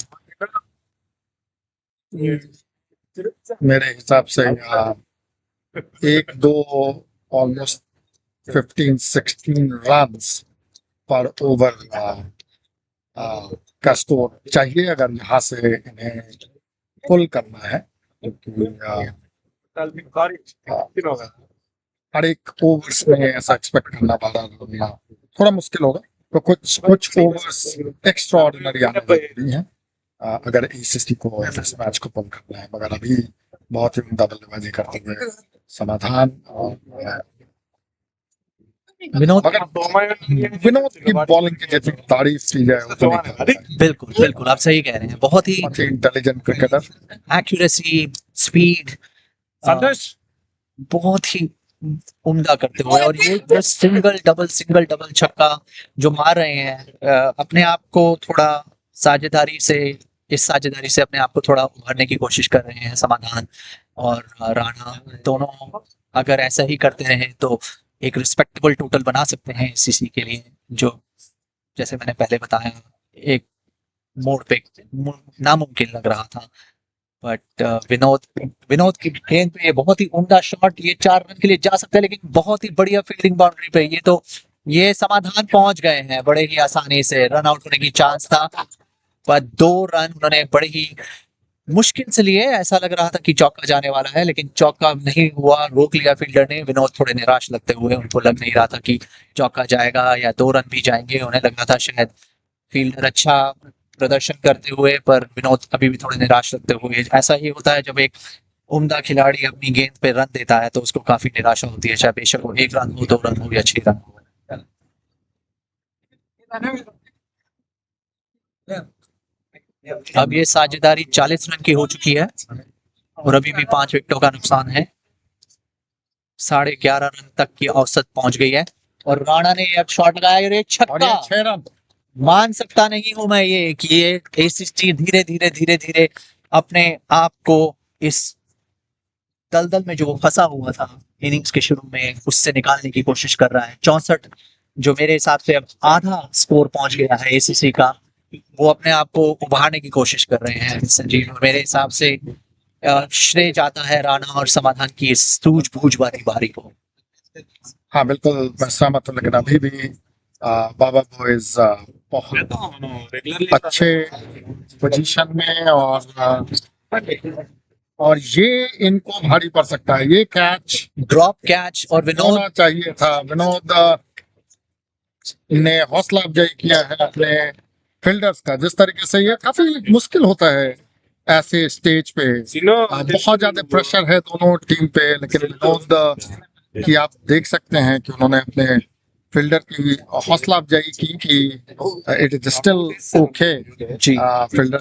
मेरे हिसाब से 1-2 ऑलमोस्ट 15-16 रन पर ओवर का स्कोर चाहिए, अगर यहाँ से इन्हें पुल करना है। क्योंकि हर एक ओवर्स में ऐसा एक्सपेक्ट करना 12 रन थोड़ा मुश्किल होगा, तो कुछ कुछ ओवर्स एक्स्ट्रा ऑर्डिनरी आने जरूरी है अगर एसीसी को इस मैच को पुल करना है। मगर अभी बहुत ही उम्दा बल्लेबाजी करते हुए समाधान और विनोद, मगर विनोद की बॉलिंग की जितनी तारीफ की जाए उतनी कम है। बिल्कुल बिल्कुल आप सही कह रहे हैं, बहुत ही बहुत ही इंटेलिजेंट क्रिकेटर। एक्यूरेसी, स्पीड, संतोष बहुत ही उम्दा करते हुए, और ये जो सिंगल डबल छक्का जो मार रहे हैं, अपने आप को थोड़ा साझेदारी से इस साझेदारी से अपने आप को थोड़ा उभरने की कोशिश कर रहे हैं समाधान और राणा दोनों। अगर ऐसा ही करते रहे तो एक रिस्पेक्टेबल टोटल बना सकते हैं सीसी के लिए, जो जैसे मैंने पहले बताया एक मोड़ पे नामुमकिन लग रहा था। बट विनोद की गेंद पे ये बहुत ही उम्दा शॉट, ये 4 रन के लिए जा सकता है, लेकिन बहुत ही बढ़िया फील्डिंग बाउंड्री पे ये समाधान पहुंच गए हैं बड़े ही आसानी से। रन आउट होने की चांस था, पर 2 रन उन्होंने बड़े ही मुश्किल से लिए। ऐसा लग रहा था कि चौका जाने वाला है, लेकिन चौका नहीं हुआ, रोक लिया फील्डर ने। विनोद थोड़े निराश लगते हुए, उनको लग नहीं रहा था कि चौका जाएगा या 2 रन भी जाएंगे। उन्हें लग रहा था शायद फील्डर अच्छा प्रदर्शन करते हुए, पर विनोद अभी भी थोड़े निराश लगते हुए। ऐसा ही होता है जब एक उम्दा खिलाड़ी अपनी गेंद पे रन देता है तो उसको काफी निराशा होती है, चाहे बेशक वो 1 रन हो, 2 रन हो या 6 रन हो। अब ये साझेदारी 40 रन की हो चुकी है और अभी भी 5 विकेटों का नुकसान है। 11.5 रन तक की औसत पहुंच गई है और राणा ने अब शॉट लगाया और ये और छक्का। ये 6 रन। मान सकता नहीं हूं मैं ये कि ये एसीसी धीरे धीरे अपने आप को इस दलदल में जो वो फंसा हुआ था इनिंग्स के शुरू में, उससे निकालने की कोशिश कर रहा है। 64, जो मेरे हिसाब से अब आधा स्कोर पहुंच गया है एसीसी का, वो अपने आप को उभारने की कोशिश कर रहे हैं संजीव। मेरे हिसाब से श्रेय जाता है राणा और समाधान की इस सूझबूझ वाली बारी को। हाँ बिल्कुल मैं सहमत हूँ, लेकिन अभी भी बाबा बॉयज बहुत अच्छे पोजीशन में और ये इनको भारी पड़ सकता है। ये कैच ड्रॉप कैच, और विनोद होना चाहिए था। विनोद ने हौसला अफजाई किया है अपने फील्डर्स का। जिस तरीके से ये काफी मुश्किल होता है ऐसे स्टेज पे, बहुत ज्यादा प्रेशर है दोनों टीम पे, लेकिन विनोद की आप देख सकते हैं कि उन्होंने अपने फील्डर की हौसला अफजाई की कि इट इज स्टिल ओके। जी फील्डर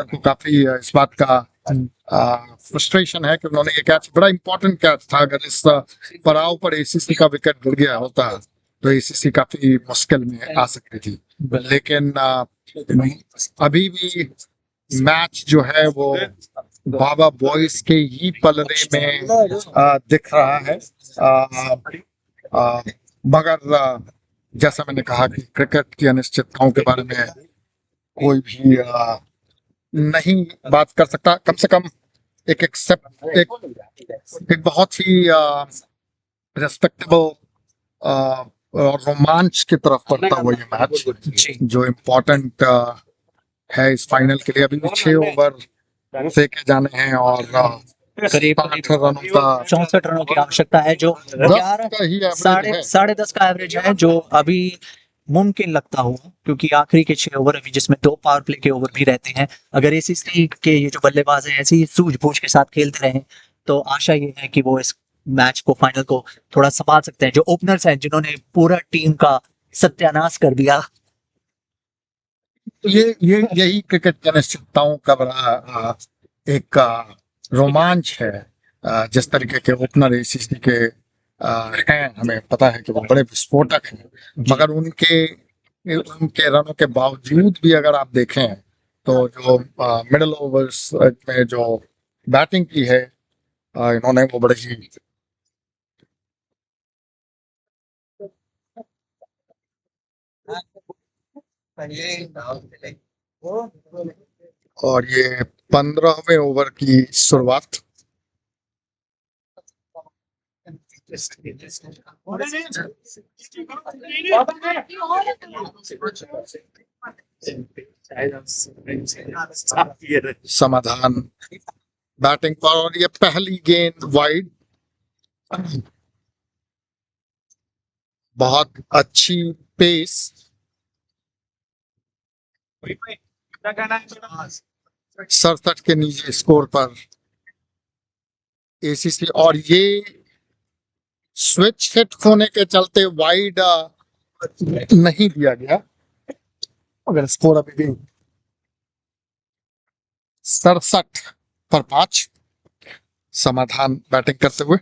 को काफी इस बात का फ्रस्ट्रेशन है कि उन्होंने ये कैच, बड़ा इंपॉर्टेंट कैच था। अगर इस पड़ाव पर एसीसी का विकेट गिर गया होता तो एसीसी काफी मुश्किल में आ सकती थी। लेकिन अभी भी मैच जो है वो बाबा बॉयज के ही पलड़े में दिख रहा है। मगर जैसा मैंने कहा कि क्रिकेट की अनिश्चितताओं के बारे में कोई भी नहीं बात कर सकता। कम से कम एक बहुत ही रेस्पेक्टेबल और रोमांच की तरफ बढ़ता हुआ ये मैच जो इम्पोर्टेंट है इस फाइनल के लिए। अभी भी 6 ओवर फेंके जाने हैं और करीब 8 रनों का 64 रनों की आवश्यकता है, जो 10 का ही एवरेज है। साढ़े 10 का एवरेज है, जो अभी मुमकिन लगता होगा, क्योंकि आखिरी के 6 ओवर अभी जिसमें 2 पावर प्ले के ओवर भी रहते हैं। अगर एसीसी के ये जो बल्लेबाज हैं ऐसे ही सूझबूझ के साथ खेलते रहे तो आशा ये है कि वो इस मैच को, फाइनल को थोड़ा संभाल सकते हैं। जो ओपनर्स हैं जिन्होंने पूरा टीम का सत्यानाश कर दिया। यही क्रिकेट की अनिश्चितताओं का बड़ा एक रोमांच है। जिस तरीके के ओपनर एसीसी के हैं, हमें पता है कि वो बड़े विस्फोटक हैं, मगर उनके रनों के बावजूद भी अगर आप देखें तो जो मिडिल ओवर्स में जो बैटिंग की है इन्होंने, वो बड़े ही और ये 15वें ओवर की शुरुआत। समाधान बैटिंग पर और ये पहली गेंद वाइड। बहुत अच्छी पेस, क्या कहना है? 67 के नीचे स्कोर पर एसीसी, और ये स्विच हिट होने के चलते वाइड नहीं दिया गया, अगर स्कोर अभी भी 67 पर 5। समाधान बैटिंग करते हुए,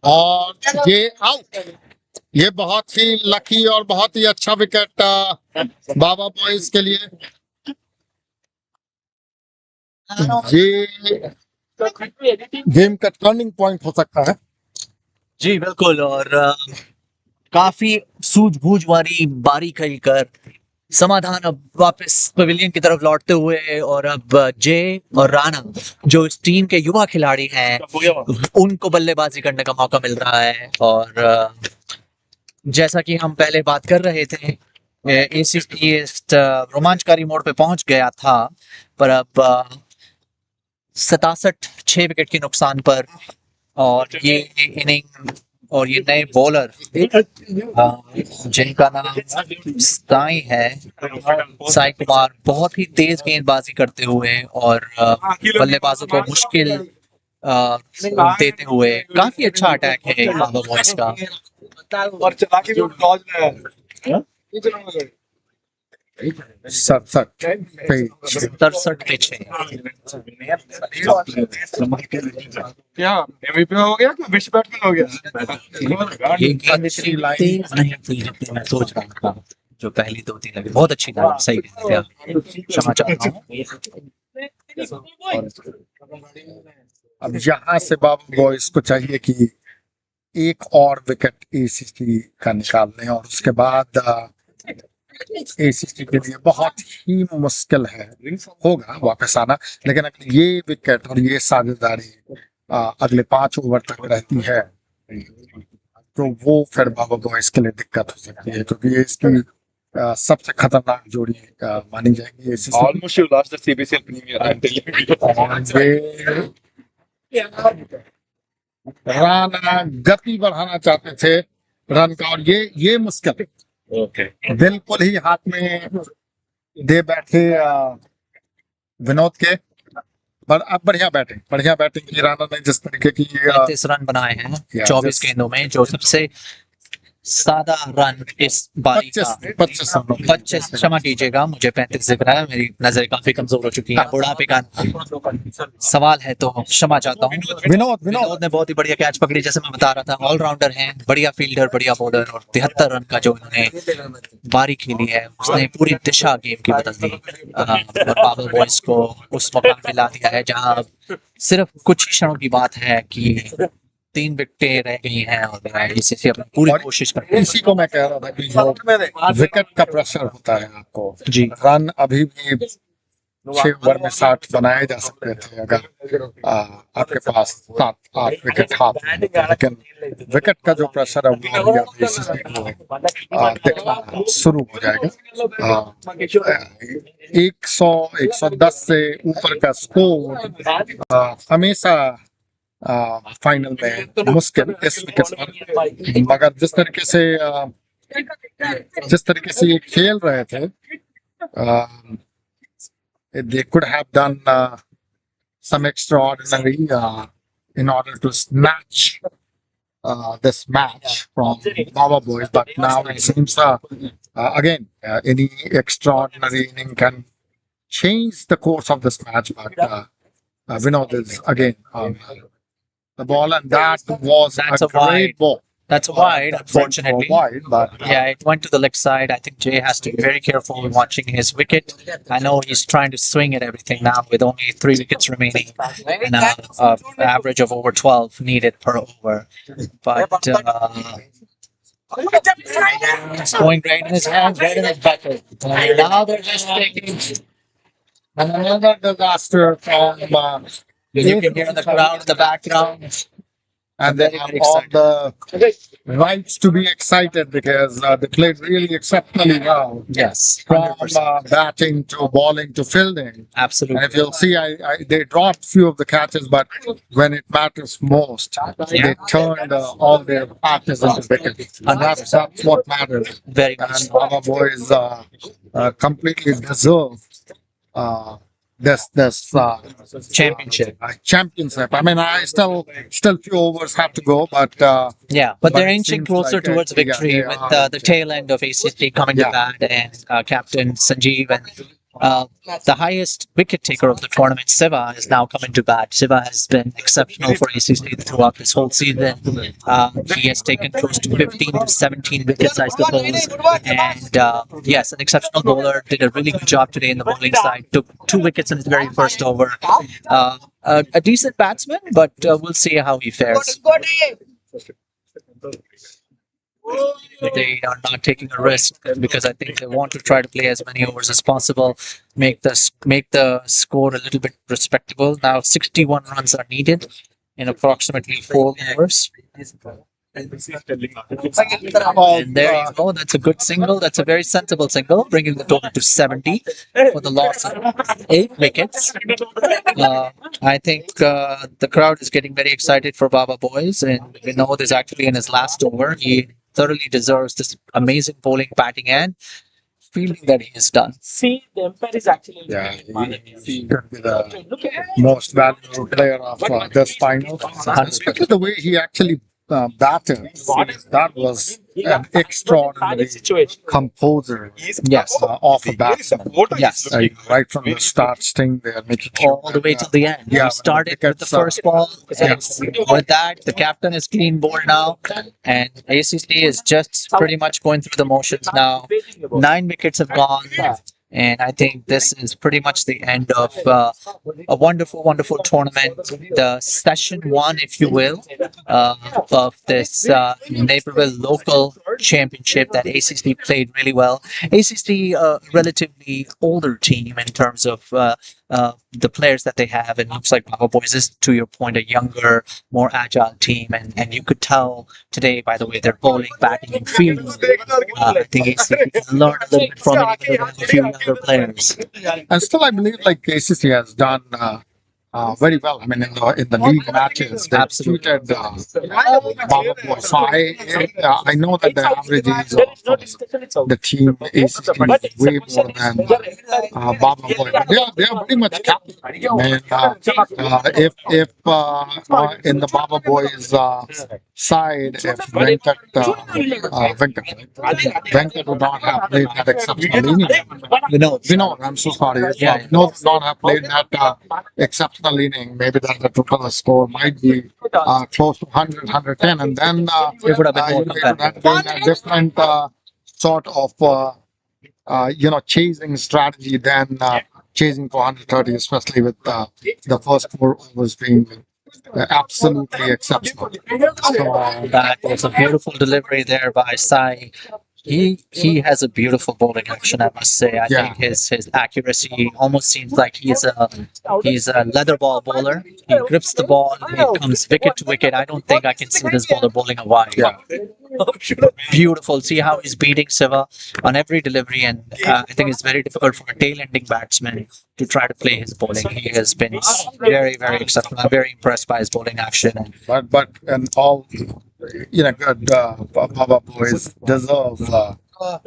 और ये आउट। ये बहुत ही लकी और बहुत ही अच्छा विकेट बाबा बॉयज के लिए। ये गेम का टर्निंग पॉइंट हो सकता है। जी बिल्कुल, और काफी सूझबूझ वाली बारी खेलकर समाधान अब वापस पवेलियन की तरफ लौटते हुए, और अब जे और राणा जो इस टीम के युवा खिलाड़ी हैं उनको बल्लेबाजी करने का मौका मिल रहा है। और जैसा कि हम पहले बात कर रहे थे, एसीसी इस रोमांचकारी मोड़ पे पहुंच गया था, पर अब 67 6 विकेट के नुकसान पर, और ये इनिंग और ये नए बॉलर जिनका नाम साई है, साई कुमार, बहुत ही तेज गेंदबाजी करते हुए और बल्लेबाजों को मुश्किल देते हुए काफी अच्छा अटैक है बाबा बॉयज का। और चला के जो डॉज है 67 पे 67 क्या एमवीपी हो गया कि विश्व बैट्समैन हो गया? ये गेंद इतनी तेज नहीं थी जितनी मैं सोच रहा था। जो पहली 2-3 लगी बहुत अच्छी लगी, सही कह रहे थे आप, क्षमा चाहता हूँ। अब यहाँ से बाबा बॉयज को चाहिए कि एक और विकेट एसीसी का निकाल लें, और उसके बाद एसीसी के लिए बहुत ही मुश्किल होगा वापस आना। लेकिन अगर ये विकेट और ये साझेदारी अगले 5 ओवर तक रहती है तो वो फिर बाबा बॉयज के लिए दिक्कत हो सकती है, क्योंकि ये इसकी सबसे खतरनाक जोड़ी मानी जाएगी ACC. Almost you lost the CBCL Premier. I'm telling you. Rana गति बढ़ाना चाहते थे रन का, और ये मुश्किल Okay. बिल्कुल ही हाथ में दे बैठे विनोद के। पर अब बढ़िया बैटिंग की राना ने, जिस तरीके की 35 रन बनाए हैं 24 गेंदों में, जो सबसे सादा रन इस बारी का। 25, क्षमा कीजिएगा, मुझे 35 दिख रहा है, मेरी नजर काफी कमजोर हो चुकी है, बुढ़ापे का सवाल है तो क्षमा चाहता हूँ। विनोद ने बहुत ही बढ़िया कैच पकड़ी, जैसे मैं बता रहा था, ऑलराउंडर हैं, बढ़िया फील्डर, बढ़िया बॉलर, और 73 रन का जो उन्होंने बारी खेली है उसने पूरी दिशा गेम की बदल दी, और बाबा बॉयज को उस मकाम पे ला दिया है जहां अब सिर्फ कुछ क्षणों की बात है कि 3 विकेटें रह गई हैं, और इसी अपनी पूरी कोशिश करते हैं। इसी को मैं कह रहा था कि जो विकेट का प्रेशर होता है आपको, जी रन अभी भी 6 ओवर में 60 बनाए जा सकते थे अगर आपके पास 7-8 विकेट हाथ में होते, लेकिन विकेट का जो प्रेशर है वो अभी अब एसीसी को दिखना शुरू हो जाएगा। 100-110 से ऊपर का स्कोर हमेशा फाइनल में मुश्किल इस विकेट पर, मगर जिस तरीके से ये खेल रहे थे, they could have done some extraordinary in order to snatch this match from Baba Boys, but now it seems again any extraordinary inning can change the course of this match, but Vinod is again the ball, and that was That's a a wide. great ball. That's wide, unfortunately. Wide, but Yeah, it went to the leg side. I think Jay has to be very careful when watching his wicket. I know he's trying to swing at everything now with only 3 wickets remaining and an average of over 12 needed per over. But it's going right in his hands, right in his bucket. And now they're just taking. and another disaster from You can hear the crowd in the background. and they Very, have very all excited. the rights to be excited because they played really exceptionally well. Yes, From 100%. batting to bowling to fielding. Absolutely. And if you'll see, they dropped few of the catches, but when it matters most, they turned all their catches into wickets. And that's what matters. Very much. And our boys completely deserve uh, this Championship. championship. I mean, I still few overs have to go, but Yeah, but they're it inching seems closer like, towards yeah, victory they with are. the tail end of ACC coming to Yeah. bat and Captain Sanjeev and the highest wicket taker of the tournament, Siva, is now coming to bat. Siva has been exceptional for ACC throughout this whole season. He has taken close to 15 to 17 wickets, I suppose. And yes, an exceptional bowler. Did a really good job today in the bowling side. Took 2 wickets in his very first over. A decent batsman, but we'll see how he fares. They are not taking a risk because I think they want to try to play as many overs as possible, make the score a little bit respectable. Now 61 runs are needed in approximately 4 overs. And there you go. That's a good single. That's a very sensible single, bringing the total to 70 for the loss of 8 wickets. I think the crowd is getting very excited for Baba Boys, and Vinod is actually in his last over. He thoroughly deserves this amazing bowling, batting, and fielding that he has done. See, the empire is actually. Yeah, he could be the most valuable player of this final. Especially the way he actually batted. That was an extraordinary composer. Yes. Of a batsman. Yes. Right from the start, staying there, making sure All the way till the end. Yeah, We started with the first ball, and with that, the captain is clean bowled now, and ACC is just pretty much going through the motions now. 9 wickets have gone, and I think this is pretty much the end of a wonderful, wonderful tournament. The session 1, if you will, of this Naperville local championship that ACC played really well. ACC, a relatively older team in terms of the players that they have, and looks like Baba Boys is, to your point, a younger, more agile team, and you could tell today by the way they're bowling, batting, and fielding. I think ACC can learn a little bit from it, even though they have a few younger players. And still, I believe like ACC has done very well. I mean, in the league matches, they Absolutely. defeated Baba Boys. So I know that the average age of the team ACC is way more than Baba Boys. But they are pretty much captain. I mean, if in the Baba Boys side, if Venkat would not have played that exceptional inning. Vinod, I'm so sorry. Yeah. Vinod would not have played that exceptional inning. Maybe that the total score might be close to 100, 110, and then It would have been more it would have been a different sort of chasing strategy than chasing for 130, especially with the first 4 overs being absolutely exceptional. So, That was a beautiful delivery there by Sai. He has a beautiful bowling action, I must say. I think his accuracy almost seems like he's a leather ball bowler. He grips the ball, it comes wicket to wicket. I don't think I can see this bowler bowling a wide. yeah. Beautiful. See how he's beating Siva on every delivery, and I think it's very difficult for a tail-ending batsman to try to play his bowling. He has been very, very exceptional. I'm very impressed by his bowling action. But and all good Baba Boys deserve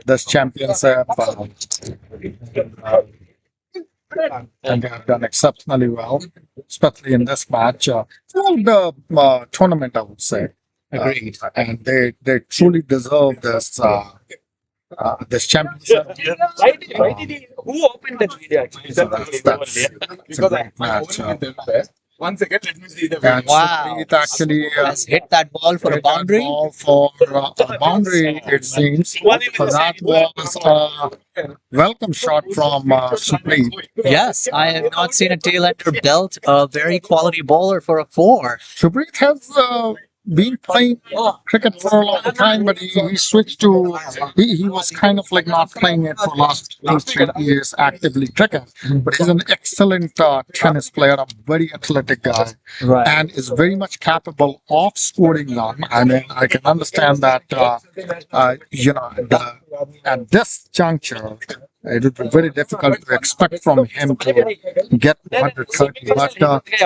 this championship. And they have done exceptionally well, especially in this match. Throughout the tournament, I would say. Agreed. And they truly deserve this championship. Why did he? Who opened that video actually? So it's a great match. 1 second, let me see the And Wow. Supreet actually Has hit that ball for a hit that boundary. ball for a boundary, it seems. So that was a welcome shot from Supreet. Yes, I have not seen a tail-ender belt a very quality bowler for a 4. Supreet has been playing cricket for a long time, but he switched to, he was kind of like not playing it for last 2-3 years actively cricket, but he's an excellent tennis player, a very athletic guy, Right. and is very much capable of scoring them. I mean, I can understand that, at this juncture, it would be very difficult to expect from him to get 130. But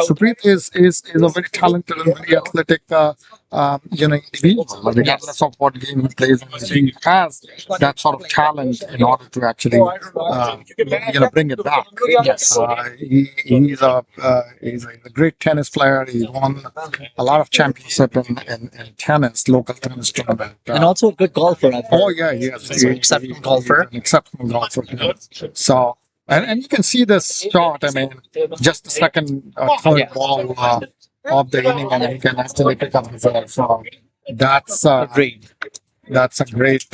Supreet is a very talented and very athletic, individual, regardless of what game he plays. And he has that sort of talent in order to actually, bring it back. Yes. He's a great tennis player. He won a lot of championship in tennis, local tennis tournament. And also a good golfer. I've heard. Oh yeah, yes, He's an exceptional golfer. He's an exceptional golfer. So, and you can see this shot. I mean, just the second, third Yeah. ball of the inning, and he can actually pick up the ball. So that's Agreed. that's a great.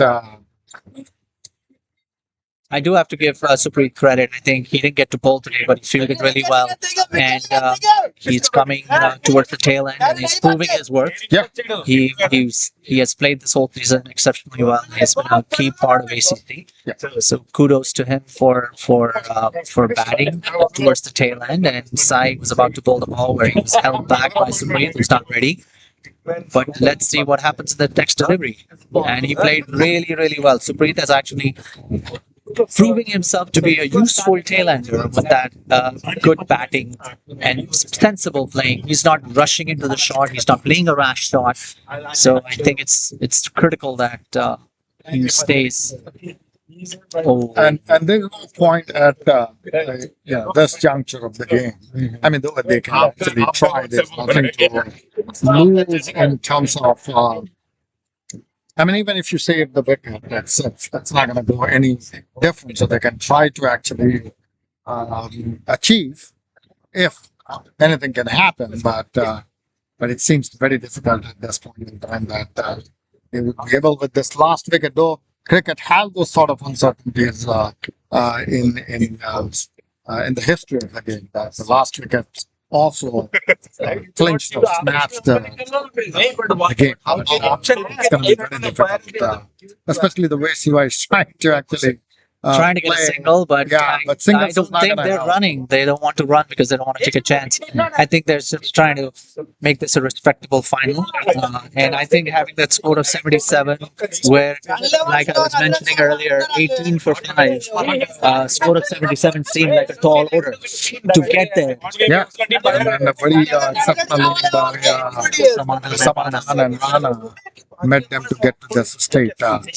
I do have to give Supreet credit. I think he didn't get to bowl today, but he fielded really well. And he's coming towards the tail end and he's proving his worth. Yeah. He has played this whole season exceptionally well. He's been a key part of ACC. Yeah. So kudos to him for batting towards the tail end. And Sai was about to bowl the ball where he was held back by Supreet, who's not ready. But let's see what happens in the next delivery. And he played really, really well. Supreet has actually proving himself to be a useful tail-ender with that good batting and sensible playing. He's not rushing into the shot. He's not playing a rash shot. So I think it's critical that he stays. Oh, And there's no point at this juncture of the game. I mean, though they can actually try, there's nothing to lose in terms of. I mean, even if you save the wicket, that's not going to do any difference. So they can try to actually achieve, if anything can happen. But it seems very difficult at this point in time that they would be able with this last wicket. Though cricket has those sort of uncertainties in the history of the game. That the last wicket also clinched or snatched the game. It's going to be very difficult, especially the way Siva is trying to actually trying to get a play. single, but Yeah, but I singles don't is not think gonna they're help. running. They don't want to run because they don't want to take a chance. I think they're just trying to make this a respectable final. And I think having that score of 77, where, like I was mentioning earlier, 18 for 5, score of 77 seemed like a tall order to get there. Yeah, and a very exceptional Samanan and Rana made them to get to this state. But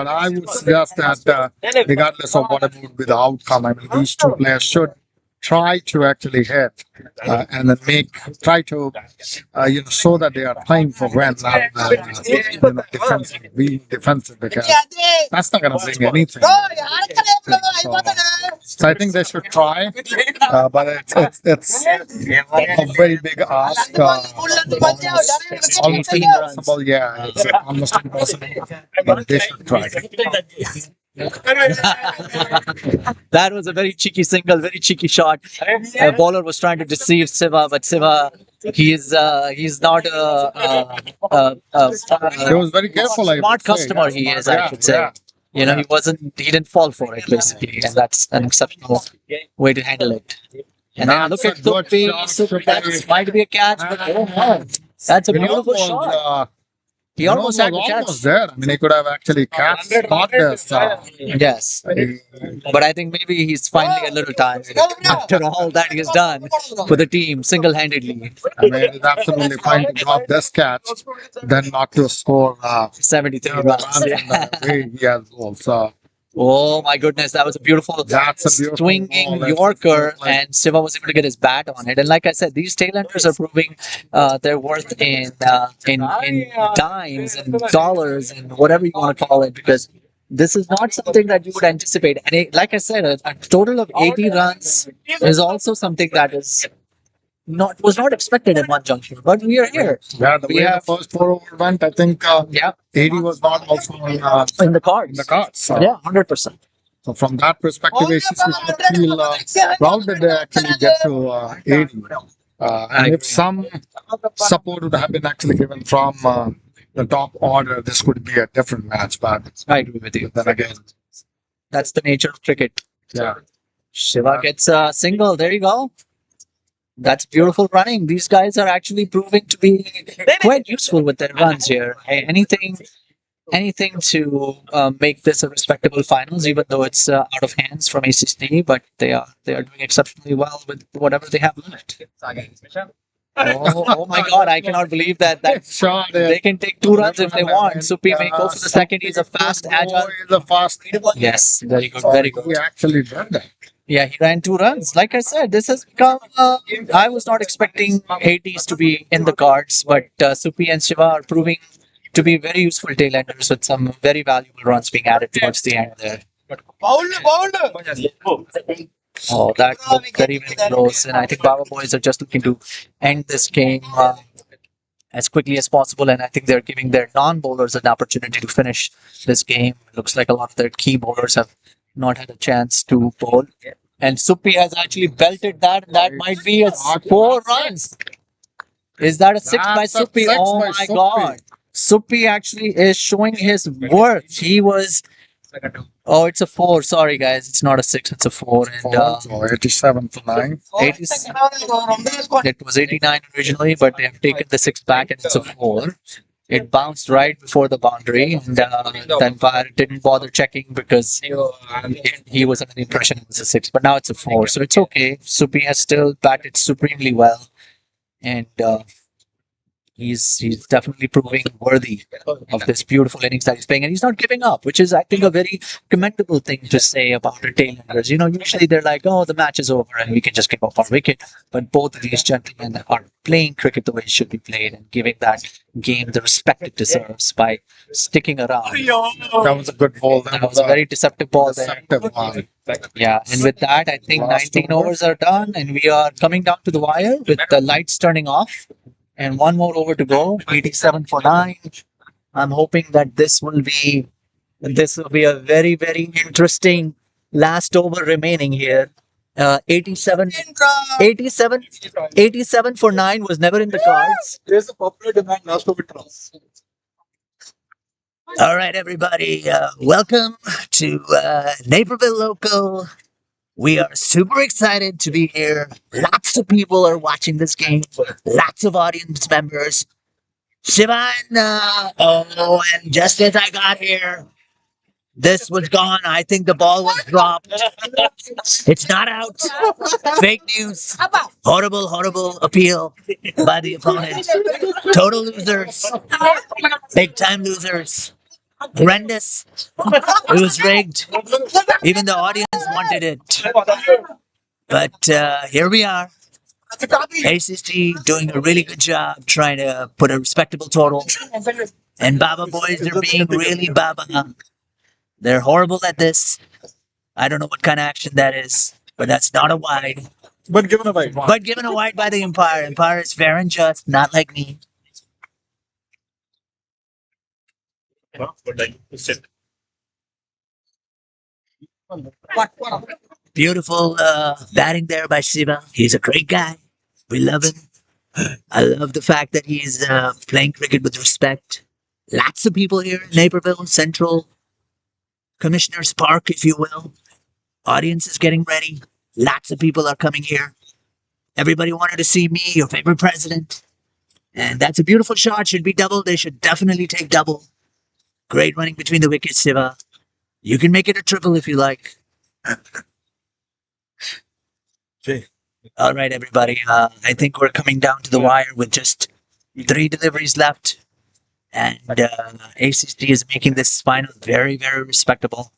I would suggest that regardless of what would be the outcome, I mean, these two players should try to actually hit and then try to show that they are playing for win rather than being defensive, because that's not going to bring anything. So I think they should try, but it's a very big ask. Almost impossible. Yeah, it's almost impossible, but they should try. That was a very cheeky single, very cheeky shot. The bowler was trying to deceive Siva, but Siva, he's not He was very careful. I smart would say. customer he is, I should say. Yeah. You know, he didn't fall for it basically, and that's an exceptional way to handle it. And then look at That's a good Tupi. shot. That might be a catch, but oh no, that's a beautiful He shot. almost, He almost had the almost catch. there. I mean, he could have actually caught this. Yes, but I think maybe he's finally a little tired after all that he's done for the team single-handedly. I mean, it's absolutely fine to drop this catch, then not to score 73 runs. Yeah. the way he has also. Oh my goodness, that was a beautiful, That's a beautiful swinging ball. That's Yorker, like- and Siva was able to get his bat on it. And like I said, these tailenders are proving their worth in dimes and dollars and whatever you want to call it, because this is not something that you would anticipate. And like I said, a total of 80 runs is also something that was not expected in one junction. But we are here. Yeah, the We way have- the first 4 over went, I think Yeah, 80 was not also in the cards. in the cards. So, Yeah, 100%. so from that perspective, ACC should feel proud that they actually get to 80. And if some support would have been actually given from the top order, this could be a different match. But I agree with you. then again, That's the nature of cricket. yeah. Shiva gets a single. There you go. That's beautiful running. These guys are actually proving to be quite useful with their runs here. Hey, anything to make this a respectable finals, even though it's out of hands from ACC. But they are doing exceptionally well with whatever they have left. Oh my God! I cannot believe that Sure, they can take 2 runs if they want. Supi may go for the second. He's a fast, agile. He's a fast. Yes, very good, very good. He actually did that. Yeah, he ran 2 runs. Like I said, this has become. I was not expecting 80s to be in the cards, but Supi and Shiva are proving to be very useful tailenders with some very valuable runs being added towards the end there. Oh, that looked very, very close. And I think Baba boys are just looking to end this game as quickly as possible. And I think they're giving their non-bowlers an opportunity to finish this game. It looks like a lot of their key bowlers have not had a chance to bowl. And Suppi has actually belted that. That might be a 4 runs. Is that a 6 by That's a Suppi? 6 Oh by my Suppi. God. Suppi actually is showing his worth. He was. Oh, it's a 4. Sorry, guys. It's not a 6. It's a 4. And So 87 for 9. 80, it was 89 originally, but they have taken the 6 back and it's a 4. It bounced right before the boundary, and the umpire didn't bother checking because he was under the impression it was a 6. But now it's a 4, so it's okay. Suppi has still batted supremely well, and he's definitely proving worthy of this beautiful innings that he's playing, and he's not giving up, which is, I think, a very commendable thing to say about our tailenders. You know, usually they're like, "Oh, the match is over and we can just give up our wicket," but both of these gentlemen are playing cricket the way it should be played and giving that game the respect it deserves by sticking around. That was a good ball. That was a very deceptive ball there. deceptive one. Yeah, and with that, I think Last 19 over. overs are done, and we are coming down to the wire with the lights turning off. And 1 more over to go, 87 for 9. I'm hoping that this will be a very, very interesting last over remaining here. 87 for 9 was never in the cards. There's a popular demand last over trust. All right, everybody, welcome to Naperville Local. We are super excited to be here. Lots of people are watching this game. Lots of audience members. Shivan, and just as I got here, this was gone. I think the ball was dropped. It's not out. Fake news. Horrible, horrible appeal by the opponent. Total losers. Big time losers. Horrendous. It was rigged. Even the audience wanted it. But here we are. ACC doing a really good job trying to put a respectable total. And Baba boys are being really Baba. They're horrible at this. I don't know what kind of action that is, but that's not a wide. But given a wide. But given a wide by the umpire. Umpire is fair and just, not like me. Beautiful batting there by Shiva. He's a great guy. We love him. I love the fact that he's playing cricket with respect. Lots of people here in Naperville, Central, Commissioner's Park, if you will. Audience is getting ready. Lots of people are coming here. Everybody wanted to see me, your favorite president. And that's a beautiful shot. Should be double. They should definitely take double. Great running between the wickets, Shiva. You can make it a triple if you like. All right, everybody. I think we're coming down to the wire with just 3 deliveries left. And ACC is making this final very, very respectable.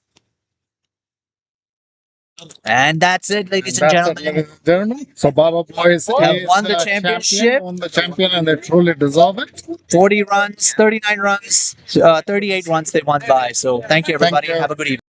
And that's it, ladies and gentlemen. So Baba boys Have is won the the championship. won the champion, and they truly deserve it. 40 runs, 39 runs, 38 runs they won by. So thank you, everybody. you. Have a good evening.